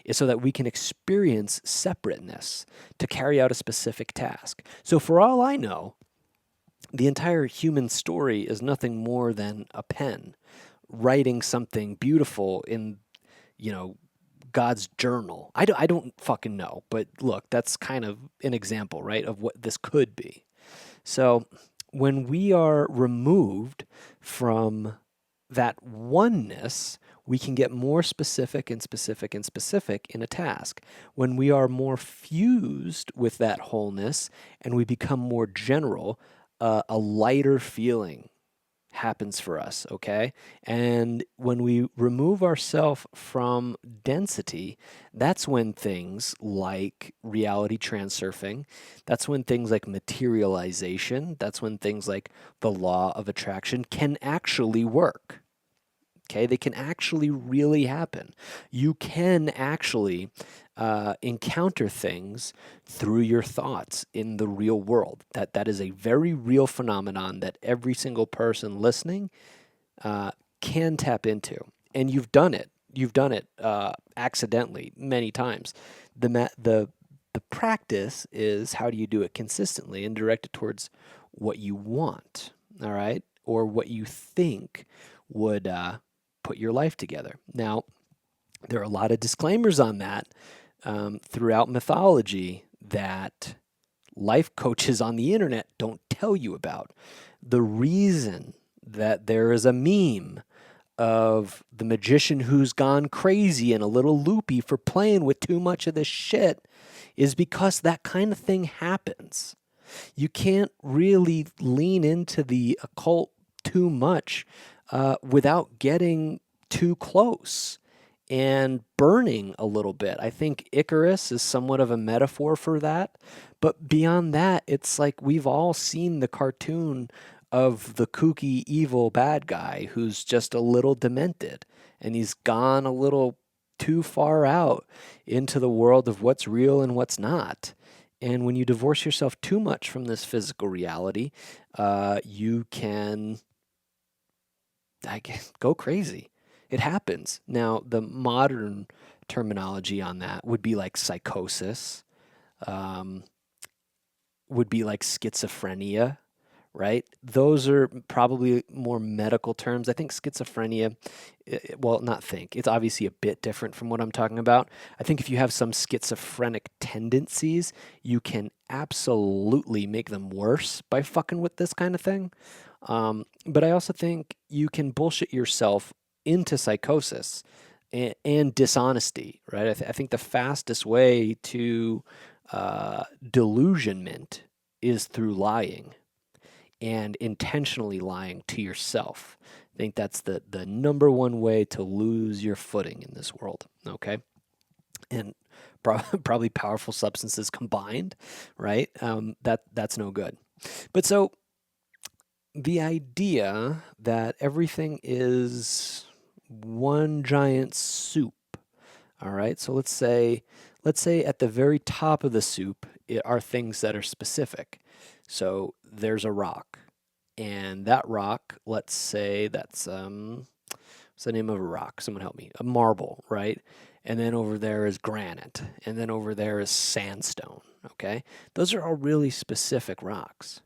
is so that we can experience separateness to carry out a specific task. So, for all I know, the entire human story is nothing more than a pen writing something beautiful in, you know, God's journal. I don't fucking know, but look, that's kind of an example, right, of what this could be. So, when we are removed from that oneness, we can get more specific and specific and specific in a task. When we are more fused with that wholeness and we become more general, a lighter feeling happens for us, okay? And when we remove ourselves from density, that's when things like reality transurfing, that's when things like materialization, that's when things like the law of attraction can actually work. Okay, they can actually really happen. You can actually encounter things through your thoughts in the real world. That is a very real phenomenon that every single person listening can tap into, and you've done it. You've done it accidentally many times. The practice is how do you do it consistently and direct it towards what you want, all right, or what you think would put your life together. Now, there are a lot of disclaimers on that throughout mythology that life coaches on the internet don't tell you about. The reason that there is a meme of the magician who's gone crazy and a little loopy for playing with too much of this shit is because that kind of thing happens. You can't really lean into the occult too much without getting too close and burning a little bit. I think Icarus is somewhat of a metaphor for that. But beyond that, it's like we've all seen the cartoon of the kooky, evil bad guy who's just a little demented and he's gone a little too far out into the world of what's real and what's not. And when you divorce yourself too much from this physical reality, you can go crazy. It happens. Now, the modern terminology on that would be like psychosis, um, would be like schizophrenia, right? Those are probably more medical terms. I think schizophrenia, well, not think, it's obviously a bit different from what I'm talking about. I think if you have some schizophrenic tendencies, you can absolutely make them worse by fucking with this kind of thing. But I also think you can bullshit yourself into psychosis and dishonesty, right? I think the fastest way to delusionment is through lying and intentionally lying to yourself. I think that's the number one way to lose your footing in this world, okay? And probably powerful substances combined, right? That's no good. But so the idea that everything is one giant soup. All right. So let's say at the very top of the soup are things that are specific. So there's a rock, and that rock, let's say that's what's the name of a rock? Someone help me. A marble, right? and then over there is granite, and then over there is sandstone, okay? Those are all really specific rocks.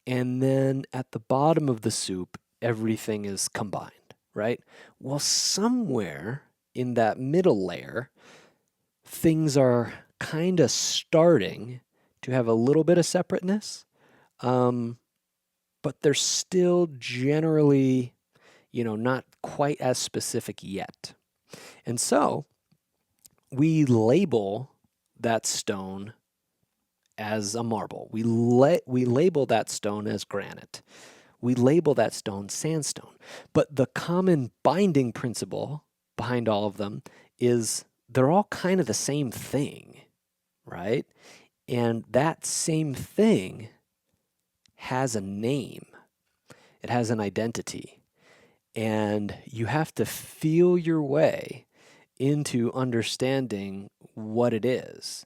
And then at the bottom of the soup, everything is combined, right? Well, somewhere in that middle layer, things are kind of starting to have a little bit of separateness, but they're still generally, not quite as specific yet. And so we label that stone as a marble. We label that stone as granite. We label that stone sandstone. But the common binding principle behind all of them is they're all kind of the same thing, right? And that same thing has a name. It has an identity. And you have to feel your way into understanding what it is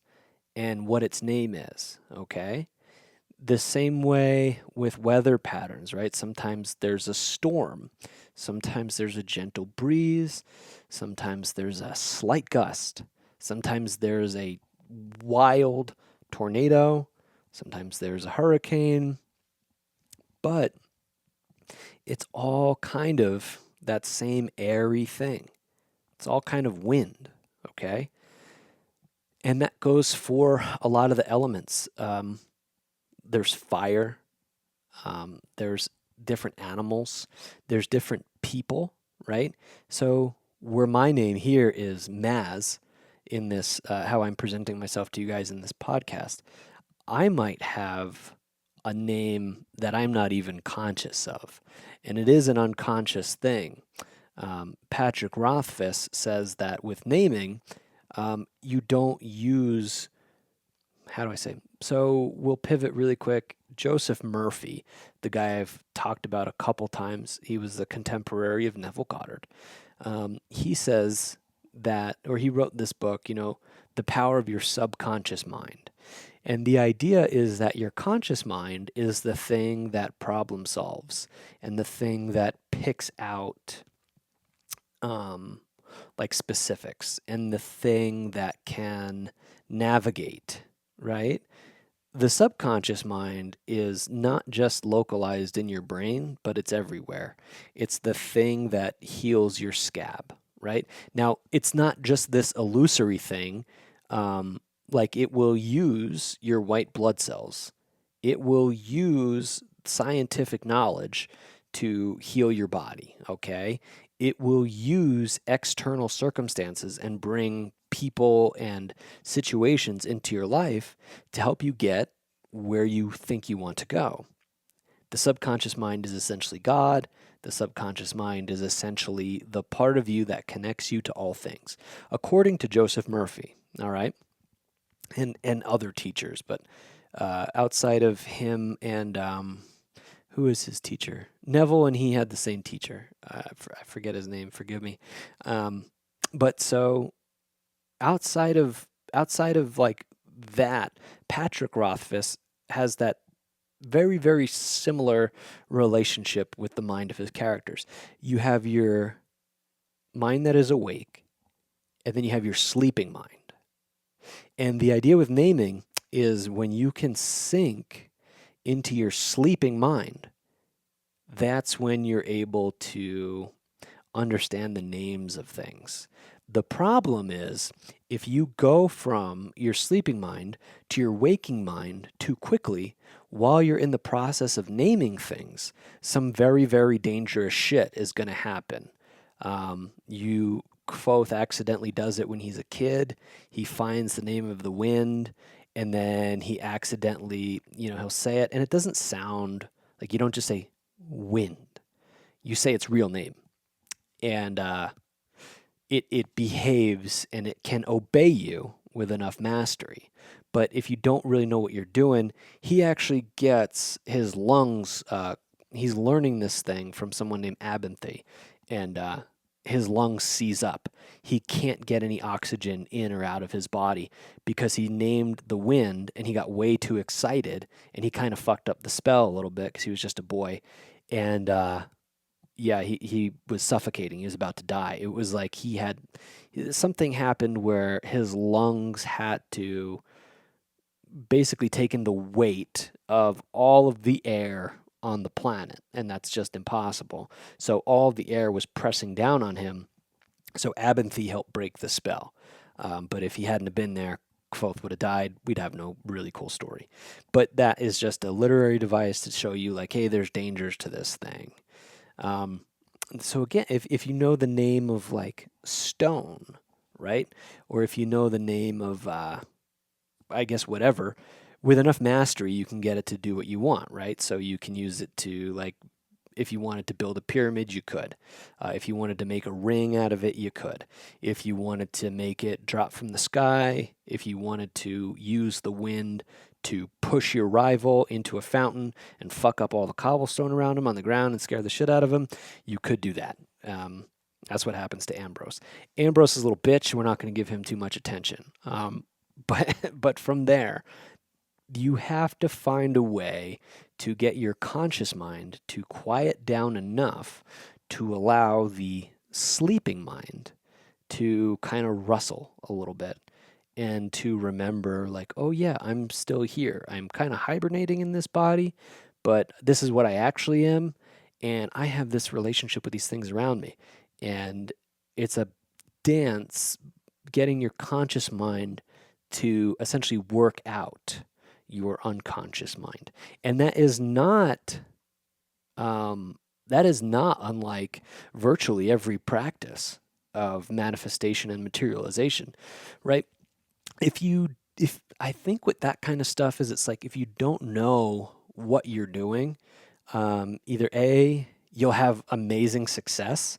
and what its name is, okay? The same way with weather patterns, right? Sometimes there's a storm, sometimes there's a gentle breeze, sometimes there's a slight gust, sometimes there's a wild tornado, sometimes there's a hurricane, but it's all kind of that same airy thing. It's all kind of wind, okay? And that goes for a lot of the elements. There's fire, there's different animals, there's different people, right? So where my name here is Maz in this, how I'm presenting myself to you guys in this podcast, I might have a name that I'm not even conscious of. And it is an unconscious thing. Patrick Rothfuss says that with naming, you don't use, how do I say? So we'll pivot really quick. Joseph Murphy, the guy I've talked about a couple times, he was the contemporary of Neville Goddard. He says that, or he wrote this book, The Power of Your Subconscious Mind. And the idea is that your conscious mind is the thing that problem solves and the thing that picks out like specifics and the thing that can navigate, right? The subconscious mind is not just localized in your brain, but it's everywhere. It's the thing that heals your scab, right? Now, it's not just this illusory thing. Like it will use your white blood cells. It will use scientific knowledge to heal your body, okay? It will use external circumstances and bring people and situations into your life to help you get where you think you want to go. The subconscious mind is essentially God. The subconscious mind is essentially the part of you that connects you to all things, according to Joseph Murphy, all right? And other teachers, but outside of him and who is his teacher? Neville, and he had the same teacher. I forget his name. Forgive me. But so outside of like that, Patrick Rothfuss has that very, very similar relationship with the mind of his characters. You have your mind that is awake, and then you have your sleeping mind. And the idea with naming is when you can sink into your sleeping mind, that's when you're able to understand the names of things. The problem is if you go from your sleeping mind to your waking mind too quickly while you're in the process of naming things, some very, very dangerous shit is going to happen. Kvothe accidentally does it when he's a kid. He finds the name of the wind, and then he accidentally, he'll say it, and it doesn't sound like, you don't just say wind. You say its real name. And it behaves and it can obey you with enough mastery. But if you don't really know what you're doing, he actually gets his lungs, he's learning this thing from someone named Abinthy, and his lungs seize up. He can't get any oxygen in or out of his body because he named the wind and he got way too excited and he kind of fucked up the spell a little bit because he was just a boy. And yeah, he was suffocating. He was about to die. It was like he had something happened where his lungs had to basically taken the weight of all of the air on the planet, and that's just impossible. So all of the air was pressing down on him. So Abinthy helped break the spell. But if he hadn't have been there, Kvothe would have died. We'd have no really cool story. But that is just a literary device to show you, like, hey, there's dangers to this thing. Um, so again, if you know the name of like stone, right, or if you know the name of I guess whatever, with enough mastery, you can get it to do what you want, right? So you can use it to like, if you wanted to build a pyramid, you could. If you wanted to make a ring out of it, you could. If you wanted to make it drop from the sky, if you wanted to use the wind to push your rival into a fountain and fuck up all the cobblestone around him on the ground and scare the shit out of him, you could do that. That's what happens to Ambrose. Ambrose is a little bitch. We're not going to give him too much attention. But from there, you have to find a way to get your conscious mind to quiet down enough to allow the sleeping mind to kind of rustle a little bit and to remember, like, oh yeah, I'm still here. I'm kind of hibernating in this body, but this is what I actually am, and I have this relationship with these things around me. And it's a dance getting your conscious mind to essentially work out your unconscious mind. And that is not unlike virtually every practice of manifestation and materialization, right? If I think with that kind of stuff is, it's like if you don't know what you're doing, either A, you'll have amazing success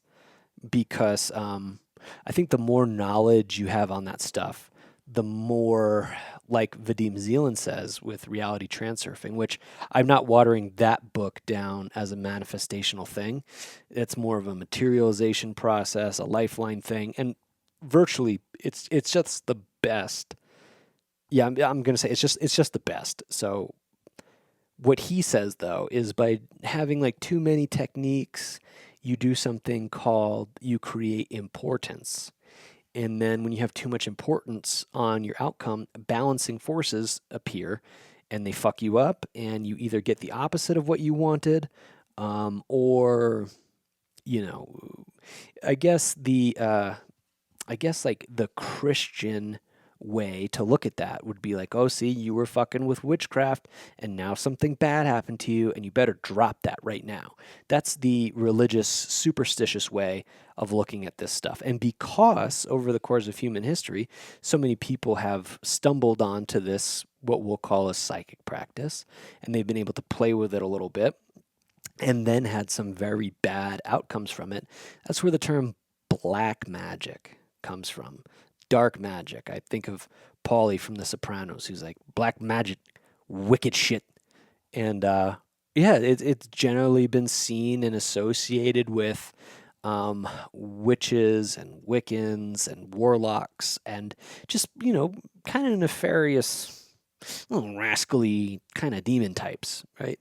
because I think the more knowledge you have on that stuff, the more, like Vadim Zeland says with reality transurfing, which I'm not watering that book down as a manifestational thing. It's more of a materialization process, a lifeline thing, and virtually it's just the best. Yeah, I'm gonna say it's just the best. So what he says though is by having like too many techniques, you do something called you create importance. And then when you have too much importance on your outcome, balancing forces appear and they fuck you up, and you either get the opposite of what you wanted, or, you know, I guess like the Christian way to look at that would be like, oh, see, you were fucking with witchcraft and now something bad happened to you and you better drop that right now. That's the religious, superstitious way of looking at this stuff. And because over the course of human history, so many people have stumbled onto this, what we'll call a psychic practice, and they've been able to play with it a little bit and then had some very bad outcomes from it. That's where the term black magic comes from. Dark magic. I think of Paulie from The Sopranos, who's like, black magic, wicked shit. And yeah, it's generally been seen and associated with witches and Wiccans and warlocks and just, kind of nefarious, little rascally kind of demon types, right?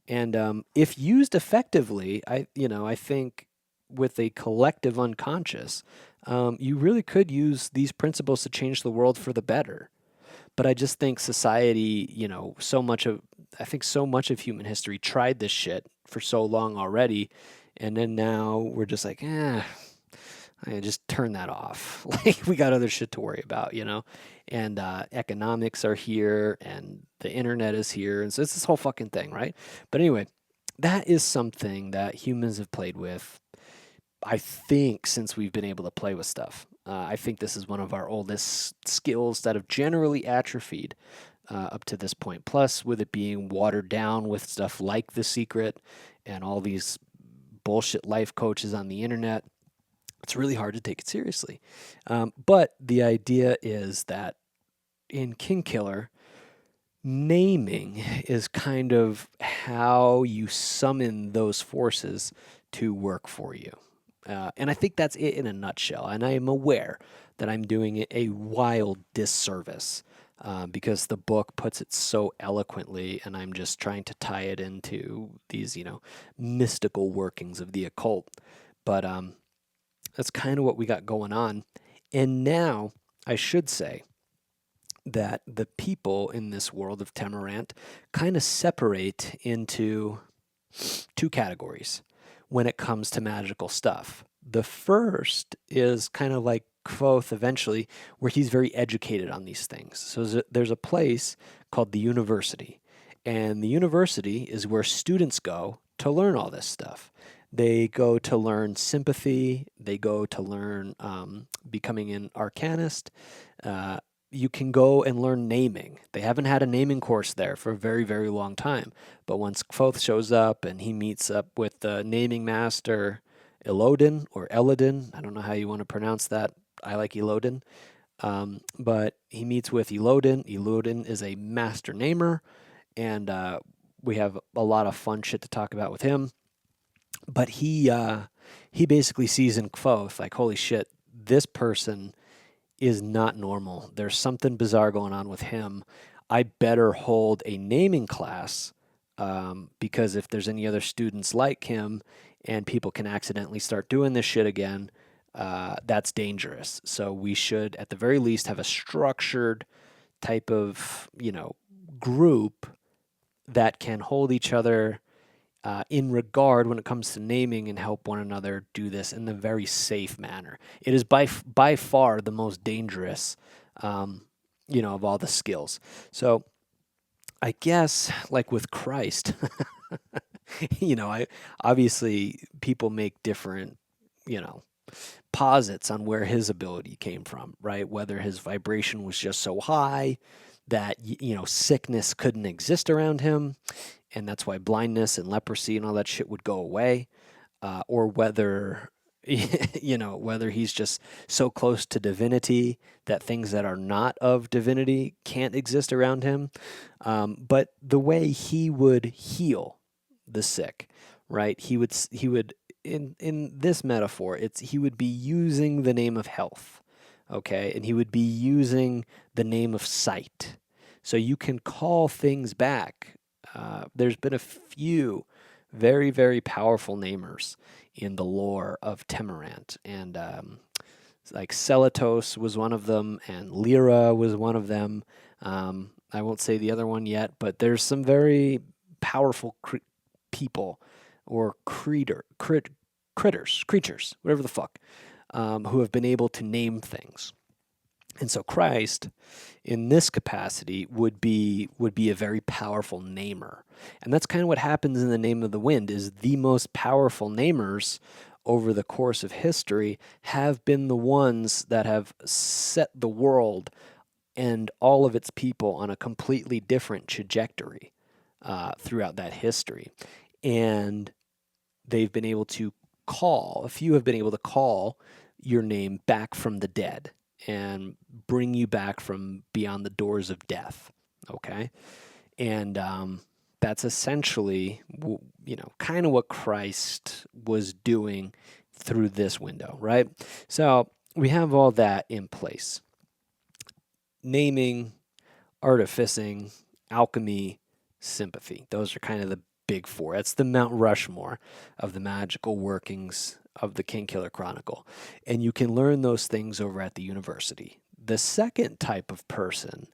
And if used effectively, I think with a collective unconscious, you really could use these principles to change the world for the better. But I just think society, I think so much of human history tried this shit for so long already, and then now we're just like, I just turn that off. Like, we got other shit to worry about. And economics are here, and the internet is here, and so it's this whole fucking thing, right? But anyway, that is something that humans have played with, I think, since we've been able to play with stuff. I think this is one of our oldest skills that have generally atrophied up to this point. Plus, with it being watered down with stuff like The Secret and all these bullshit life coaches on the internet, it's really hard to take it seriously. But the idea is that in Kingkiller, naming is kind of how you summon those forces to work for you. And I think that's it in a nutshell. And I am aware that I'm doing it a wild disservice because the book puts it so eloquently, and I'm just trying to tie it into these, mystical workings of the occult. But that's kind of what we got going on. And now I should say that the people in this world of Temerant kind of separate into two categories when it comes to magical stuff. The first is kind of like Kvothe eventually, where he's very educated on these things. So there's a place called the university, and the university is where students go to learn all this stuff. They go to learn sympathy. They go to learn becoming an arcanist. You can go and learn naming. They haven't had a naming course there for a very, very long time. But once Kvothe shows up and he meets up with the naming master, Elodin or Elodin, I don't know how you want to pronounce that. I like Elodin. But he meets with Elodin. Elodin is a master namer, and we have a lot of fun shit to talk about with him. But he basically sees in Kvothe, like, holy shit, this person is not normal. There's something bizarre going on with him. I better hold a naming class, because if there's any other students like him and people can accidentally start doing this shit again, that's dangerous. So we should, at the very least, have a structured type of, group that can hold each other in regard when it comes to naming and help one another do this in a very safe manner. It is by far the most dangerous, of all the skills. So I guess, like with Christ, I obviously people make different, posits on where his ability came from, right? Whether his vibration was just so high that sickness couldn't exist around him, and that's why blindness and leprosy and all that shit would go away, or whether whether he's just so close to divinity that things that are not of divinity can't exist around him. But the way he would heal the sick, right? He would in this metaphor, he would be using the name of health, okay, and he would be using the name of sight. So you can call things back. There's been a few very, very powerful namers in the lore of Temerant, and like Celatos was one of them, and Lyra was one of them. I won't say the other one yet, but there's some very powerful people or creatures, whatever the fuck, who have been able to name things. And so Christ, in this capacity, would be a very powerful namer. And that's kind of what happens in the Name of the Wind, is the most powerful namers over the course of history have been the ones that have set the world and all of its people on a completely different trajectory throughout that history. And they've been able to a few have been able to call your name back from the dead and bring you back from beyond the doors of death, okay? And that's essentially, kind of what Christ was doing through this window, right? So we have all that in place. Naming, artificing, alchemy, sympathy. Those are kind of the big four. That's the Mount Rushmore of the magical workings of the Kingkiller Chronicle. And you can learn those things over at the university. The second type of person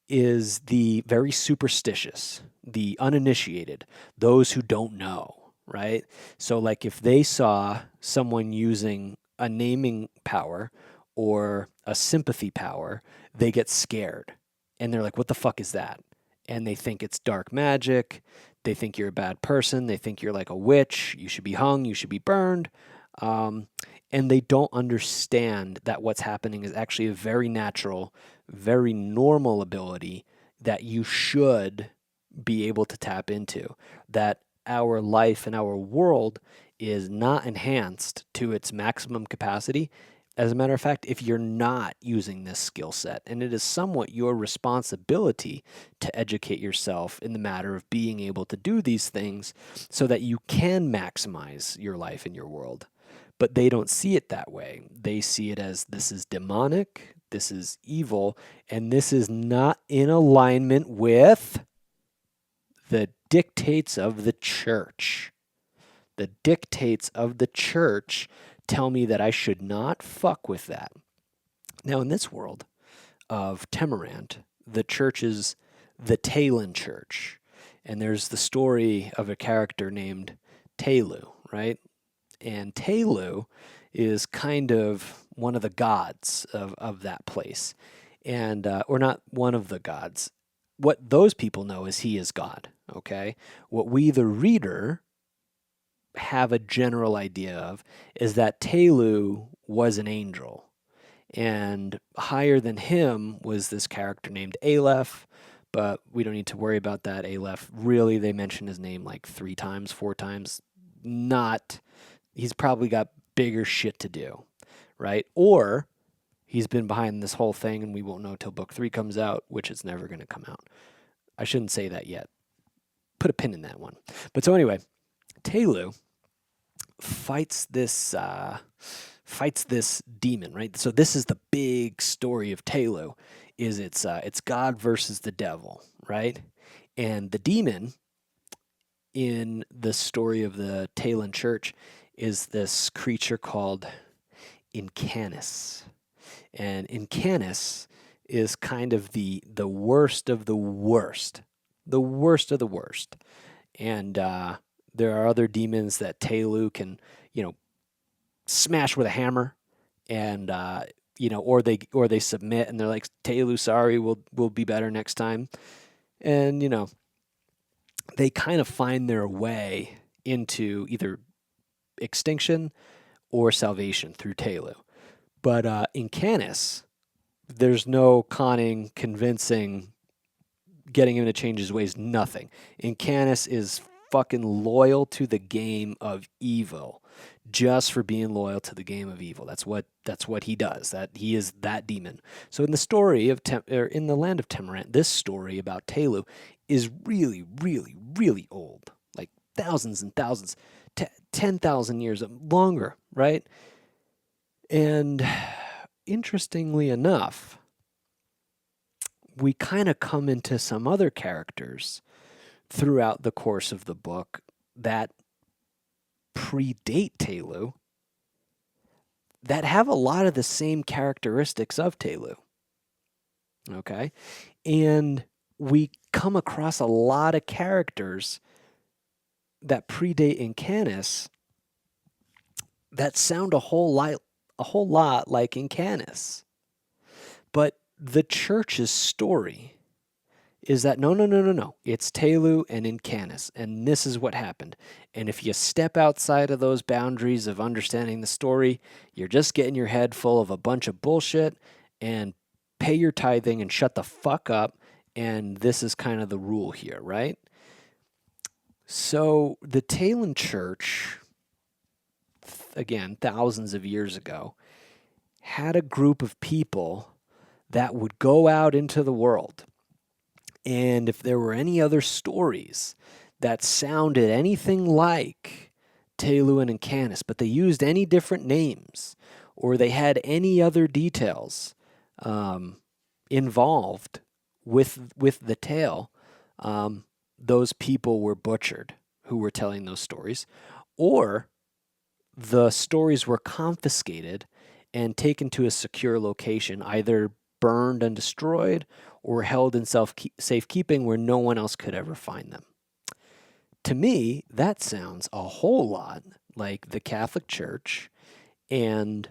is the very superstitious, the uninitiated, those who don't know, right? So like if they saw someone using a naming power or a sympathy power, they get scared. And they're like, what the fuck is that? And they think it's dark magic. They think you're a bad person. They think you're like a witch. You should be hung. You should be burned. And they don't understand that what's happening is actually a very natural, very normal ability that you should be able to tap into. That our life and our world is not enhanced to its maximum capacity. As a matter of fact, if you're not using this skill set, and it is somewhat your responsibility to educate yourself in the matter of being able to do these things so that you can maximize your life and your world. but they don't see it that way. They see it as this is demonic, this is evil, and this is not in alignment with the dictates of the church. The dictates of the church tell me that I should not fuck with that. Now, in this world of Temerant, the church is the Talon Church. And there's the story of a character named Telu, right? And Telu is kind of one of the gods of that place. And, or not one of the gods. What those people know is he is God, okay? What we, the reader, have a general idea of is that Telu was an angel. And higher than him was this character named Aleph, but we don't need to worry about that. Aleph, really, they mention his name like 3 times, 4 times. He's probably got bigger shit to do, right? Or he's been behind this whole thing and we won't know till book 3 comes out, which is never going to come out. I shouldn't say that yet. Put a pin in that one. But so anyway, Telu fights this demon, right? So this is the big story of Telu, is it's God versus the devil, right? And the demon in the story of the Talon Church is this creature called Incanus. And Incanus is kind of the worst of the worst. The worst of the worst. And there are other demons that Telu can, smash with a hammer, and or they submit and they're like, Telu, sorry, we'll be better next time. And they kind of find their way into either extinction or salvation through Telu. But in Canis, there's no conning, convincing, getting him to change his ways, nothing. Incanus is fucking loyal to the game of evil, just for being loyal to the game of evil. That's what he does. That he is that demon. So in the story of in the land of Temerant, this story about Telu is really, really, really old, like thousands and thousands, 10,000 years longer, right? And interestingly enough, we kind of come into some other characters throughout the course of the book that predate Telu, that have a lot of the same characteristics of Telu. Okay? And we come across a lot of characters that predate Incanus that sound a whole lot like Incanus. But the church's story is that no. It's Telu and Incanus, and this is what happened. And if you step outside of those boundaries of understanding the story, you're just getting your head full of a bunch of bullshit, and pay your tithing and shut the fuck up, and this is kind of the rule here, right? So the Talon Church, again, thousands of years ago, had a group of people that would go out into the world. And if there were any other stories that sounded anything like Telu and Incanus, but they used any different names, or they had any other details involved with the tale, those people were butchered who were telling those stories, or the stories were confiscated and taken to a secure location, either burned and destroyed or held in safekeeping where no one else could ever find them. To me, that sounds a whole lot like the Catholic Church and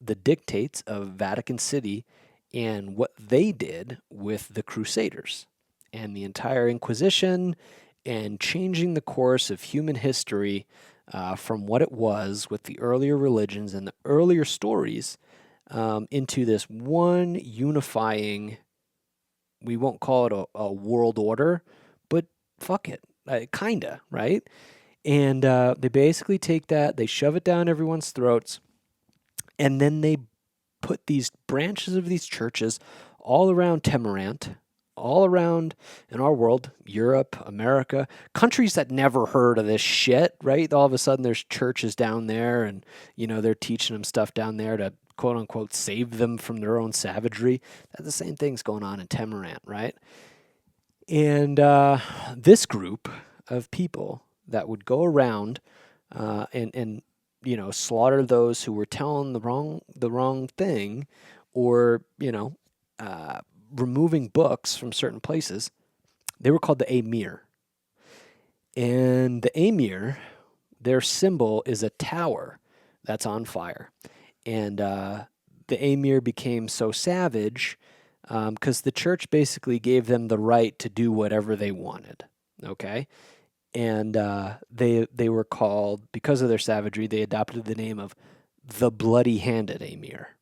the dictates of Vatican City and what they did with the Crusaders and the entire Inquisition and changing the course of human history from what it was with the earlier religions and the earlier stories into this one unifying, we won't call it a world order, but fuck it, kinda, right? And they basically take that, they shove it down everyone's throats, and then they put these branches of these churches all around Temerant, all around in our world, Europe, America, countries that never heard of this shit, right? All of a sudden there's churches down there and, they're teaching them stuff down there to quote unquote save them from their own savagery. That's the same thing's going on in Temerant, right? And this group of people that would go around and slaughter those who were telling the wrong thing, or removing books from certain places, they were called the Amir. And the Amir, their symbol is a tower that's on fire. And the Amir became so savage because the church basically gave them the right to do whatever they wanted. Okay? And they were called, because of their savagery, they adopted the name of the Bloody-Handed Amir.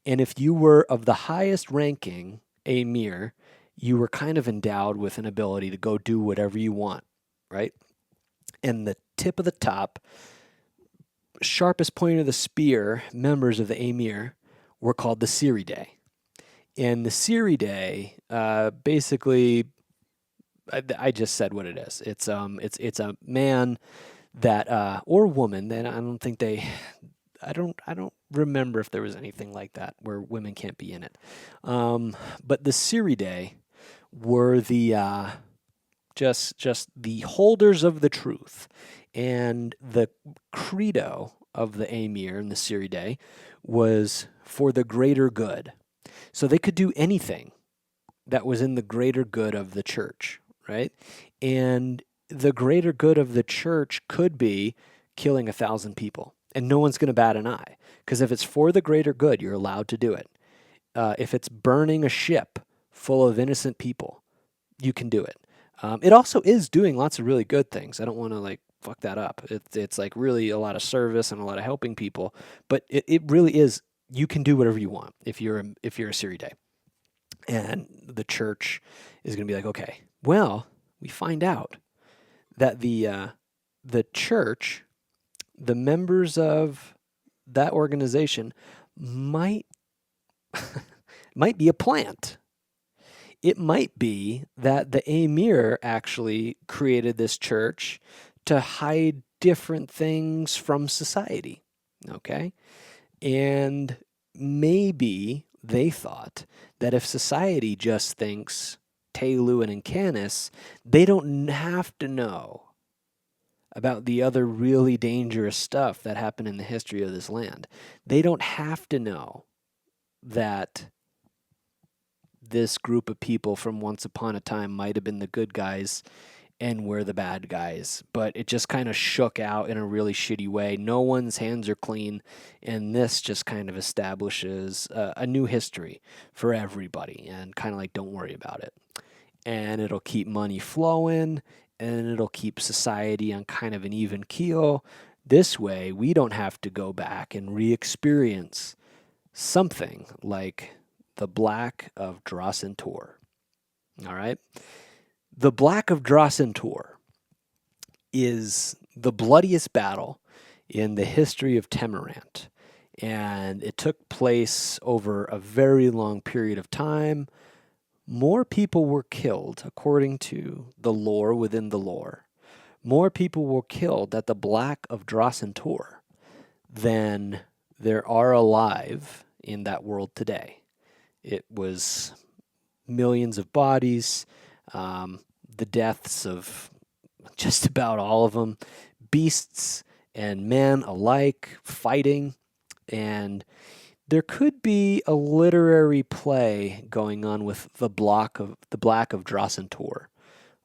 And if you were of the highest ranking Amir, you were kind of endowed with an ability to go do whatever you want, right? And the tip of the top, sharpest point of the spear members of the Amir were called the Siridae. And the Siridae, basically, I just said what it is. It's a man that or woman. Then I don't remember if there was anything like that where women can't be in it. But the Siridae were the just the holders of the truth, and the credo of the Amir and the Siridae was for the greater good. So they could do anything that was in the greater good of the church, right? And the greater good of the church could be killing 1,000 people, and no one's going to bat an eye, because if it's for the greater good, you're allowed to do it. If it's burning a ship full of innocent people, you can do it. It also is doing lots of really good things. I don't want to fuck that up. It's like really a lot of service and a lot of helping people, but it really is. You can do whatever you want if you're a Siridae. And the church is going to be like, okay, well, we find out that the church, the members of that organization might be a plant. It might be that the Amir actually created this church to hide different things from society, okay? And maybe they thought that if society just thinks Tehluin and Canis, they don't have to know about the other really dangerous stuff that happened in the history of this land. They don't have to know that this group of people from once upon a time might have been the good guys and we're the bad guys. But it just kind of shook out in a really shitty way. No one's hands are clean, and this just kind of establishes a new history for everybody, and kind of like, don't worry about it. And it'll keep money flowing, and it'll keep society on kind of an even keel. This way, we don't have to go back and re-experience something like the Black of Dracentor. All right? The Black of Dracentor is the bloodiest battle in the history of Temerant. And it took place over a very long period of time. More people were killed, according to the lore within the lore. More people were killed at the Black of Dracentor than there are alive in that world today. It was millions of bodies, the deaths of just about all of them, beasts and men alike fighting, and there could be a literary play going on with the Black of Dracentor.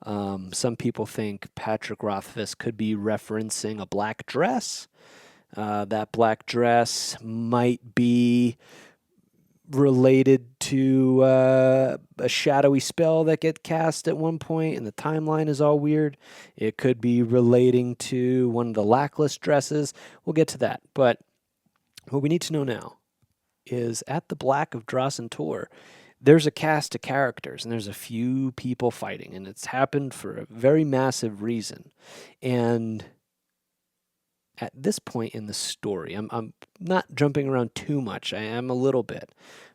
Some people think Patrick Rothfuss could be referencing a black dress. That black dress might be related to a shadowy spell that get cast at one point, and the timeline is all weird. It could be relating to one of the lackless dresses. We'll get to that. But what we need to know now is at the Black of Dracentor, there's a cast of characters, and there's a few people fighting, and it's happened for a very massive reason. And at this point in the story, I'm not jumping around too much. I am a little bit.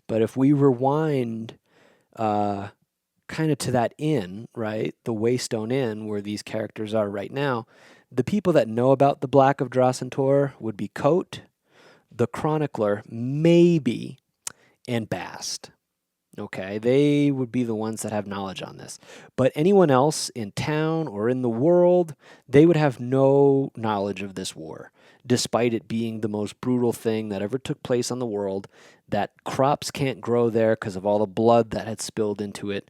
But if we rewind kind of to that inn, right? The Waystone Inn, where these characters are right now. The people that know about the Black of Dracentor would be Kvothe, the Chronicler, maybe, and Bast. Okay, they would be the ones that have knowledge on this. But anyone else in town or in the world, they would have no knowledge of this war, despite it being the most brutal thing that ever took place on the world, that crops can't grow there because of all the blood that had spilled into it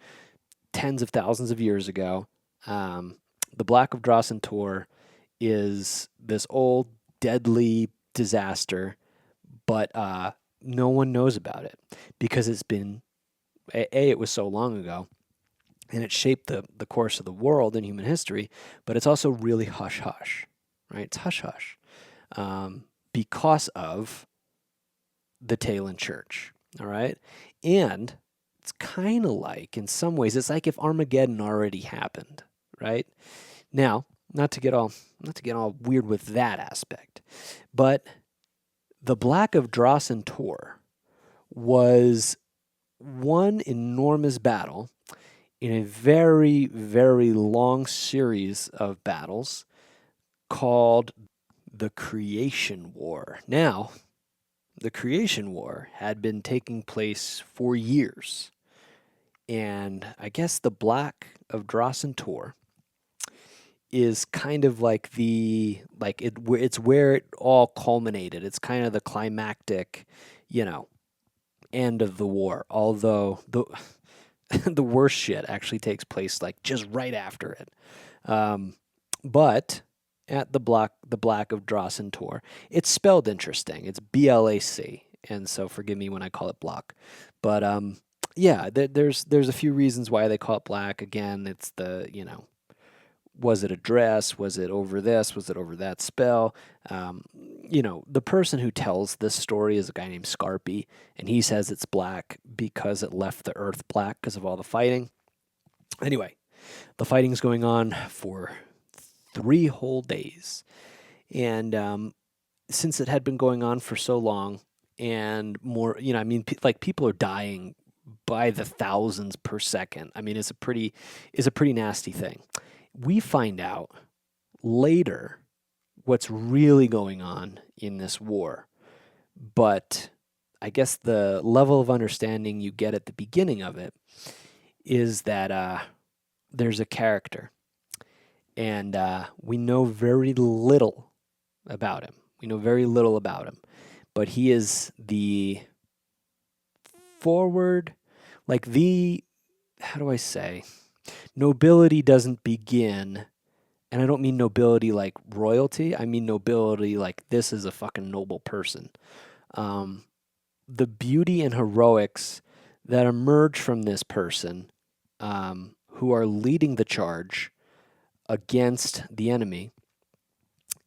tens of thousands of years ago. The Black of Dracentor is this old, deadly disaster, but no one knows about it because it's been it was so long ago, and it shaped the course of the world and human history, but it's also really hush hush, right? It's hush hush because of the Talon Church, all right? And it's kind of like, in some ways, it's like if Armageddon already happened, right? Now, not to get all weird with that aspect, but the Black of Dracentor was one enormous battle in a very, very long series of battles called the Creation War. Now, the Creation War had been taking place for years, and I guess the Black of Dracentor is kind of like it's where it all culminated. It's kind of the climactic, you know, end of the war. Although the the worst shit actually takes place like just right after it. But at the Black of Dracentor, it's spelled interesting. It's BLAC, and so forgive me when I call it block. But yeah, there's a few reasons why they call it black. Again, it's the was it a dress? Was it over this? Was it over that spell? The person who tells this story is a guy named Scarpy, and he says it's black because it left the earth black because of all the fighting. Anyway, the fighting's going on for 3 whole days. And since it had been going on for so long and more, people are dying by the thousands per second. I mean, it's a pretty nasty thing. We find out later what's really going on in this war. But I guess the level of understanding you get at the beginning of it is that there's a character, and we know very little about him. But he is the forward, how do I say? Nobility doesn't begin, and I don't mean nobility like royalty. I mean nobility like this is a fucking noble person. The beauty and heroics that emerge from this person, who are leading the charge against the enemy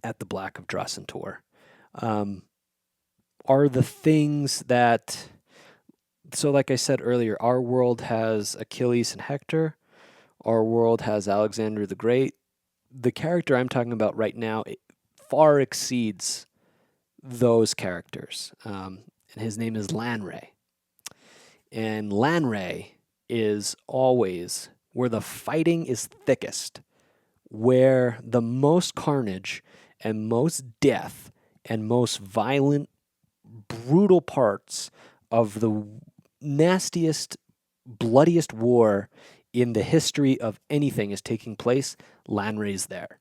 at the Black of Dracentor, are the things that... So like I said earlier, our world has Achilles and Hector. Our world has Alexander the Great. The character I'm talking about right now far exceeds those characters. And his name is Lanre. And Lanre is always where the fighting is thickest, where the most carnage and most death and most violent, brutal parts of the nastiest, bloodiest war in the history of anything is taking place. Lanre's there.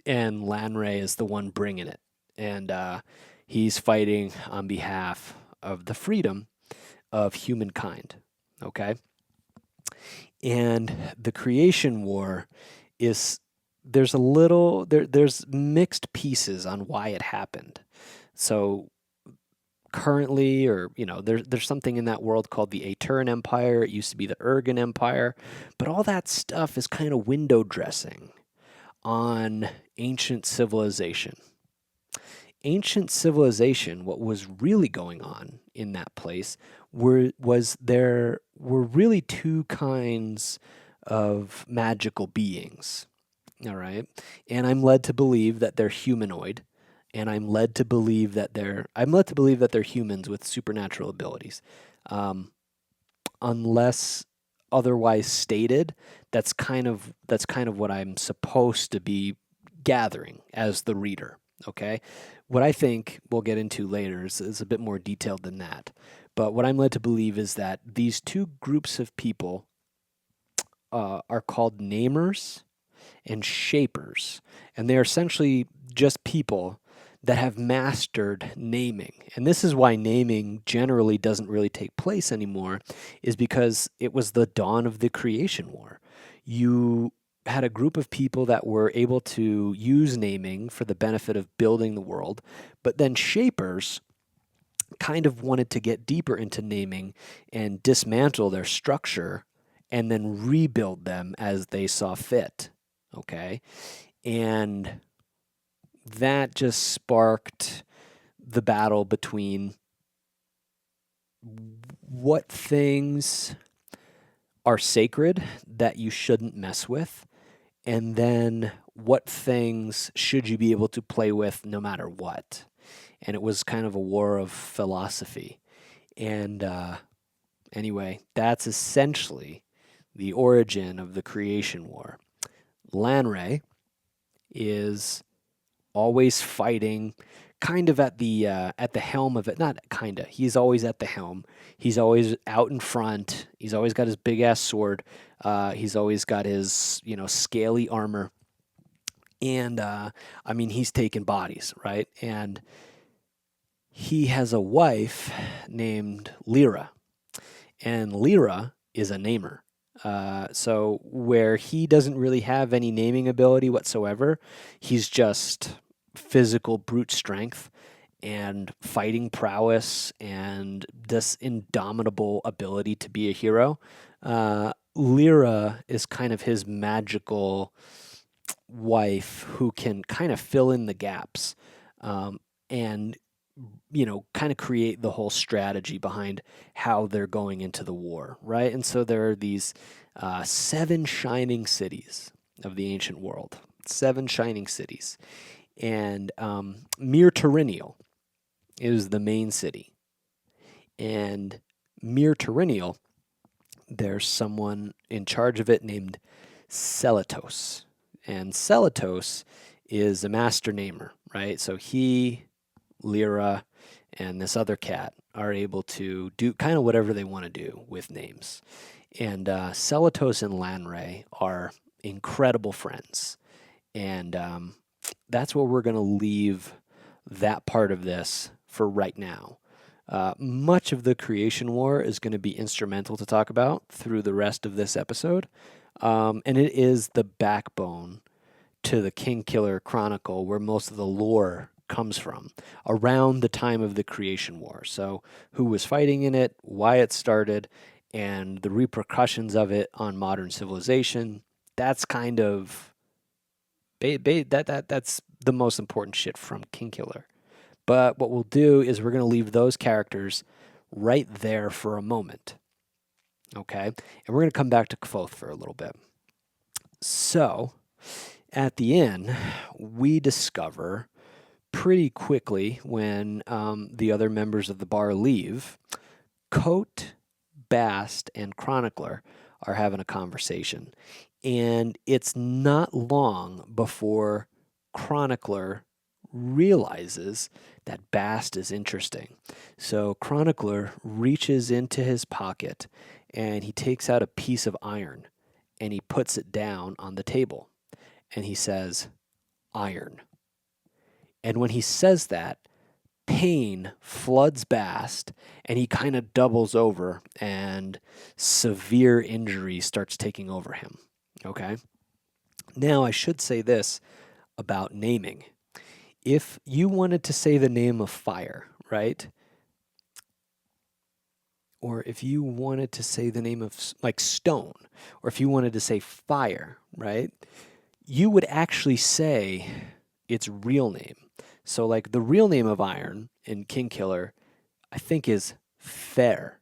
And Lanre is the one bringing it. And he's fighting on behalf of the freedom of humankind. Okay? And the Creation War is... there's mixed pieces on why it happened. So currently, or there's something in that world called the Aeturan Empire. It used to be the Urgan Empire, but all that stuff is kind of window dressing on ancient civilization. Ancient civilization, what was really going on in that place there were really 2 kinds of magical beings. All right, and I'm led to believe that they're humanoid. And I'm led to believe that they're humans with supernatural abilities, unless otherwise stated, that's kind of what I'm supposed to be gathering as the reader. Okay, what I think we'll get into later is a bit more detailed than that. But what I'm led to believe is that these two groups of people are called namers and shapers, and they're essentially just people that have mastered naming. And this is why naming generally doesn't really take place anymore, is because it was the dawn of the creation war. You had a group of people that were able to use naming for the benefit of building the world, but then shapers kind of wanted to get deeper into naming and dismantle their structure and then rebuild them as they saw fit. Okay. And that just sparked the battle between what things are sacred that you shouldn't mess with, and then what things should you be able to play with no matter what. And it was kind of a war of philosophy. And anyway, that's essentially the origin of the creation war. Lanre is always fighting, kind of at the helm of it. Not kinda. He's always at the helm. He's always out in front. He's always got his big ass sword. He's always got his scaly armor. And I mean, he's taking bodies, right? And he has a wife named Lyra, and Lyra is a namer. So where he doesn't really have any naming ability whatsoever, he's just physical brute strength and fighting prowess and this indomitable ability to be a hero. Lyra is kind of his magical wife who can kind of fill in the gaps, and kind of create the whole strategy behind how they're going into the war, right? And so there are these 7 shining cities of the ancient world, 7 shining cities. And Mir Terinial is the main city. And Mir Terinial, there's someone in charge of it named Celatos. And Celatos is a master namer, right? So he, Lyra, and this other cat are able to do kind of whatever they want to do with names. And Celatos and Lanre are incredible friends. And that's where we're going to leave that part of this for right now. Much of the creation war is going to be instrumental to talk about through the rest of this episode. And it is the backbone to the Kingkiller Chronicle, where most of the lore comes from, around the time of the creation war. So who was fighting in it, why it started, and the repercussions of it on modern civilization. That's kind of that's the most important shit from Kingkiller. But what we'll do is we're going to leave those characters right there for a moment. Okay? And we're going to come back to Kvothe for a little bit. So, at the inn, we discover pretty quickly when the other members of the bar leave, Coat, Bast, and Chronicler are having a conversation. And it's not long before Chronicler realizes that Bast is interesting. So Chronicler reaches into his pocket and he takes out a piece of iron and he puts it down on the table. And he says, "Iron." And when he says that, pain floods Bast, and he kind of doubles over, and severe injury starts taking over him. Okay? Now, I should say this about naming. If you wanted to say the name of fire, right? Or if you wanted to say the name of, like, stone, or if you wanted to say fire, right? You would actually say its real name. So, like, the real name of iron in Kingkiller, I think, is Fehr.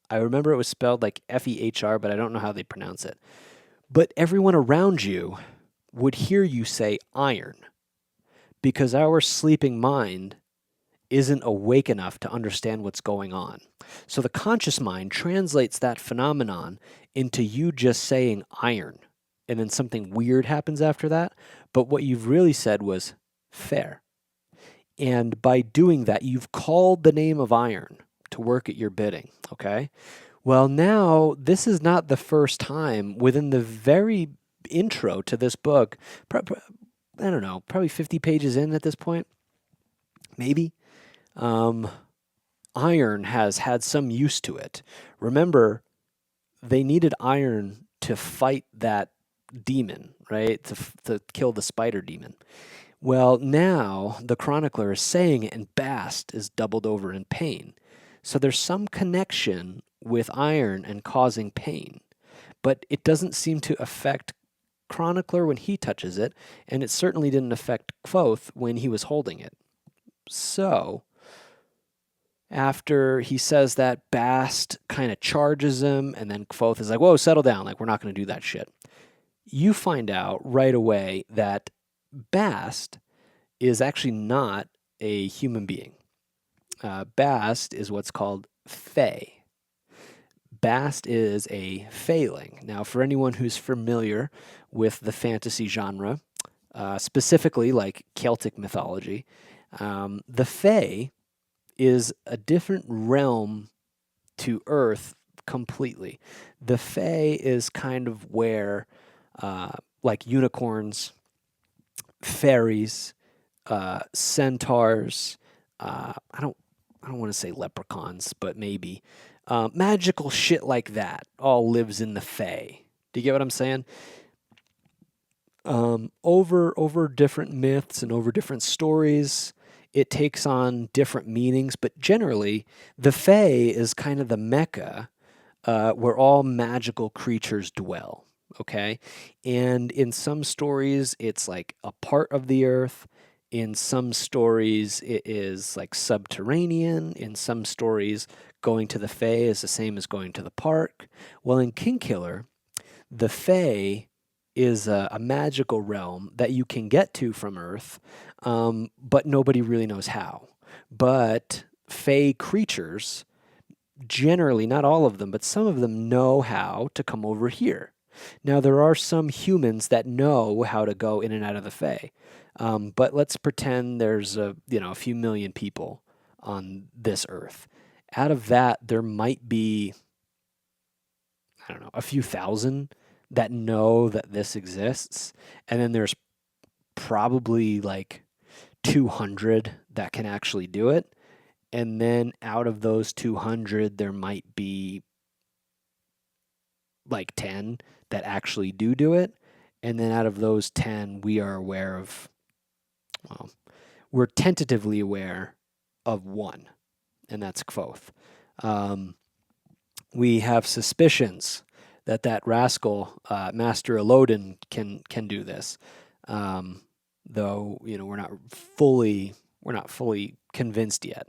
I remember it was spelled like Fehr, but I don't know how they pronounce it. But everyone around you would hear you say iron because our sleeping mind isn't awake enough to understand what's going on. So the conscious mind translates that phenomenon into you just saying iron, and then something weird happens after that. But what you've really said was fair. And by doing that, you've called the name of iron to work at your bidding. Okay. Well, now this is not the first time within the very intro to this book. I don't know, probably 50 pages in at this point, maybe. Um, Iron has had some use to it. Remember, they needed iron to fight that demon, right? To kill the spider demon. Well, now the chronicler is saying it, and Bast is doubled over in pain. So there's some connection with iron and causing pain, but it doesn't seem to affect chronicler when he touches it, and it certainly didn't affect Kvothe when he was holding it. So after he says that, Bast kind of charges him, and then Kvothe is like, whoa, settle down. Like, we're not going to do that shit. You find out right away that Bast is actually not a human being. Bast is what's called Fae. Bast is a Faeling. Now, for anyone who's familiar with the fantasy genre, specifically like Celtic mythology, the Fae is a different realm to Earth completely. The Fae is kind of where, like unicorns, fairies, centaurs. I don't want to say leprechauns, but maybe magical shit like that all lives in the Fae. Do you get what I'm saying? Over different myths and over different stories, it takes on different meanings, but generally, the Fae is kind of the mecca where all magical creatures dwell. Okay, and in some stories, it's like a part of the earth. In some stories, it is like subterranean. In some stories, going to the Fae is the same as going to the park. Well, in Kingkiller, the Fae is a magical realm that you can get to from Earth, but nobody really knows how. But Fae creatures, generally, not all of them, but some of them know how to come over here. Now, there are some humans that know how to go in and out of the Fae, but let's pretend there's a few million people on this Earth. Out of that, there might be, I don't know, a few thousand that know that this exists, and then there's probably like 200 that can actually do it. And then out of those 200, there might be like 10 that actually do it. And then out of those 10, we are aware of, well, we're tentatively aware of one, and that's Kvothe. We have suspicions that that rascal, Master Elodin, can do this. Though, we're not fully convinced yet.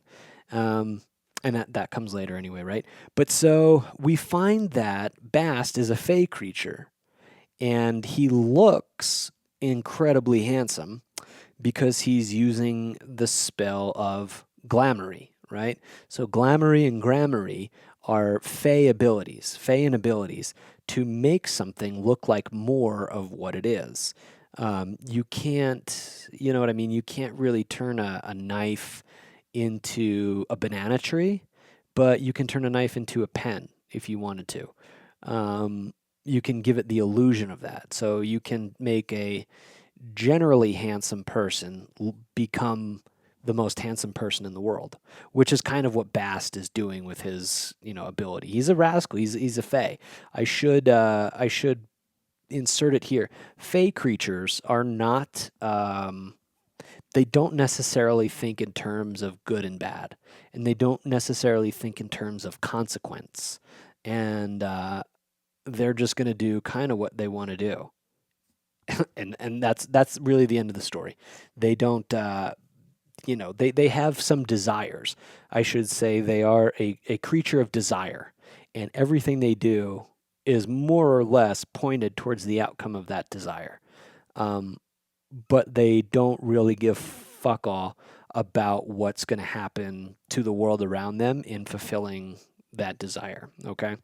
And that comes later anyway, right? But so we find that Bast is a Fey creature, and he looks incredibly handsome because he's using the spell of Glamoury, right? So Glamoury and Gramarye are Fey abilities, Feyan abilities to make something look like more of what it is. You can't, you know what I mean? You can't really turn a knife into a banana tree, but you can turn a knife into a pen if you wanted to. You can give it the illusion of that. So you can make a generally handsome person become the most handsome person in the world, which is kind of what Bast is doing with his, ability. He's a rascal. He's a Fey. I should insert it here. Fey creatures are not. They don't necessarily think in terms of good and bad, and they don't necessarily think in terms of consequence, and they're just going to do kind of what they want to do, and that's really the end of the story. They don't. They have some desires. I should say they are a creature of desire, and everything they do is more or less pointed towards the outcome of that desire. But they don't really give fuck all about what's going to happen to the world around them in fulfilling that desire. Okay.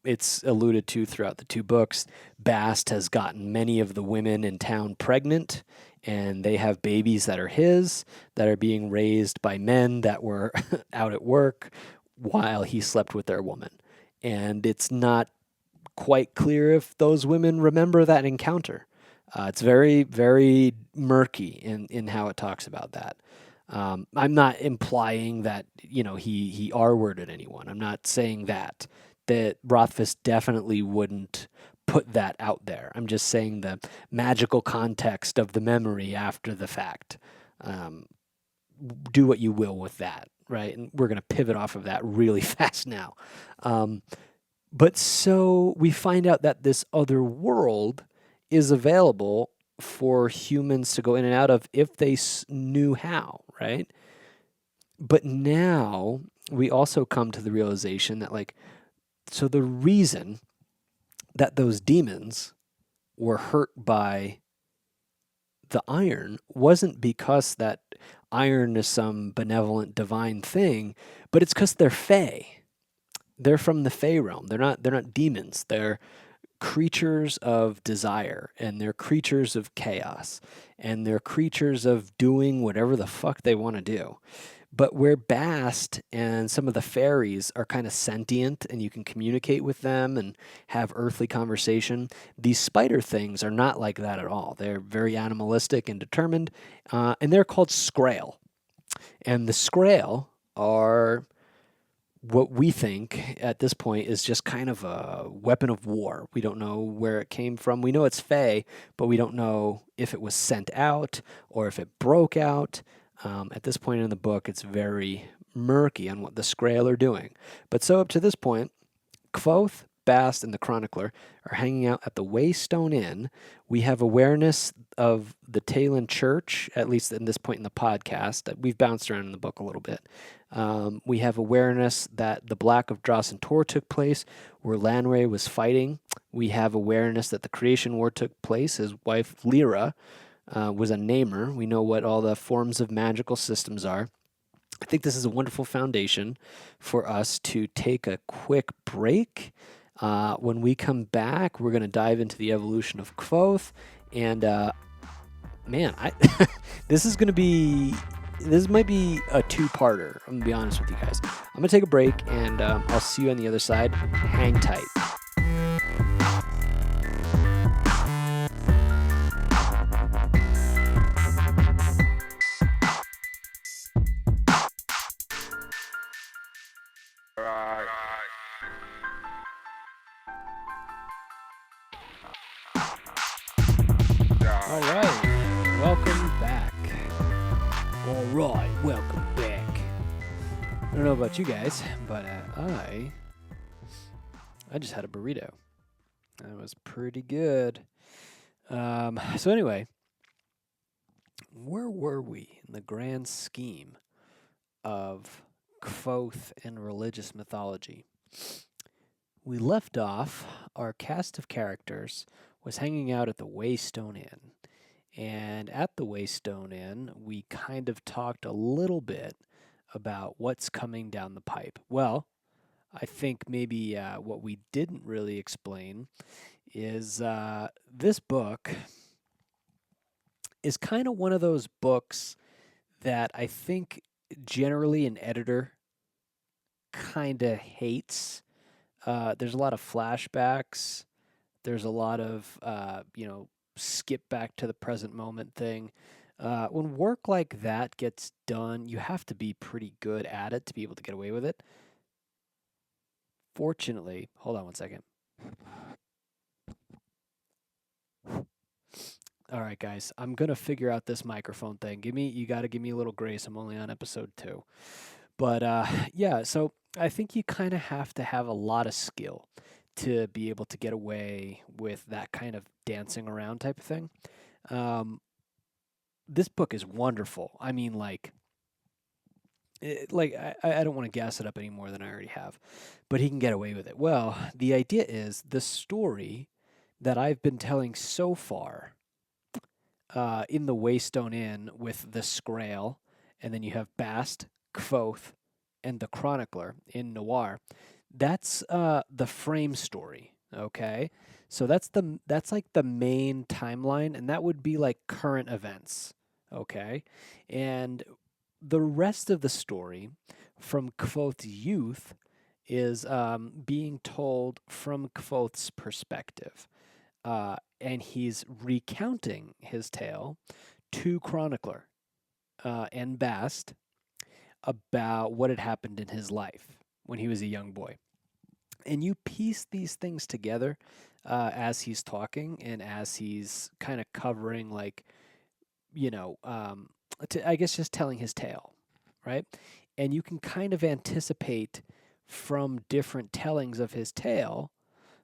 It's alluded to throughout the two books. Bast has gotten many of the women in town pregnant, and they have babies that are his, that are being raised by men that were out at work while he slept with their woman. And it's not quite clear if those women remember that encounter. It's very, very murky in how it talks about that. I'm not implying that he R-worded anyone. I'm not saying that Rothfuss definitely wouldn't put that out there. I'm just saying the magical context of the memory after the fact. Um, do what you will with that, right? And we're going to pivot off of that really fast now. But so we find out that this other world is available for humans to go in and out of if they knew how, right? But now we also come to the realization that, like, so the reason that those demons were hurt by the iron wasn't because that iron is some benevolent divine thing, but it's because they're fae. They're from the fae realm. They're not demons. They're creatures of desire, and they're creatures of chaos, and they're creatures of doing whatever the fuck they want to do. But where Bast and some of the fairies are kind of sentient and you can communicate with them and have earthly conversation, these spider things are not like that at all. They're very animalistic and determined, and they're called Scrael. And the Scrael are what we think at this point is just kind of a weapon of war. We don't know where it came from. We know it's fae, but we don't know if it was sent out or if it broke out. At this point in the book, it's very murky on what the Scrael are doing. But so up to this point, Kvothe, Bast, and the Chronicler are hanging out at the Waystone Inn. We have awareness of the Talon Church, at least at this point in the podcast. We've bounced around in the book a little bit. We have awareness that the Black of Dross and Tor took place, where Lanray was fighting. We have awareness that the Creation War took place. His wife, Lyra, was a namer. We know what all the forms of magical systems are. I think this is a wonderful foundation for us to take a quick break. When we come back, we're going to dive into the evolution of Kvothe. And man, this is going to be... This might be a two-parter. I'm going to be honest with you guys. I'm going to take a break, and I'll see you on the other side. Hang tight. All right. Welcome back. All right, welcome back. I don't know about you guys, but I just had a burrito. That was pretty good. So anyway, where were we in the grand scheme of Kvothe and religious mythology? We left off, our cast of characters was hanging out at the Waystone Inn. And at the Waystone Inn, we kind of talked a little bit about what's coming down the pipe. Well, I think maybe what we didn't really explain is this book is kind of one of those books that I think generally an editor kind of hates. There's a lot of flashbacks. There's a lot of, skip back to the present moment thing. When work like that gets done, you have to be pretty good at it to be able to get away with it. Fortunately, hold on one second. All right, guys, I'm going to figure out this microphone thing. You got to give me a little grace. I'm only on episode 2. But yeah, so I think you kind of have to have a lot of skill to be able to get away with that kind of dancing around type of thing. This book is wonderful. I mean, I don't want to gas it up any more than I already have, but he can get away with it. Well, the idea is the story that I've been telling so far in the Waystone Inn with the Scrael, and then you have Bast, Kvothe, and the Chronicler in Noir. That's the frame story. Okay, so that's like the main timeline, and that would be like current events. Okay, and the rest of the story from Kvothe's youth is being told from Kvothe's perspective. And he's recounting his tale to Chronicler and Bast about what had happened in his life when he was a young boy. And you piece these things together as he's talking and as he's kind of covering, like, you know, I guess just telling his tale, right? And you can kind of anticipate from different tellings of his tale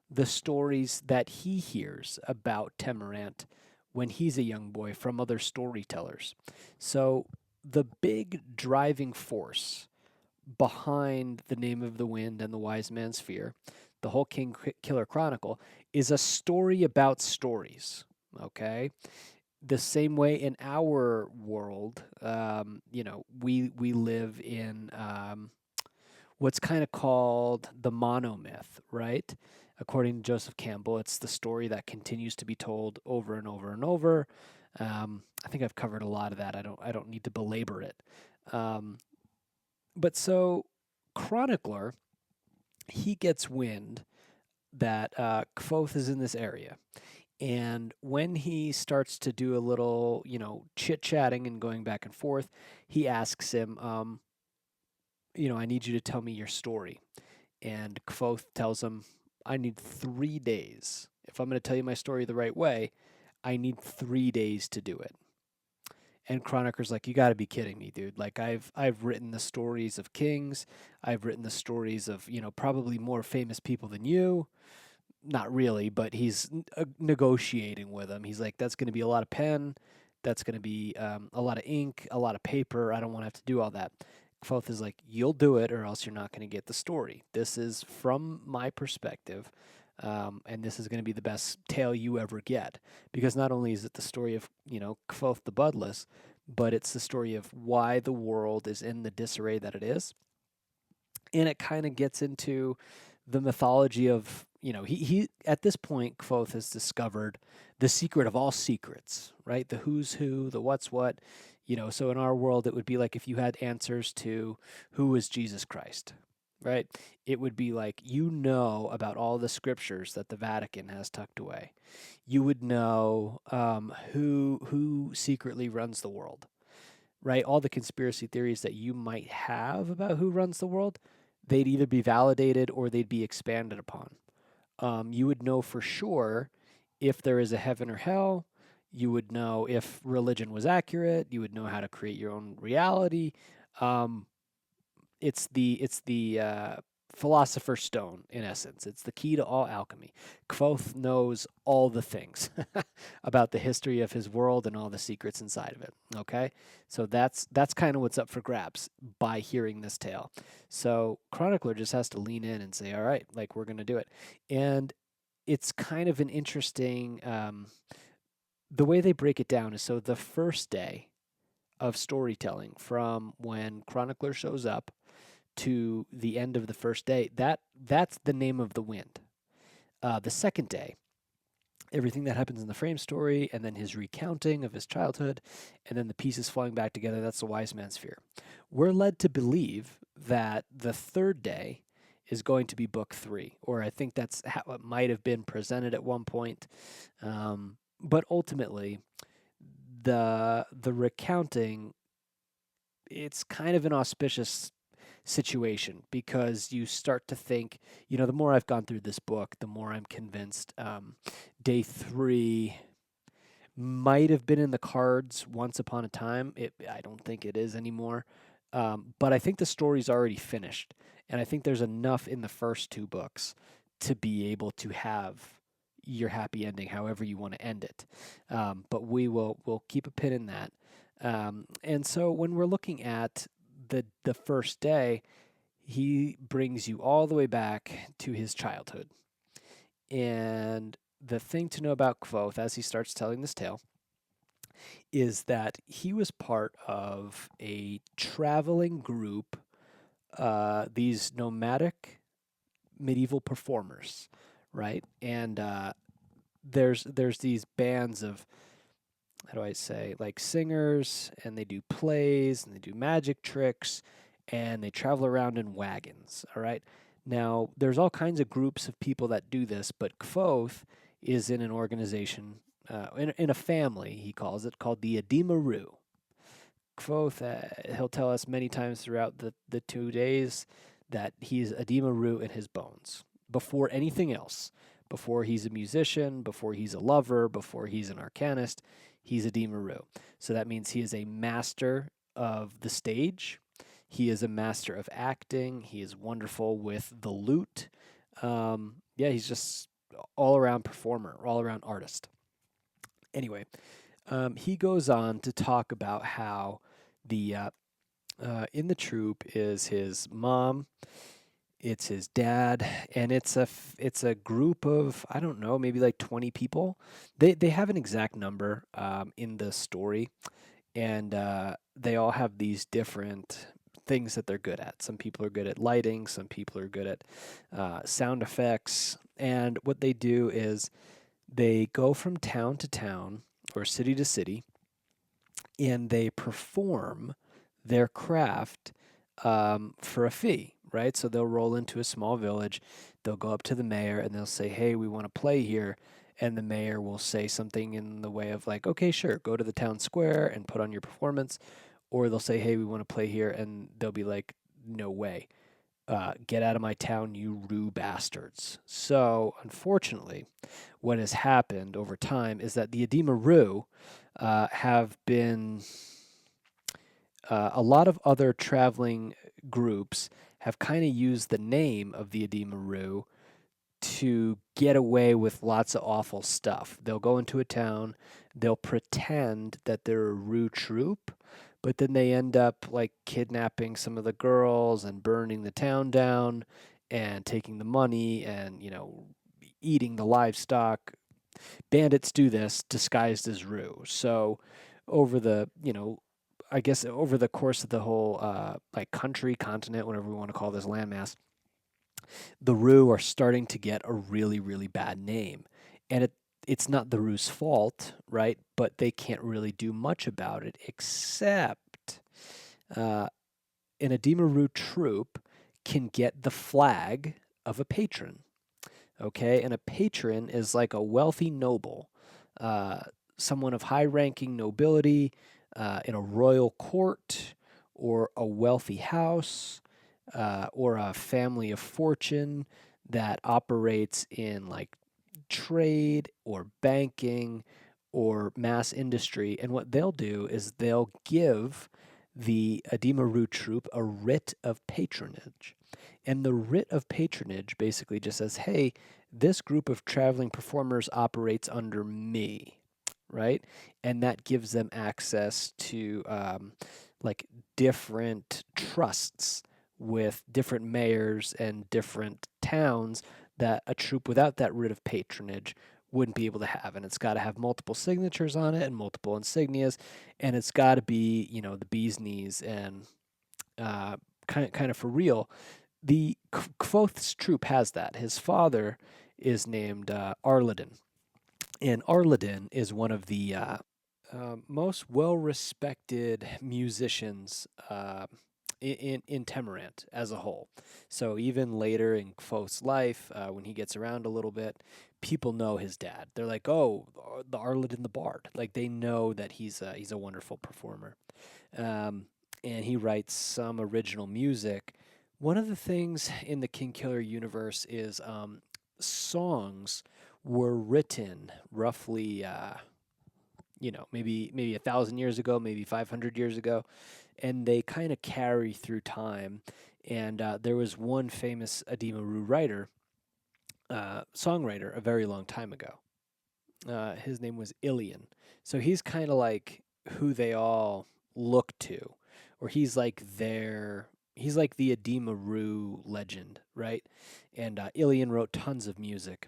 the stories that he hears about Temerant when he's a young boy from other storytellers. So the big driving force behind The Name of the Wind and The Wise Man's Fear, the whole Kingkiller Chronicle, is a story about stories. Okay, the same way in our world, we live in what's kind of called the monomyth, right? According to Joseph Campbell, it's the story that continues to be told over and over and over. I think I've covered a lot of that. I don't need to belabor it. But so Chronicler, he gets wind that Kvothe is in this area. And when he starts to do a little, chit chatting and going back and forth, he asks him, I need you to tell me your story. And Kvothe tells him, I need 3 days. If I'm going to tell you my story the right way, I need 3 days to do it. And Chronicler's like, you got to be kidding me, dude. Like, I've written the stories of kings. I've written the stories of, probably more famous people than you. Not really, but he's negotiating with him. He's like, that's going to be a lot of pen. That's going to be a lot of ink, a lot of paper. I don't want to have to do all that. Kvothe is like, you'll do it or else you're not going to get the story. This is from my perspective, and this is going to be the best tale you ever get. Because not only is it the story of, Kvothe the Bloodless, but it's the story of why the world is in the disarray that it is. And it kind of gets into the mythology of, he at this point, Kvothe has discovered the secret of all secrets, right? The who's who, the what's what. So in our world, it would be like if you had answers to who is Jesus Christ, right? It would be like, about all the scriptures that the Vatican has tucked away. You would know who secretly runs the world, right? All the conspiracy theories that you might have about who runs the world, they'd either be validated or they'd be expanded upon. You would know for sure if there is a heaven or hell. You would know if religion was accurate. You would know how to create your own reality. It's the philosopher's stone in essence. It's the key to all alchemy. Kvothe knows all the things about the history of his world and all the secrets inside of it. Okay, so that's kind of what's up for grabs by hearing this tale. So Chronicler just has to lean in and say, "All right, like we're gonna do it," and it's kind of an interesting. The way they break it down is so the first day of storytelling from when Chronicler shows up to the end of the first day, that's the name of the wind. The second day, everything that happens in the frame story, and then his recounting of his childhood, and then the pieces falling back together, that's the Wise Man's Fear. We're led to believe that the third day is going to be book 3, or I think that's how it might have been presented at one point. But ultimately, the recounting, it's kind of an auspicious situation because you start to think, the more I've gone through this book, the more I'm convinced day 3 might have been in the cards once upon a time. I don't think it is anymore. But I think the story's already finished. And I think there's enough in the first 2 books to be able to have your happy ending however you want to end it. But we'll keep a pin in that. And so when we're looking at the first day, he brings you all the way back to his childhood. And the thing to know about Kvothe as he starts telling this tale is that he was part of a traveling group, these nomadic medieval performers, right? And there's these bands of, how do I say, like singers, and they do plays and they do magic tricks, and they travel around in wagons. All right. Now there's all kinds of groups of people that do this, but Kvothe is in an organization, in a family, he calls it, called the Ademaru. Kvothe, he'll tell us many times throughout the 2 days that he's edema root in his bones before anything else. Before he's a musician, before he's a lover, before he's an arcanist, he's edema root. So that means he is a master of the stage. He is a master of acting. He is wonderful with the lute. Yeah, he's just all around performer, all around artist. Anyway, he goes on to talk about how the in the troop is his mom, it's his dad, and it's a group of, I don't know, maybe like 20 people. They have an exact number in the story, and they all have these different things that they're good at. Some people are good at lighting, some people are good at sound effects, and what they do is they go from town to town or city to city, and they perform their craft for a fee, right? So they'll roll into a small village, they'll go up to the mayor, and they'll say, "Hey, we want to play here." And the mayor will say something in the way of, like, "Okay, sure, go to the town square and put on your performance." Or they'll say, "Hey, we want to play here." And they'll be like, "No way. Get out of my town, you rue bastards." So, unfortunately, what has happened over time is that the Edema Rue have been, a lot of other traveling groups have kind of used the name of the Edema Rue to get away with lots of awful stuff. They'll go into a town, they'll pretend that they're a Rue troop, but then they end up like kidnapping some of the girls and burning the town down and taking the money and, eating the livestock. Bandits do this disguised as Rue. So over the, I guess over the course of the whole like country, continent, whatever we want to call this landmass, the Rue are starting to get a really, really bad name. And it's not the Rue's fault, right? But they can't really do much about it, except uh, an Edema Rue troop can get the flag of a patron. Okay, and a patron is like a wealthy noble, uh, someone of high ranking nobility in a royal court or a wealthy house or a family of fortune that operates in like trade or banking or mass industry. And what they'll do is they'll give the Ademaru troop a writ of patronage. And the writ of patronage basically just says, "Hey, this group of traveling performers operates under me," right? And that gives them access to like different trusts with different mayors and different towns that a troop without that writ of patronage wouldn't be able to have. And it's got to have multiple signatures on it and multiple insignias, and it's got to be, the bee's knees and kind of for real. The Kvothe's troop has that. His father is named Arladin, and Arladin is one of the most well-respected musicians in Temerant as a whole. So even later in Kvothe's life, when he gets around a little bit, people know his dad. They're like, "Oh, the Arladin the Bard." Like they know that he's a wonderful performer, and he writes some original music. One of the things in the Kingkiller universe is songs were written roughly, maybe 1,000 years ago, maybe 500 years ago, and they kind of carry through time. And there was one famous Ademaru writer, songwriter, a very long time ago. His name was Ilian. So he's kind of like who they all look to, or he's like the Ademaru legend, right? And Ilian wrote tons of music.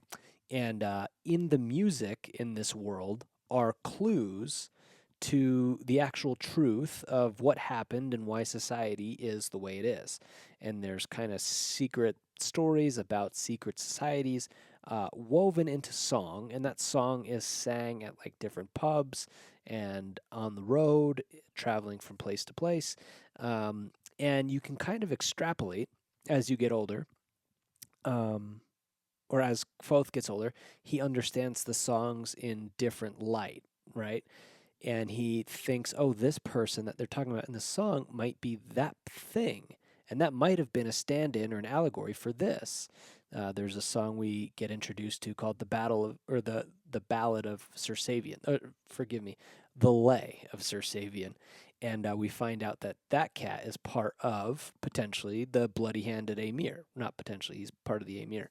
And in the music in this world are clues to the actual truth of what happened and why society is the way it is. And there's kind of secret stories about secret societies woven into song, and that song is sang at like different pubs and on the road, traveling from place to place. And you can kind of extrapolate as you get older. Um, or as Kvothe gets older, he understands the songs in different light, right? And he thinks, oh, this person that they're talking about in the song might be that thing. And that might have been a stand in or an allegory for this. There's a song we get introduced to called the Ballad of Sir Savian. Forgive me, the Lay of Sir Savian. And we find out that that cat is part of potentially the bloody handed Emir. Not potentially, he's part of the Emir.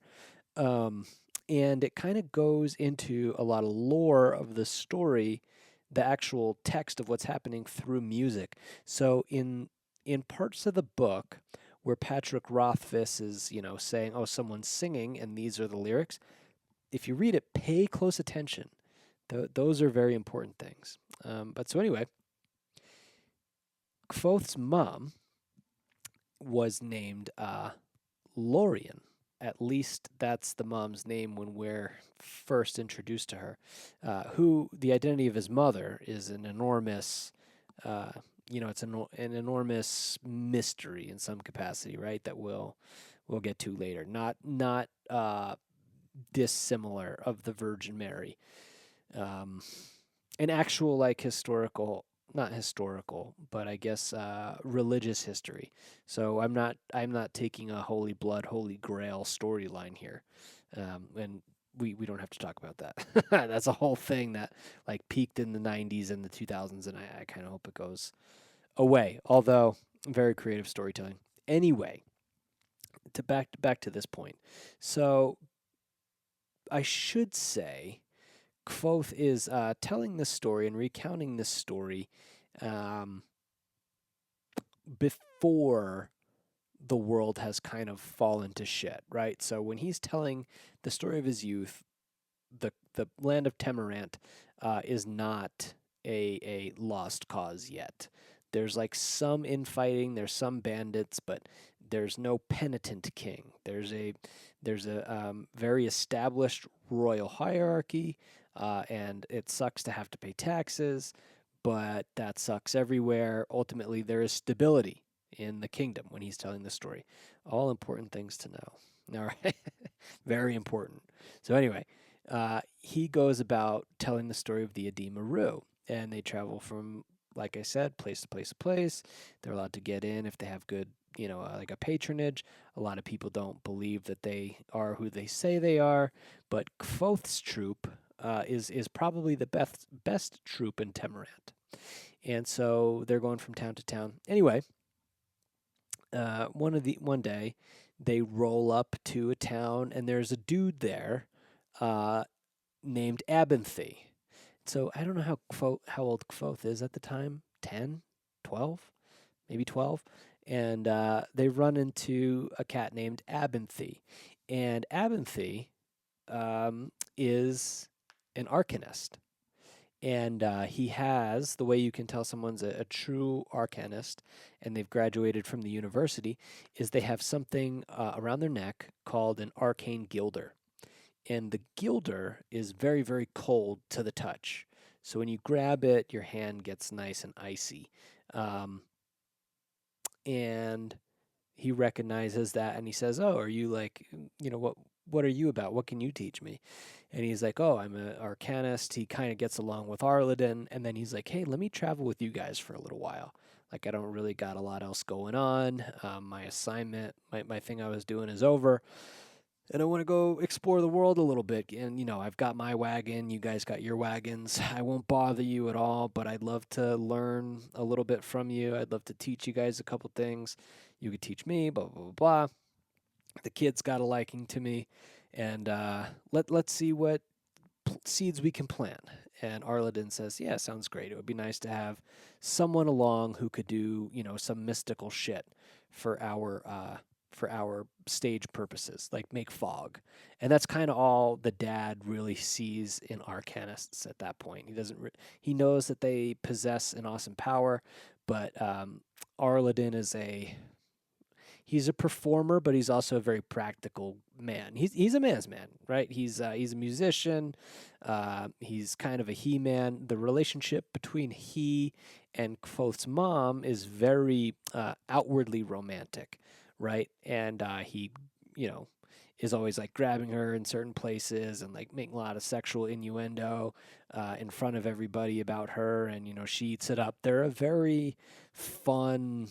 Um, and it kind of goes into a lot of lore of the story, the actual text of what's happening through music. So in parts of the book where Patrick Rothfuss is, saying, "Oh, someone's singing," and these are the lyrics. If you read it, pay close attention. Those are very important things. But so anyway, Kvothe's mom was named Lorien. At least that's the mom's name when we're first introduced to her. Who the identity of his mother is an enormous, it's an enormous mystery in some capacity, right? That we'll get to later. Not dissimilar of the Virgin Mary. An actual like historical, not historical, but I guess religious history. So I'm not taking a Holy Blood, Holy Grail storyline here, and we don't have to talk about that. That's a whole thing that like peaked in the '90s and the 2000s, and I kind of hope it goes away. Although very creative storytelling. Anyway, to back to this point. So I should say Kvothe is telling this story and recounting this story um, before the world has kind of fallen to shit, right? So when he's telling the story of his youth, the land of Temerant is not a lost cause yet. There's like some infighting, there's some bandits, but there's no penitent king. There's a very established royal hierarchy, and it sucks to have to pay taxes, but that sucks everywhere. Ultimately, there is stability in the kingdom when he's telling the story. All important things to know. All right, very important. So anyway, he goes about telling the story of the Adi Maru, and they travel from, like I said, place to place to place. They're allowed to get in if they have good, like a patronage. A lot of people don't believe that they are who they say they are, but Kvothe's troop is probably the best troop in Temerant, and so they're going from town to town. Anyway, one day they roll up to a town, and there's a dude there uh, named Abinthy. So I don't know how old Kvothe is at the time. 10, 12, maybe 12. And they run into a cat named Abinthy. And Abinthy is an arcanist. And he has, the way you can tell someone's a true arcanist and they've graduated from the university, is they have something around their neck called an arcane gilder. And the gilder is very, very cold to the touch. So when you grab it, your hand gets nice and icy. And he recognizes that and he says, "Oh, are you like, what are you about? What can you teach me?" And he's like, "Oh, I'm an arcanist." He kind of gets along with Arladin, and then he's like, "Hey, let me travel with you guys for a little while. Like, I don't really got a lot else going on. My assignment, my thing I was doing is over. And I want to go explore the world a little bit. And, I've got my wagon. You guys got your wagons. I won't bother you at all, but I'd love to learn a little bit from you. I'd love to teach you guys a couple things. You could teach me, blah, blah, blah, blah." The kids got a liking to me. And let's see what seeds we can plant. And Arladin says, "Yeah, sounds great. It would be nice to have someone along who could do, some mystical shit for for our stage purposes, like make fog. And that's kind of all the dad really sees in arcanists at that point. He doesn't he knows that they possess an awesome power, but Arladin is he's a performer, but he's also a very practical man. He's a man's man, right? He's a musician. He's kind of a he man. The relationship between he and Kvothe's mom is very outwardly romantic, right? And he, you know, is always like grabbing her in certain places and like making a lot of sexual innuendo in front of everybody about her, and she eats it up. They're a very fun,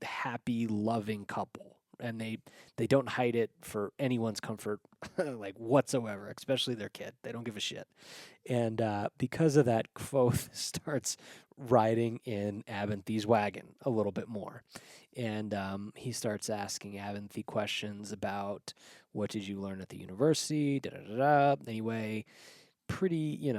happy, loving couple, and they don't hide it for anyone's comfort like whatsoever, especially their kid. They don't give a shit. And because of that, Kvothe starts riding in Abenthy's wagon a little bit more, and he starts asking Abenthy questions about what did you learn at the university, da da da da. Anyway, pretty,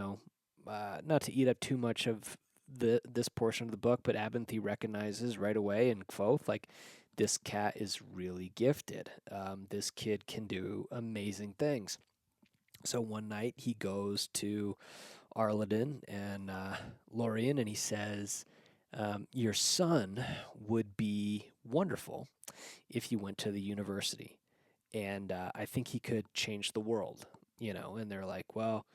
not to eat up too much of this portion of the book, but Abenthy recognizes right away in Kvothe, like, this cat is really gifted. This kid can do amazing things. So one night he goes to Arladin and Lorien, and he says, your son would be wonderful if you went to the university. And I think he could change the world, And they're like, well,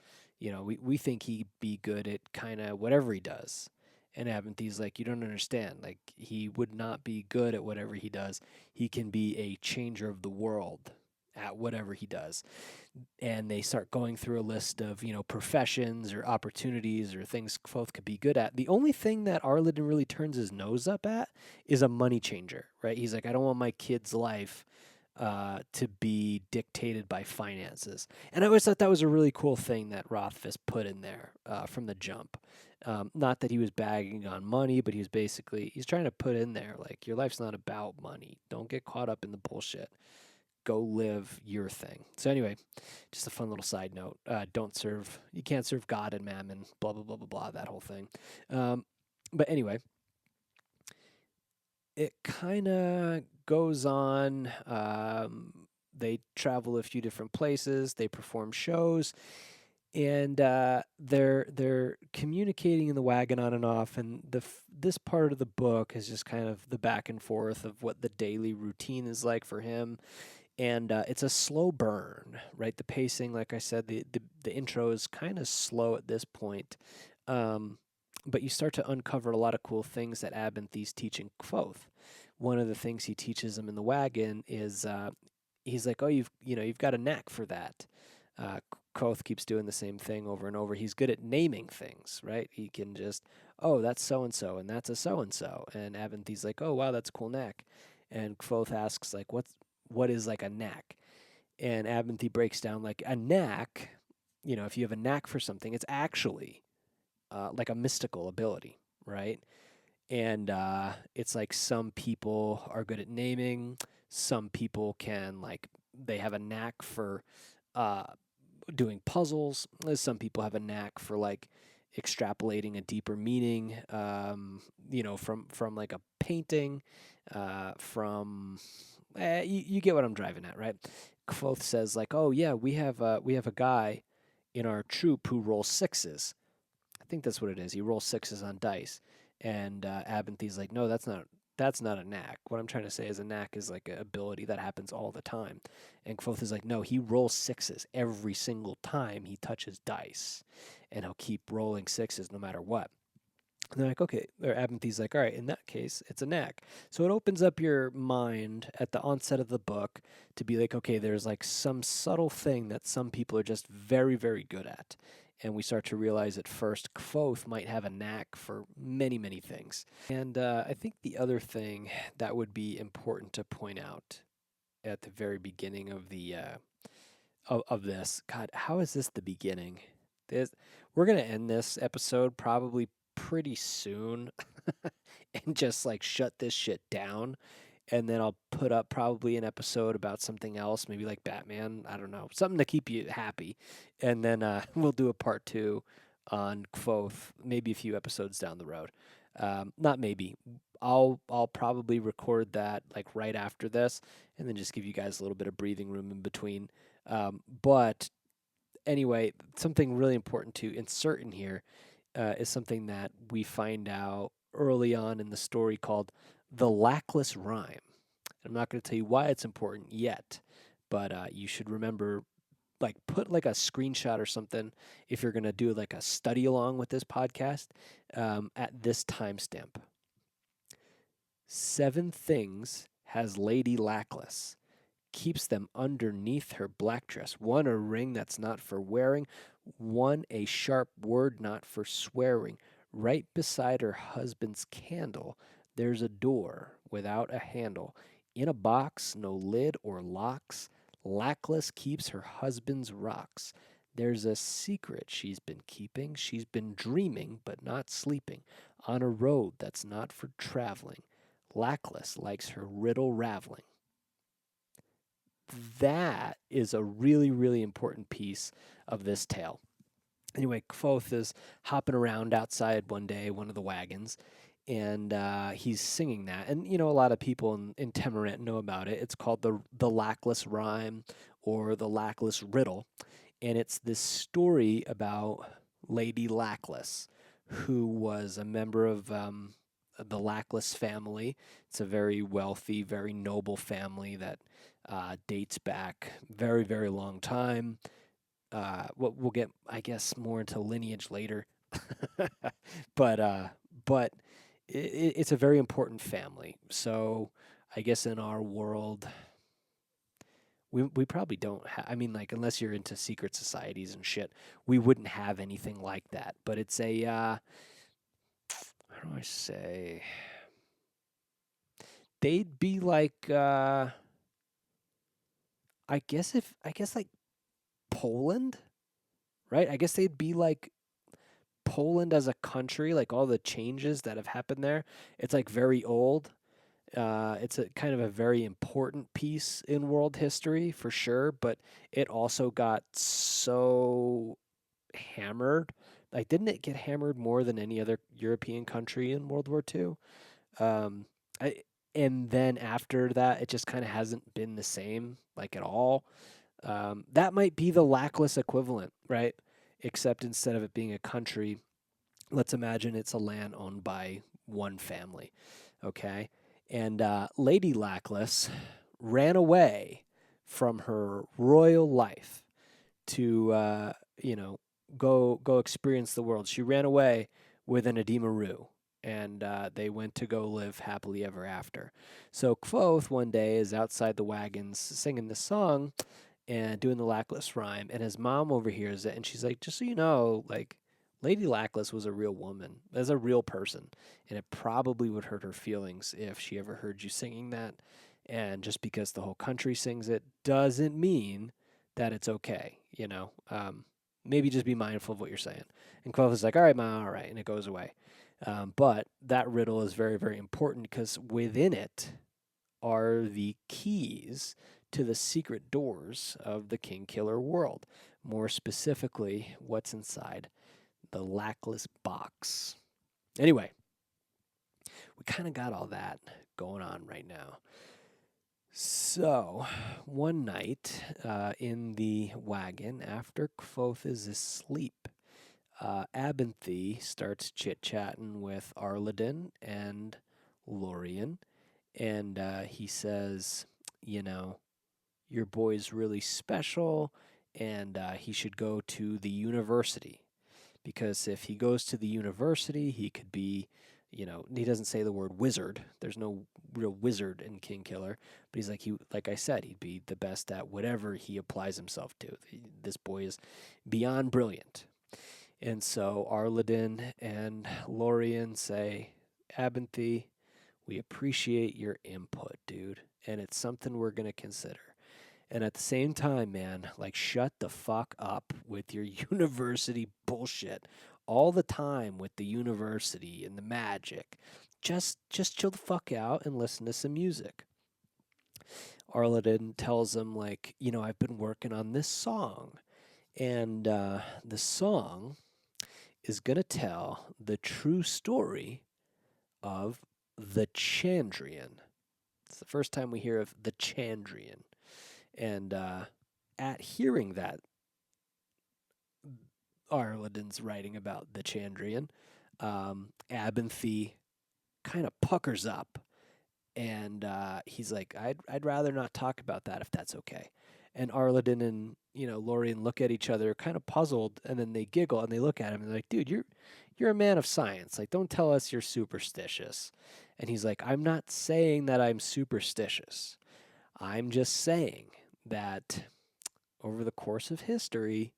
we think he'd be good at kind of whatever he does. And Abenthy's like, you don't understand. Like, he would not be good at whatever he does. He can be a changer of the world at whatever he does. And they start going through a list of, professions or opportunities or things Kvothe could be good at. The only thing that Arladin really turns his nose up at is a money changer, right? He's like, I don't want my kid's life to be dictated by finances. And I always thought that was a really cool thing that Rothfuss put in there from the jump. Not that he was bagging on money, but he's trying to put in there, like, your life's not about money. Don't get caught up in the bullshit. Go live your thing. So anyway, just a fun little side note. You can't serve God and mammon, blah, blah, blah, blah, blah, that whole thing. But anyway, it kind of goes on. They travel a few different places. They perform shows, and they're communicating in the wagon on and off. And this part of the book is just kind of the back and forth of what the daily routine is like for him. And it's a slow burn, right? The pacing, like I said, the intro is kind of slow at this point. But you start to uncover a lot of cool things that Abenthy's teaching Kvothe. One of the things he teaches him in the wagon is he's like, oh, you've got a knack for that. Kvothe keeps doing the same thing over and over. He's good at naming things, right? He can just, oh, that's so-and-so, and that's a so-and-so. And Abenthy's like, oh, wow, that's a cool knack. And Kvothe asks, like, what is like a knack? And Abenthy breaks down, like, a knack, if you have a knack for something, it's actually like a mystical ability, right? And it's like some people are good at naming. Some people they have a knack for doing puzzles. Some people have a knack for like extrapolating a deeper meaning, from like a painting, you get what I'm driving at, right? Kvothe says like, oh yeah, we have a guy in our troop who rolls sixes. I think that's what it is. He rolls sixes on dice. And Abenthy's like, no, that's not a knack. What I'm trying to say is a knack is like an ability that happens all the time. And Kvothe is like, no, he rolls sixes every single time he touches dice. And he'll keep rolling sixes no matter what. And they're like, okay. Or Abenthy's like, all right, in that case, it's a knack. So it opens up your mind at the onset of the book to be like, okay, there's like some subtle thing that some people are just very, very good at. And we start to realize at first Kvothe might have a knack for many, many things. And I think the other thing that would be important to point out at the very beginning of the of this, God, how is this the beginning? We're going to end this episode probably pretty soon and just like shut this shit down. And then I'll put up probably an episode about something else, maybe like Batman. I don't know, something to keep you happy. And then we'll do a part 2 on Kvothe, maybe a few episodes down the road. Not maybe. I'll probably record that like right after this, and then just give you guys a little bit of breathing room in between. But anyway, something really important to insert in here is something that we find out early on in the story called the lackless rhyme. I'm not going to tell you why it's important yet, but you should remember, like, put like a screenshot or something if you're going to do like a study along with this podcast at this timestamp. 7 things has Lady Lackless, keeps them underneath her black dress. 1 a ring that's not for wearing, 1 a sharp word not for swearing. Right beside her husband's candle, there's a door without a handle. In a box, no lid or locks, Lackless keeps her husband's rocks. There's a secret she's been keeping. She's been dreaming, but not sleeping, on a road that's not for traveling. Lackless likes her riddle raveling. That is a really, really important piece of this tale. Anyway, Kvothe is hopping around outside one day, one of the wagons, and he's singing that. And, a lot of people in Temerant know about it. It's called the Lackless Rhyme or the Lackless Riddle. And it's this story about Lady Lackless, who was a member of the Lackless family. It's a very wealthy, very noble family that dates back very, very long time. We'll get, I guess, more into lineage later, but it's a very important family. So I guess in our world, we probably don't have. I mean, like, unless you're into secret societies and shit, we wouldn't have anything like that. But it's a how do I say? They'd be like I guess like Poland, right? I guess they'd be like Poland as a country, like all the changes that have happened there. It's like very old. It's a kind of a very important piece in world history for sure, but it also got so hammered. Like, didn't it get hammered more than any other European country in World War II? Um, I, and then after that, it just kind of hasn't been the same, like, at all. That might be the Lackless equivalent, right? Except instead of it being a country, let's imagine it's a land owned by one family, okay? And Lady Lackless ran away from her royal life to, go experience the world. She ran away with an Edema, and they went to go live happily ever after. So Kvothe one day is outside the wagons singing this song and doing the Lackless rhyme, and his mom overhears it, and she's like, "Just so you know, like, Lady Lackless was a real woman, as a real person, and it probably would hurt her feelings if she ever heard you singing that. And just because the whole country sings it doesn't mean that it's okay, you know. Maybe just be mindful of what you're saying." And Kvothe's like, "All right, Ma, all right," and it goes away. But that riddle is very, very important because within it are the keys to the secret doors of the Kingkiller world. More specifically, what's inside the Lackless box. Anyway, we kind of got all that going on right now. So, one night in the wagon, after Kvothe is asleep, Abinthy starts chit-chatting with Arladin and Lorien, and he says, your boy's really special, and he should go to the university. Because if he goes to the university, he could be, he doesn't say the word wizard. There's no real wizard in Kingkiller, but he's like I said, he'd be the best at whatever he applies himself to. This boy is beyond brilliant. And so Arladin and Lorien say, Abinthy, we appreciate your input, dude, and it's something we're going to consider. And at the same time, man, like, shut the fuck up with your university bullshit all the time with the university and the magic. Just chill the fuck out and listen to some music. Arladin tells him, like, I've been working on this song, and the song is going to tell the true story of the Chandrian. It's the first time we hear of the Chandrian. And at hearing that, Arladin's writing about the Chandrian, Abinthy kind of puckers up, and he's like, I'd rather not talk about that if that's okay." And Arladin and Lorien look at each other, kind of puzzled, and then they giggle and they look at him and they're like, "Dude, you're a man of science. Like, don't tell us you're superstitious." And he's like, "I'm not saying that I'm superstitious. I'm just saying that over the course of history,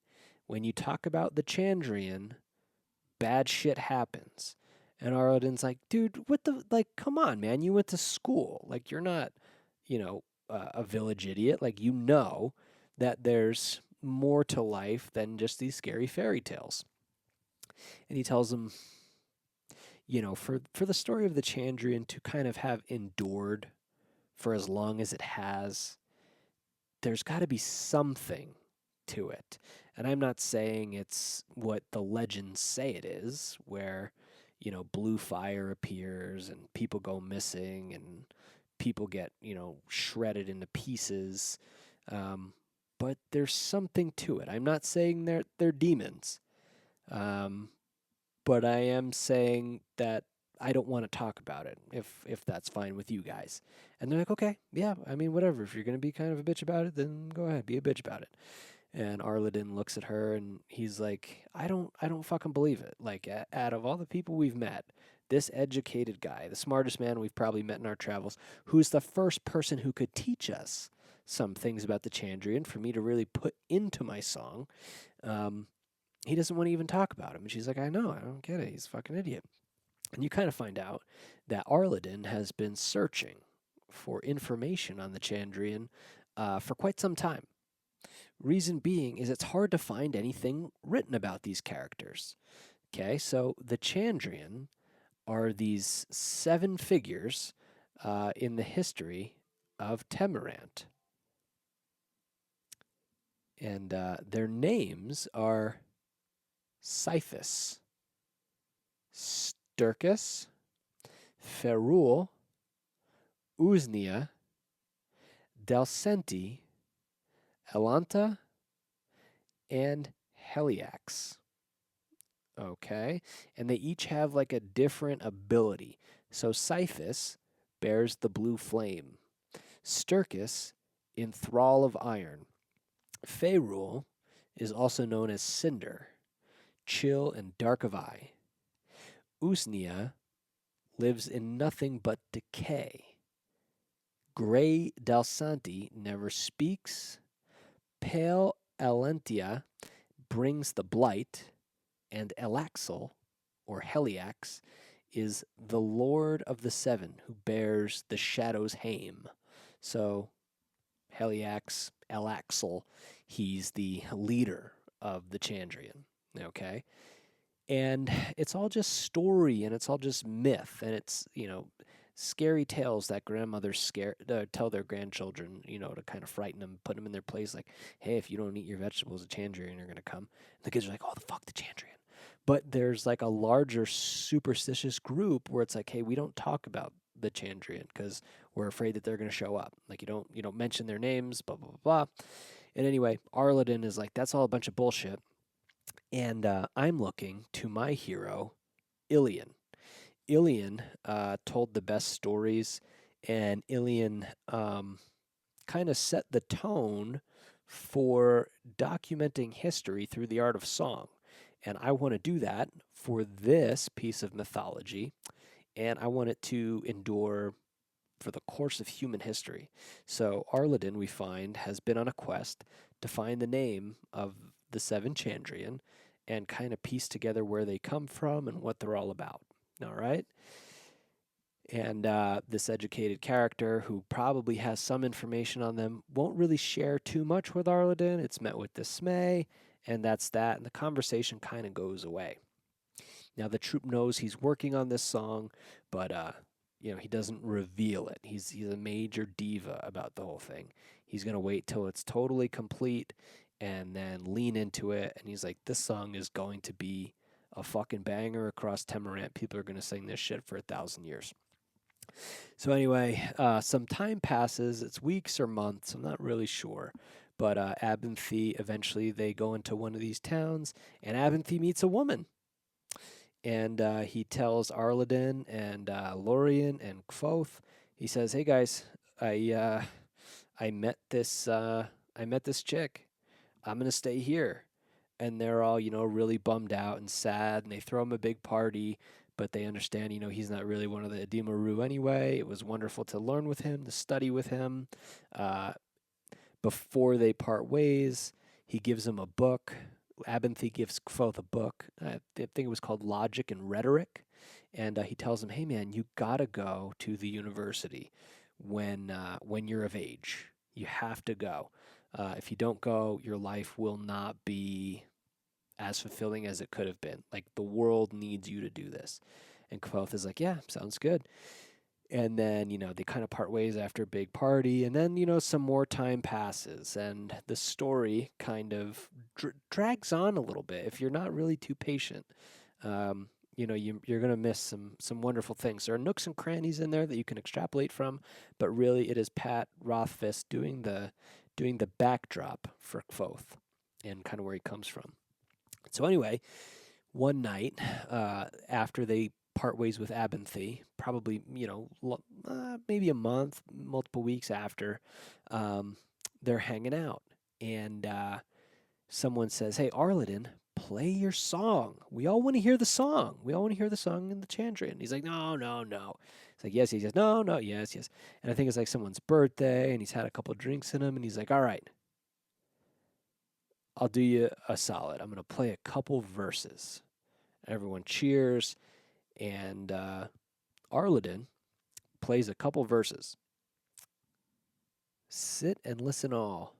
when you talk about the Chandrian, bad shit happens." And Arladin's like, "Dude, what the, like, come on, man. You went to school. Like, you're not, a village idiot. Like, that there's more to life than just these scary fairy tales." And he tells him, for the story of the Chandrian to kind of have endured for as long as it has, there's got to be something to it. And I'm not saying it's what the legends say it is, where, blue fire appears and people go missing and people get, shredded into pieces. But there's something to it. I'm not saying they're demons. But I am saying that I don't want to talk about it if that's fine with you guys. And they're like, "Okay, yeah, I mean, whatever. If you're going to be kind of a bitch about it, then go ahead, be a bitch about it." And Arladin looks at her and he's like, I don't fucking believe it. Like, out of all the people we've met, this educated guy, the smartest man we've probably met in our travels, who's the first person who could teach us some things about the Chandrian for me to really put into my song, he doesn't want to even talk about him." And she's like, "I know, I don't get it. He's a fucking idiot." And you kind of find out that Arladin has been searching for information on the Chandrian for quite some time. Reason being is it's hard to find anything written about these characters. Okay, so the Chandrian are these 7 figures in the history of Temerant. And their names are Scythus, Sturkis, Ferul, Usnia, Dalcenti, Elanta, and Heliax. Okay, and they each have like a different ability. So Scythus bears the blue flame, Sturkis, enthrall of iron, Ferul is also known as cinder, chill and dark of eye. Usnia lives in nothing but decay. Gray Dalsanti never speaks. Pale Alentia brings the blight, and Elaxel, or Heliax, is the Lord of the Seven who bears the shadow's hame. So Heliax, Elaxel, he's the leader of the Chandrian. Okay? And it's all just story and it's all just myth and it's, scary tales that grandmothers tell their grandchildren, to kind of frighten them, put them in their place. Like, "Hey, if you don't eat your vegetables, the Chandrian are going to come." And the kids are like, "Oh, the fuck, the Chandrian." But there's like a larger superstitious group where it's like, "Hey, we don't talk about the Chandrian because we're afraid that they're going to show up. Like, you don't mention their names, blah, blah, blah, blah." And anyway, Arladin is like, "That's all a bunch of bullshit." And I'm looking to my hero, Ilian. Ilian told the best stories, and Ilian kind of set the tone for documenting history through the art of song. And I want to do that for this piece of mythology, and I want it to endure for the course of human history. So Arladin, we find, has been on a quest to find the name of the 7 Chandrian and kind of piece together where they come from and what they're all about. All right? And this educated character who probably has some information on them won't really share too much with Arladin. It's met with dismay, and that's that. And the conversation kind of goes away. Now, the troupe knows he's working on this song, but he doesn't reveal it. He's a major diva about the whole thing. He's going to wait till it's totally complete and then lean into it. And he's like, "This song is going to be a fucking banger across Temerant. People are going to sing this shit for 1,000 years." So anyway, some time passes. It's weeks or months. I'm not really sure. But Abinthy, eventually they go into one of these towns, and Abinthy meets a woman. And he tells Arladin and Lorien and Kvothe, he says, "Hey guys, I uh, I met this chick. I'm gonna stay here." And they're all, really bummed out and sad, and they throw him a big party, but they understand, he's not really one of the Edimaru anyway. It was wonderful to learn with him, to study with him. Uh, Before they part ways, he gives him a book. Abinthy gives Kvothe a book. I think it was called Logic and Rhetoric. And he tells him, "Hey, man, you got to go to the university when you're of age. You have to go. If you don't go, your life will not be as fulfilling as it could have been. Like, the world needs you to do this." And Kvothe is like, "Yeah, sounds good." And then, they kind of part ways after a big party. And then, some more time passes. And the story kind of drags on a little bit if you're not really too patient. You're going to miss some wonderful things. There are nooks and crannies in there that you can extrapolate from. But really, it is Pat Rothfuss doing the backdrop for Kvothe and kind of where he comes from. So anyway, one night after they part ways with Abinthy, probably maybe a month, multiple weeks after, they're hanging out, and someone says, "Hey, Arladin, play your song. We all want to hear the song. We all want to hear the song in the Chandrian." He's like, "No, no, no." It's like, "Yes, yes, yes. No, no, yes, yes." And I think it's like someone's birthday, and he's had a couple of drinks in him, and he's like, "All right, I'll do you a solid. I'm going to play a couple verses." Everyone cheers, and Arladin plays a couple verses. "Sit and listen all,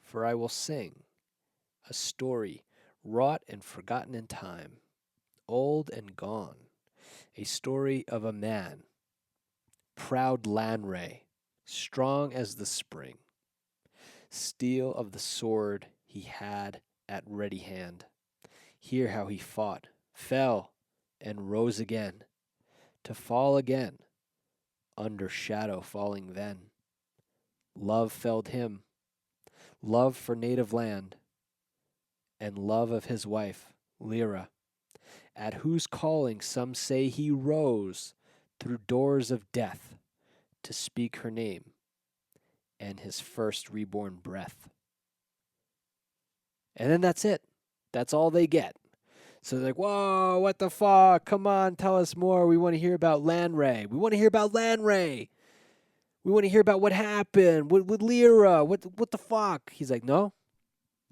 for I will sing a story wrought and forgotten in time, old and gone, a story of a man, proud Lanray, strong as the spring, steel of the sword he had at ready hand. Hear how he fought, fell, and rose again, to fall again, under shadow falling then. Love felled him, love for native land, and love of his wife, Lyra, at whose calling some say he rose through doors of death to speak her name and his first reborn breath." And then that's it. That's all they get. So they're like, "Whoa, what the fuck? Come on, tell us more. We want to hear about Lanray. We want to hear about Lanray. We want to hear about what happened with Lyra. What the fuck?" He's like, "No,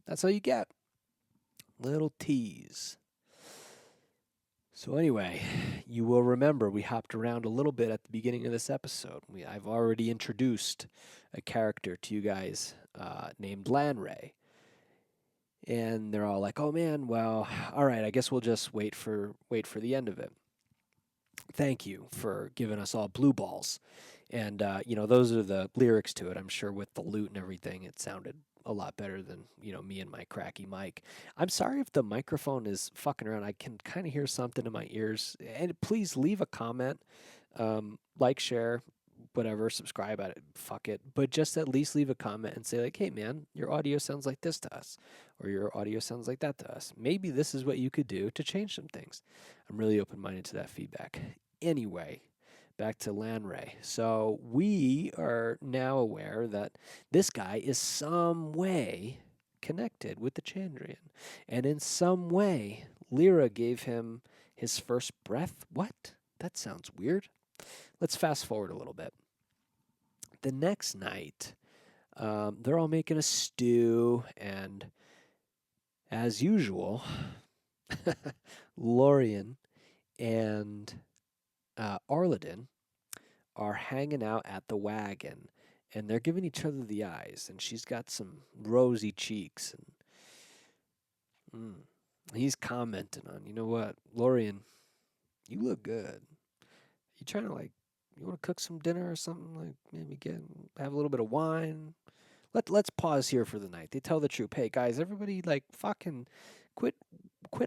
that's all you get. Little tease." So anyway, you will remember we hopped around a little bit at the beginning of this episode. I've already introduced a character to you guys named Lanray. And they're all like, "Oh man, well, all right, I guess we'll just wait for the end of it. Thank you for giving us all blue balls." And those are the lyrics to it. I'm sure with the lute and everything, it sounded a lot better than me and my cracky mic. I'm sorry if the microphone is fucking around. I can kind of hear something in my ears. And please leave a comment, like, share, whatever, subscribe. Fuck it, but just at least leave a comment and say like, "Hey man, your audio sounds like this to us, or your audio sounds like that to us. Maybe this is what you could do to change some things." I'm really open-minded to that feedback. Anyway, back to Lanray. So we are now aware that this guy is some way connected with the Chandrian, and in some way Lyra gave him his first breath. What? That sounds weird. Let's fast forward a little bit. The next night, they're all making a stew, and as usual, Lorien and Arladin are hanging out at the wagon, and they're giving each other the eyes, and she's got some rosy cheeks, and he's commenting on, "You know what, Lorien, you look good. You trying to, like, you want to cook some dinner or something? Like, maybe have a little bit of wine. Let's pause here for the night." They tell the troop, "Hey guys, everybody, like, fucking quit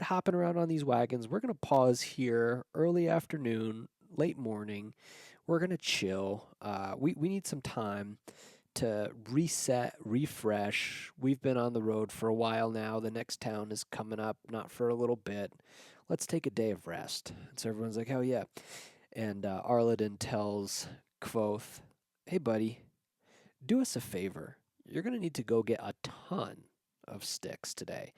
hopping around on these wagons. We're gonna pause here early afternoon, late morning. we're gonna chill. We need some time to reset, refresh. We've been on the road for a while now. The next town is coming up, not for a little bit. Let's take a day of rest." And so everyone's like, "Oh yeah." And Arladin tells Kvothe, "Hey buddy, do us a favor. You're gonna need to go get a ton of sticks today.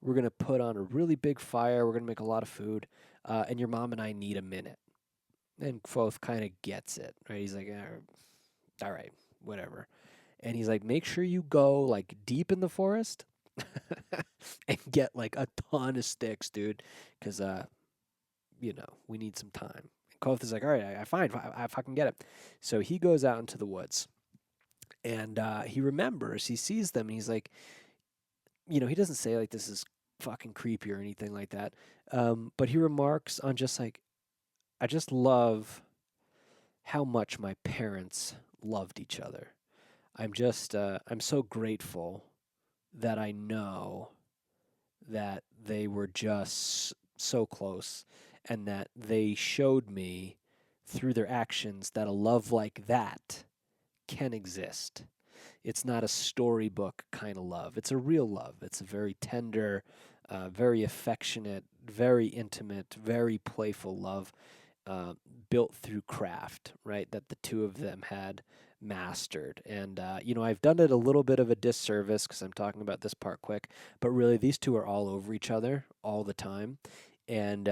We're gonna put on a really big fire. We're gonna make a lot of food, and your mom and I need a minute." And Kvothe kind of gets it, right? He's like, "All right, whatever." And he's like, "Make sure you go like deep in the forest and get like a ton of sticks, dude, because we need some time." And Kvothe is like, "All right, I find if I can get it." So he goes out into the woods, and he remembers, he sees them, and he's like, he doesn't say like this is fucking creepy or anything like that, but he remarks on just like, "I just love how much my parents loved each other. I'm so grateful that I know that they were just so close and that they showed me through their actions that a love like that can exist. It's not a storybook kind of love. It's a real love. It's a very tender, very affectionate, very intimate, very playful love, uh, built through craft, right? That the two of them had mastered." And, I've done it a little bit of a disservice because I'm talking about this part quick, but really these two are all over each other all the time. And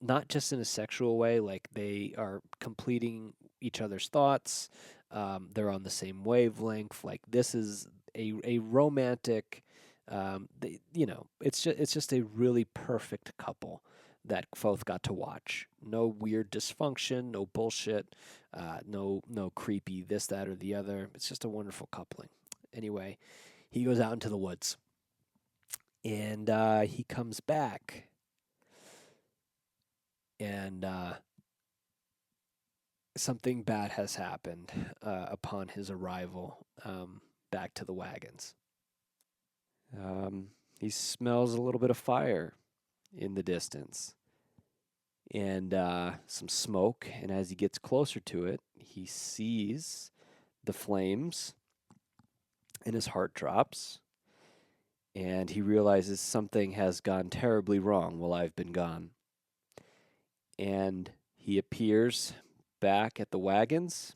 not just in a sexual way, like they are completing each other's thoughts. They're on the same wavelength. Like this is a romantic, it's just a really perfect couple that both got to watch. No weird dysfunction, no bullshit, no creepy this, that, or the other. It's just a wonderful coupling. Anyway, he goes out into the woods, and he comes back, and something bad has happened upon his arrival back to the wagons. He smells a little bit of fire in the distance, and some smoke. And as he gets closer to it, he sees the flames, and his heart drops. And he realizes something has gone terribly wrong while I've been gone. And he appears back at the wagons,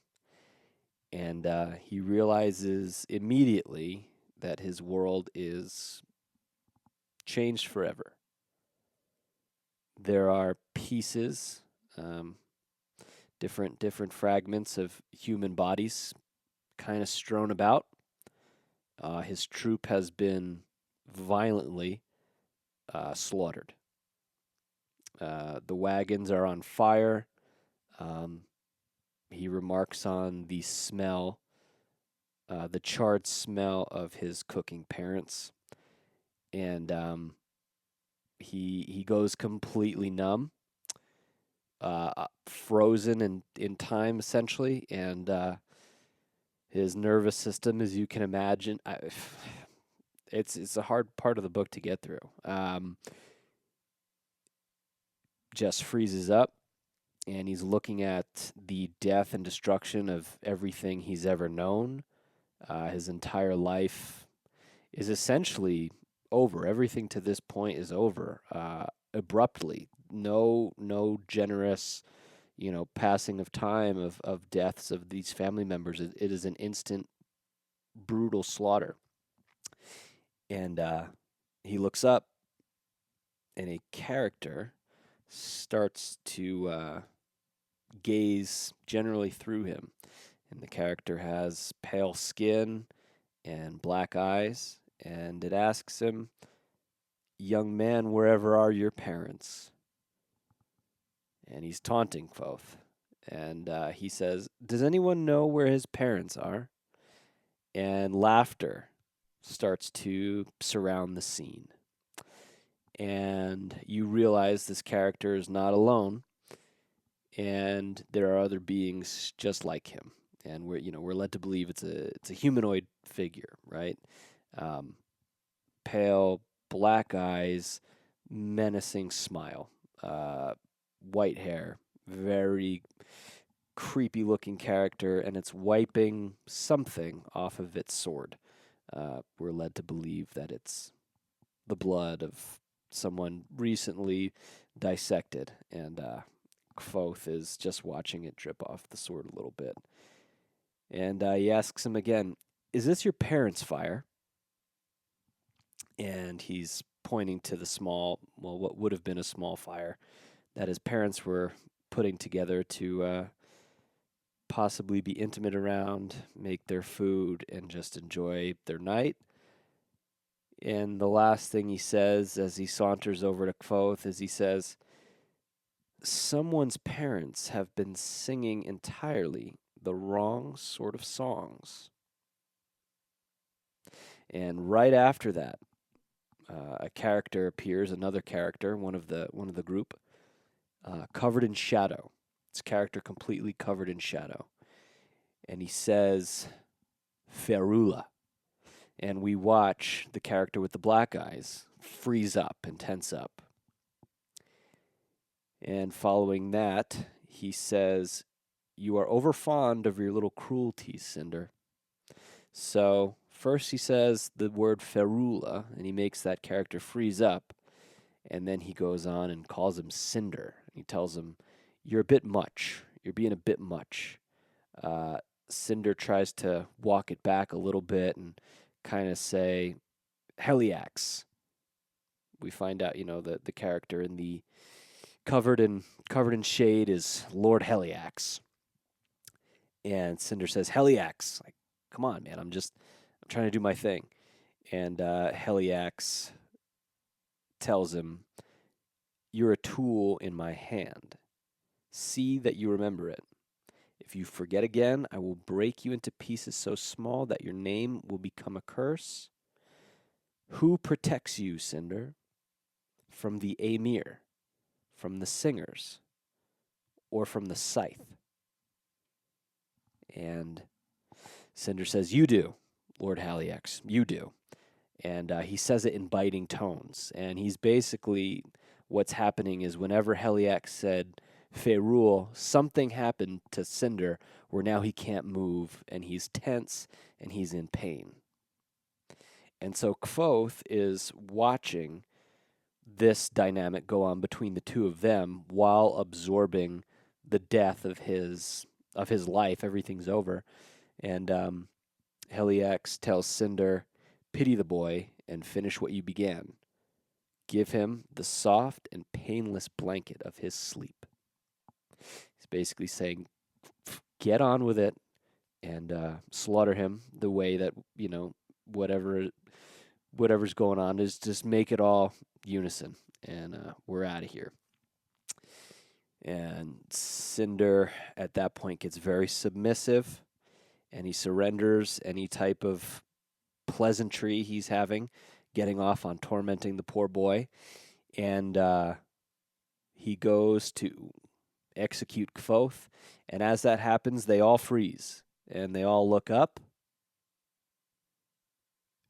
and he realizes immediately that his world is changed forever. There are pieces, different fragments of human bodies kind of strewn about. His troop has been violently slaughtered. The wagons are on fire. He remarks on the smell, the charred smell of his cooking parents, and he goes completely numb, frozen in time essentially, and his nervous system, as you can imagine, it's a hard part of the book to get through. Just freezes up, and he's looking at the death and destruction of everything he's ever known. His entire life is essentially over. Everything to this point is over abruptly. No generous, passing of time of deaths of these family members. It is an instant, brutal slaughter. And he looks up, and a character starts to gaze generally through him. And the character has pale skin and black eyes, and it asks him, "Young man, wherever are your parents?" And he's taunting Kvothe. And he says, "Does anyone know where his parents are?" And laughter starts to surround the scene. And you realize this character is not alone, and there are other beings just like him. And we're led to believe it's a humanoid figure, right? Pale, black eyes, menacing smile, white hair, very creepy looking character, and it's wiping something off of its sword. We're led to believe that it's the blood of someone recently dissected, and Kvothe is just watching it drip off the sword a little bit. And he asks him again, "Is this your parents' fire?" And he's pointing to the small, well, what would have been a small fire that his parents were putting together to possibly be intimate around, make their food, and just enjoy their night. And the last thing he says as he saunters over to Kvothe is he says, "Someone's parents have been singing entirely the wrong sort of songs." And right after that, a character appears, another character, one of the group, covered in shadow. This character completely covered in shadow, and he says, "Ferula." And we watch the character with the black eyes freeze up and tense up. And following that, he says, "You are overfond of your little cruelties, Cinder." So first he says the word ferula, and he makes that character freeze up. And then he goes on and calls him Cinder. He tells him, "You're a bit much. You're being a bit much." Cinder tries to walk it back a little bit and kind of say, "Heliax." We find out, the character in the covered in shade is Lord Heliax. And Cinder says, "Heliax, like, come on, man, I'm trying to do my thing." And Heliax tells him, "You're a tool in my hand. See that you remember it. If you forget again, I will break you into pieces so small that your name will become a curse. Who protects you, Cinder? From the Amir, from the singers, or from the scythe?" And Cinder says, "You do, Lord Haliax, you do." And he says it in biting tones. And he's basically, what's happening is whenever Heliax said Ferul, something happened to Cinder where now he can't move and he's tense and he's in pain. And so Kvothe is watching this dynamic go on between the two of them while absorbing the death of his life. Everything's over. And Heliax tells Cinder, "Pity the boy and finish what you began. Give him the soft and painless blanket of his sleep." He's basically saying, get on with it and slaughter him the way that, whatever's going on is just make it all unison, and we're out of here. And Cinder at that point gets very submissive, and he surrenders any type of pleasantry he's having, getting off on tormenting the poor boy, and he goes to execute Kvothe, and as that happens, they all freeze, and they all look up,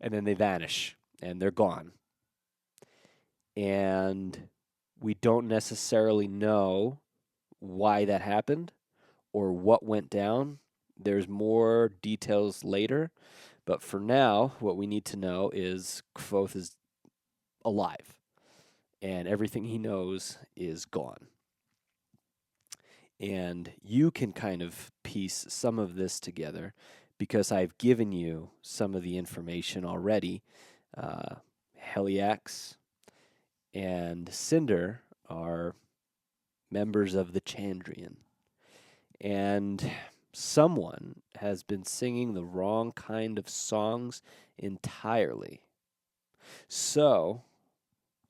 and then they vanish, and they're gone. And we don't necessarily know why that happened or what went down. There's more details later, but for now, what we need to know is Kvothe is alive, and everything he knows is gone. And you can kind of piece some of this together because I've given you some of the information already. Heliax and Cinder are members of the Chandrian. And someone has been singing the wrong kind of songs entirely. So,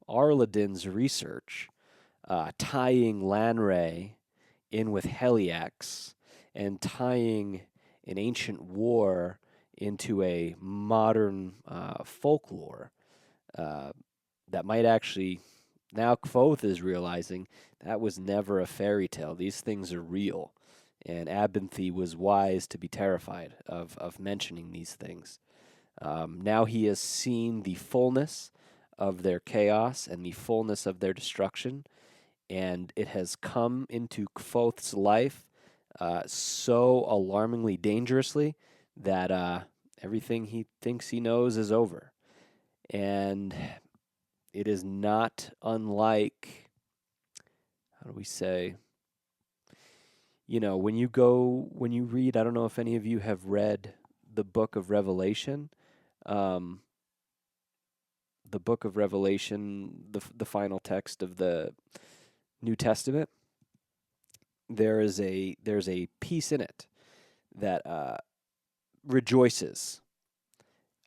Arladin's research, tying Lanray in with Heliax and tying an ancient war into a modern folklore that might actually, now Kvothe is realizing that was never a fairy tale. These things are real. And Abinthy was wise to be terrified of mentioning these things. Now he has seen the fullness of their chaos and the fullness of their destruction, and it has come into Kvothe's life so alarmingly dangerously that everything he thinks he knows is over. And it is not unlike, how do we say, when you read, I don't know if any of you have read the book of Revelation. Um, the book of Revelation, the final text of the New Testament, there's a piece in it that rejoices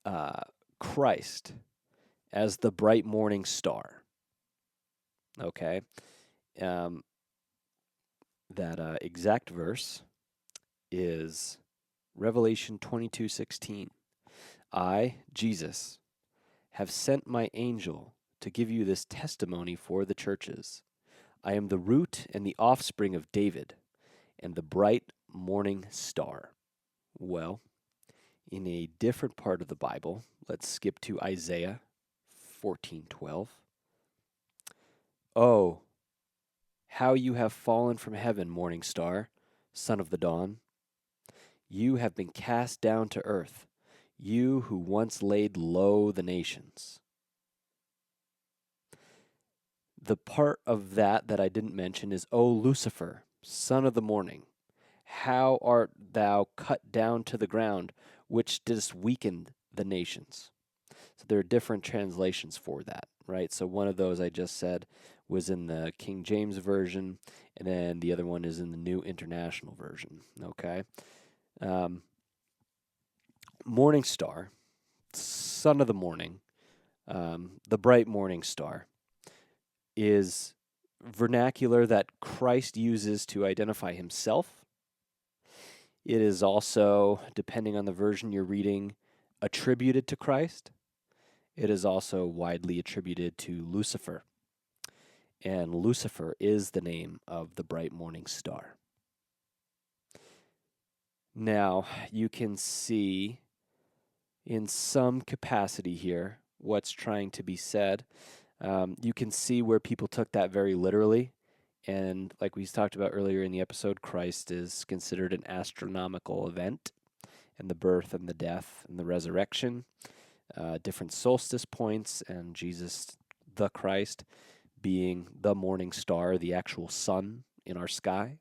uh, Christ as the bright morning star. Okay, um, that exact verse is Revelation 22:16. I, Jesus, have sent my angel to give you this testimony for the churches. I am the root and the offspring of David, and the bright morning star. Well, in a different part of the Bible, let's skip to Isaiah 14:12. Oh, how you have fallen from heaven, morning star, son of the dawn. You have been cast down to earth, you who once laid low the nations. The part of that I didn't mention is, O Lucifer, son of the morning, how art thou cut down to the ground, which didst weaken the nations? So there are different translations for that, right? So one of those I just said was in the King James Version, and then the other one is in the New International Version, okay? Um, morning star, son of the morning, the bright morning star, is vernacular that Christ uses to identify himself. It is also, depending on the version you're reading, attributed to Christ. It is also widely attributed to Lucifer. And Lucifer is the name of the bright morning star. Now, you can see in some capacity here what's trying to be said. You can see where people took that very literally. And like we talked about earlier in the episode, Christ is considered an astronomical event, and the birth and the death and the resurrection, different solstice points, and Jesus, the Christ, being the morning star, the actual sun in our sky.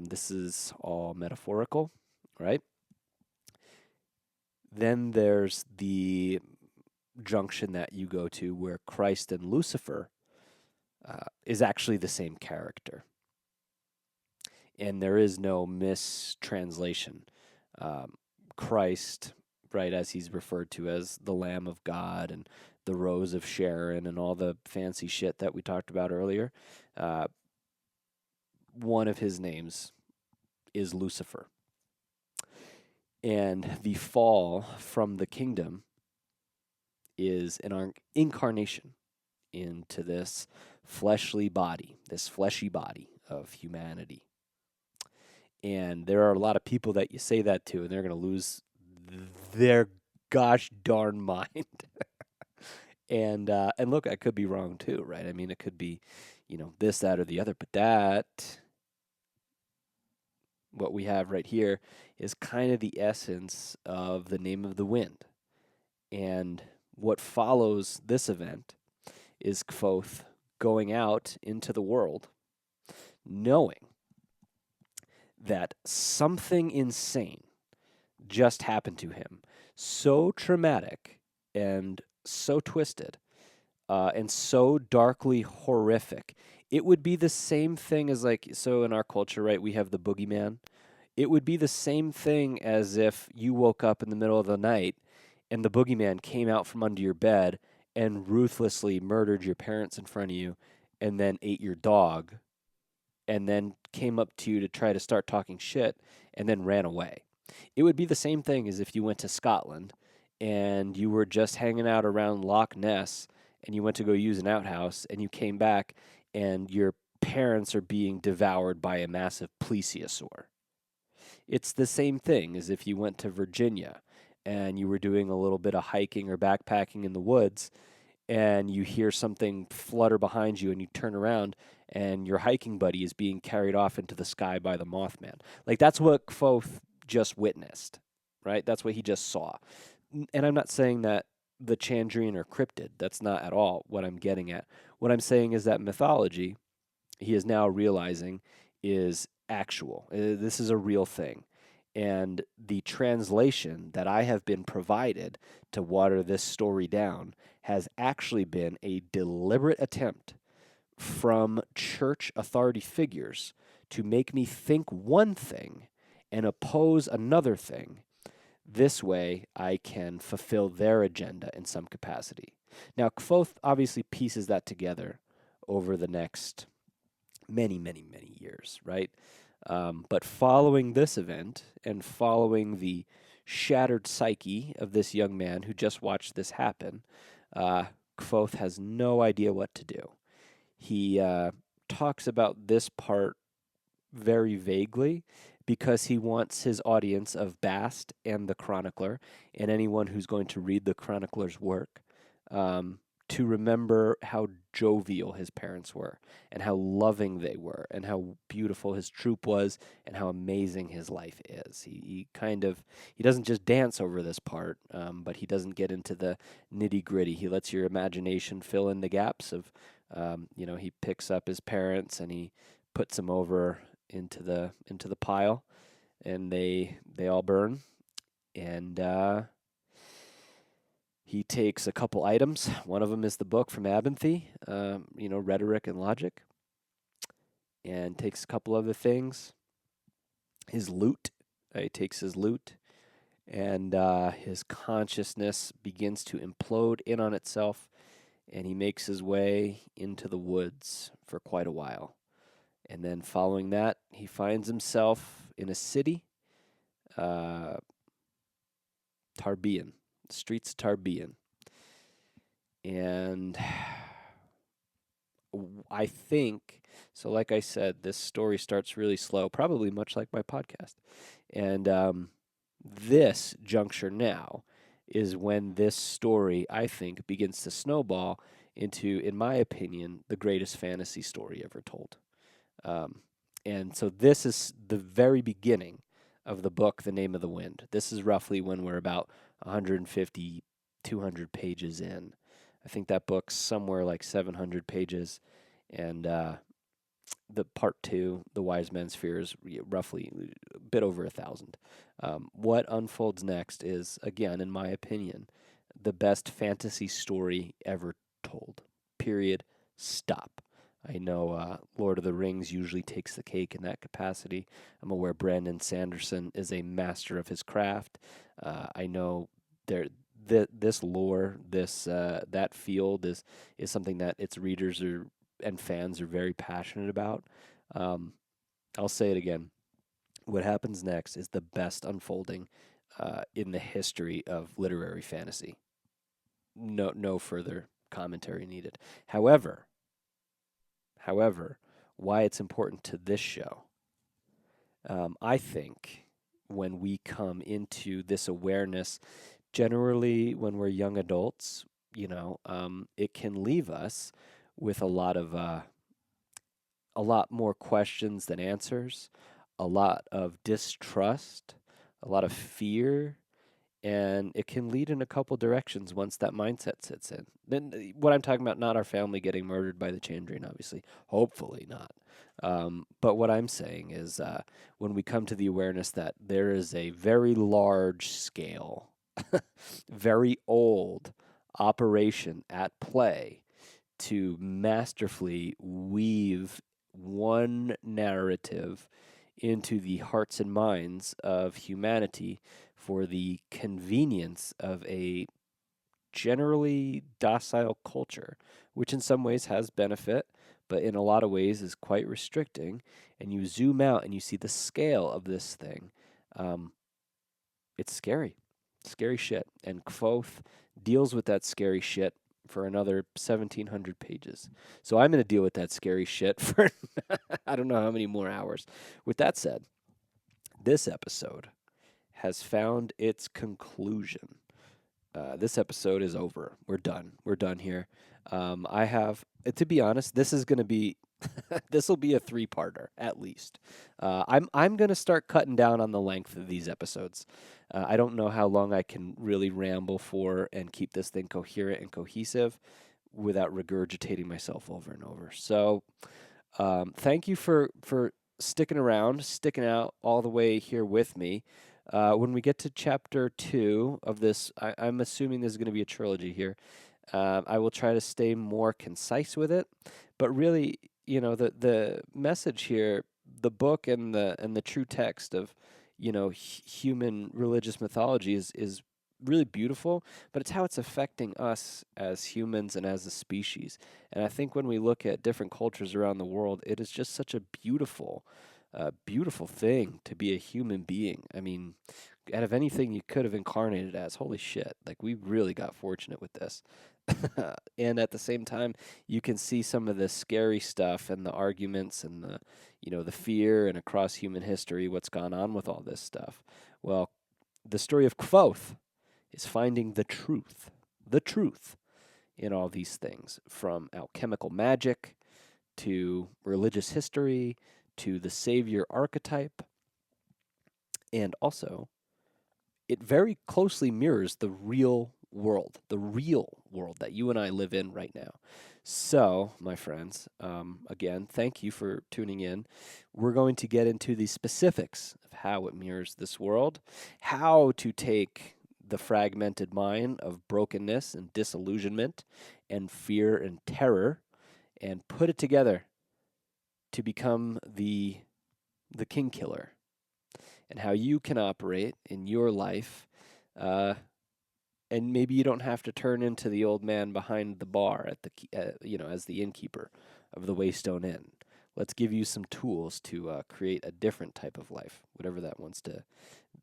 This is all metaphorical, right? Then there's the junction that you go to where Christ and Lucifer is actually the same character. And there is no mistranslation. Christ, right, as he's referred to as the Lamb of God and the Rose of Sharon and all the fancy shit that we talked about earlier, one of his names is Lucifer. And the fall from the kingdom is an incarnation into this fleshly body, this fleshy body of humanity. And there are a lot of people that you say that to, and they're going to lose their gosh darn mind. And look, I could be wrong too, right? I mean, it could be, this, that, or the other, but that, what we have right here, is kind of the essence of the name of the wind. And what follows this event is Kvothe going out into the world, knowing that something insane just happened to him, so traumatic and so twisted and so darkly horrific. It would be the same thing as, like, so in our culture, right, we have the boogeyman. It would be the same thing as if you woke up in the middle of the night and the boogeyman came out from under your bed and ruthlessly murdered your parents in front of you and then ate your dog and then came up to you to try to start talking shit and then ran away. It would be the same thing as if you went to Scotland and you were just hanging out around Loch Ness and you went to go use an outhouse and you came back and your parents are being devoured by a massive plesiosaur. It's the same thing as if you went to Virginia and you were doing a little bit of hiking or backpacking in the woods and you hear something flutter behind you and you turn around and your hiking buddy is being carried off into the sky by the Mothman. Like that's what Kvothe just witnessed, right? That's what he just saw. And I'm not saying that the Chandrian are cryptid. That's not at all what I'm getting at. What I'm saying is that mythology, he is now realizing, is actual. This is a real thing. And the translation that I have been provided to water this story down has actually been a deliberate attempt from church authority figures to make me think one thing and oppose another thing. This way, I can fulfill their agenda in some capacity. Now, Kvothe obviously pieces that together over the next many, many, many years, right? But following this event and following the shattered psyche of this young man who just watched this happen, Kvothe has no idea what to do. He talks about this part very vaguely because he wants his audience of Bast and the Chronicler and anyone who's going to read the Chronicler's work to remember how jovial his parents were and how loving they were and how beautiful his troop was and how amazing his life is. He doesn't just dance over this part, but he doesn't get into the nitty gritty. He lets your imagination fill in the gaps of, he picks up his parents and he puts them over into the pile, and they all burn. And he takes a couple items. One of them is the book from Abinthy, rhetoric and logic, and takes a couple other things. His loot. He takes his loot, and his consciousness begins to implode in on itself, and he makes his way into the woods for quite a while. And then following that, he finds himself in a city, uh, Tarbean, the streets of Tarbean. And I think, so like I said, this story starts really slow, probably much like my podcast. And this juncture now is when this story, I think, begins to snowball into, in my opinion, the greatest fantasy story ever told. Um, and so this is the very beginning of the book, The Name of the Wind. This is roughly when we're about 150, 200 pages in. I think that book's somewhere like 700 pages. And the part two, The Wise Man's Fear, is roughly a bit over 1,000. What unfolds next is, again, in my opinion, the best fantasy story ever told. Period. Stop. I know Lord of the Rings usually takes the cake in that capacity. I'm aware Brandon Sanderson is a master of his craft. I know this lore, that field is something that its readers and fans are very passionate about. Um, I'll say it again. What happens next is the best unfolding in the history of literary fantasy. No further commentary needed. However, why it's important to this show, I think when we come into this awareness, generally when we're young adults, it can leave us with a lot more questions than answers, a lot of distrust, a lot of fear, and it can lead in a couple directions once that mindset sits in. Then what I'm talking about, not our family getting murdered by the Chandrian, obviously, hopefully not. But what I'm saying is when we come to the awareness that there is a very large scale, very old operation at play to masterfully weave one narrative into the hearts and minds of humanity for the convenience of a generally docile culture, which in some ways has benefit, but in a lot of ways is quite restricting. And you zoom out and you see the scale of this thing. It's scary, scary shit. And Kvothe deals with that scary shit for another 1,700 pages. So I'm going to deal with that scary shit for I don't know how many more hours. With that said, this episode has found its conclusion. This episode is over. We're done. We're done here. I have, to be honest, this is going to be, this will be a 3-parter at least. I'm going to start cutting down on the length of these episodes. I don't know how long I can really ramble for and keep this thing coherent and cohesive without regurgitating myself over and over. So, thank you for sticking around, sticking out all the way here with me. When we get to chapter 2 of this, I'm assuming this is going to be a trilogy here. I will try to stay more concise with it, but really, the message here, the book and the true text of, human religious mythology is really beautiful, but it's how it's affecting us as humans and as a species. And I think when we look at different cultures around the world, it is just such a beautiful thing to be a human being. I mean, out of anything you could have incarnated as, holy shit, like we really got fortunate with this. And at the same time, you can see some of the scary stuff and the arguments and the fear and across human history, what's gone on with all this stuff. Well, the story of Kvothe is finding the truth in all these things, from alchemical magic to religious history to the savior archetype. And also, it very closely mirrors the real world that you and I live in right now. So, my friends, again, thank you for tuning in. We're going to get into the specifics of how it mirrors this world, how to take the fragmented mind of brokenness and disillusionment and fear and terror and put it together to become the kingkiller, and how you can operate in your life, and maybe you don't have to turn into the old man behind the bar at as the innkeeper of the Waystone Inn. Let's give you some tools to create a different type of life, whatever that wants to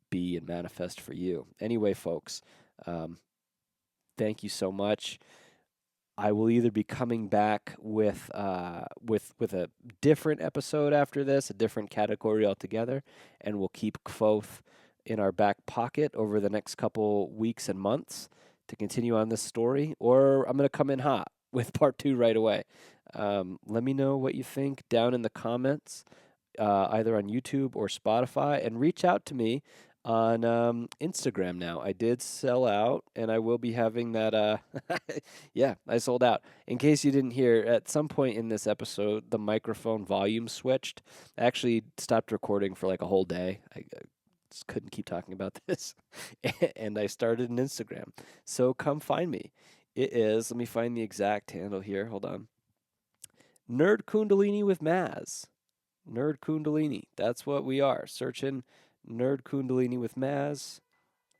be and manifest for you. Anyway, folks, thank you so much. I will either be coming back with a different episode after this, a different category altogether, and we'll keep Kvothe in our back pocket over the next couple weeks and months to continue on this story, or I'm going to come in hot with part 2 right away. Let me know what you think down in the comments, either on YouTube or Spotify, and reach out to me on Instagram now. I did sell out, and I will be having that. Yeah, I sold out. In case you didn't hear, at some point in this episode, the microphone volume switched. I actually stopped recording for like a whole day. I just couldn't keep talking about this, and I started an Instagram. So come find me. It is, let me find the exact handle here. Hold on. Nerd Kundalini with Maz. Nerd Kundalini. That's what we are. Searching Nerd Kundalini with Maz.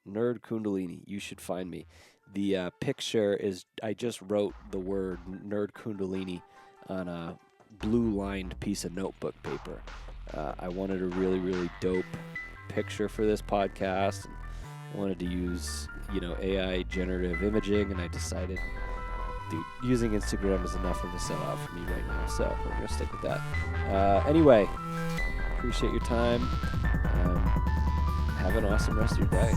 Nerd Kundalini. You should find me. The picture is, I just wrote the word Nerd Kundalini on a blue-lined piece of notebook paper. I wanted a really, really dope picture for this podcast. And wanted to use, AI generative imaging, and I decided, dude, using Instagram is enough of a sellout for me right now, so we're going to stick with that. Anyway, appreciate your time. Have an awesome rest of your day.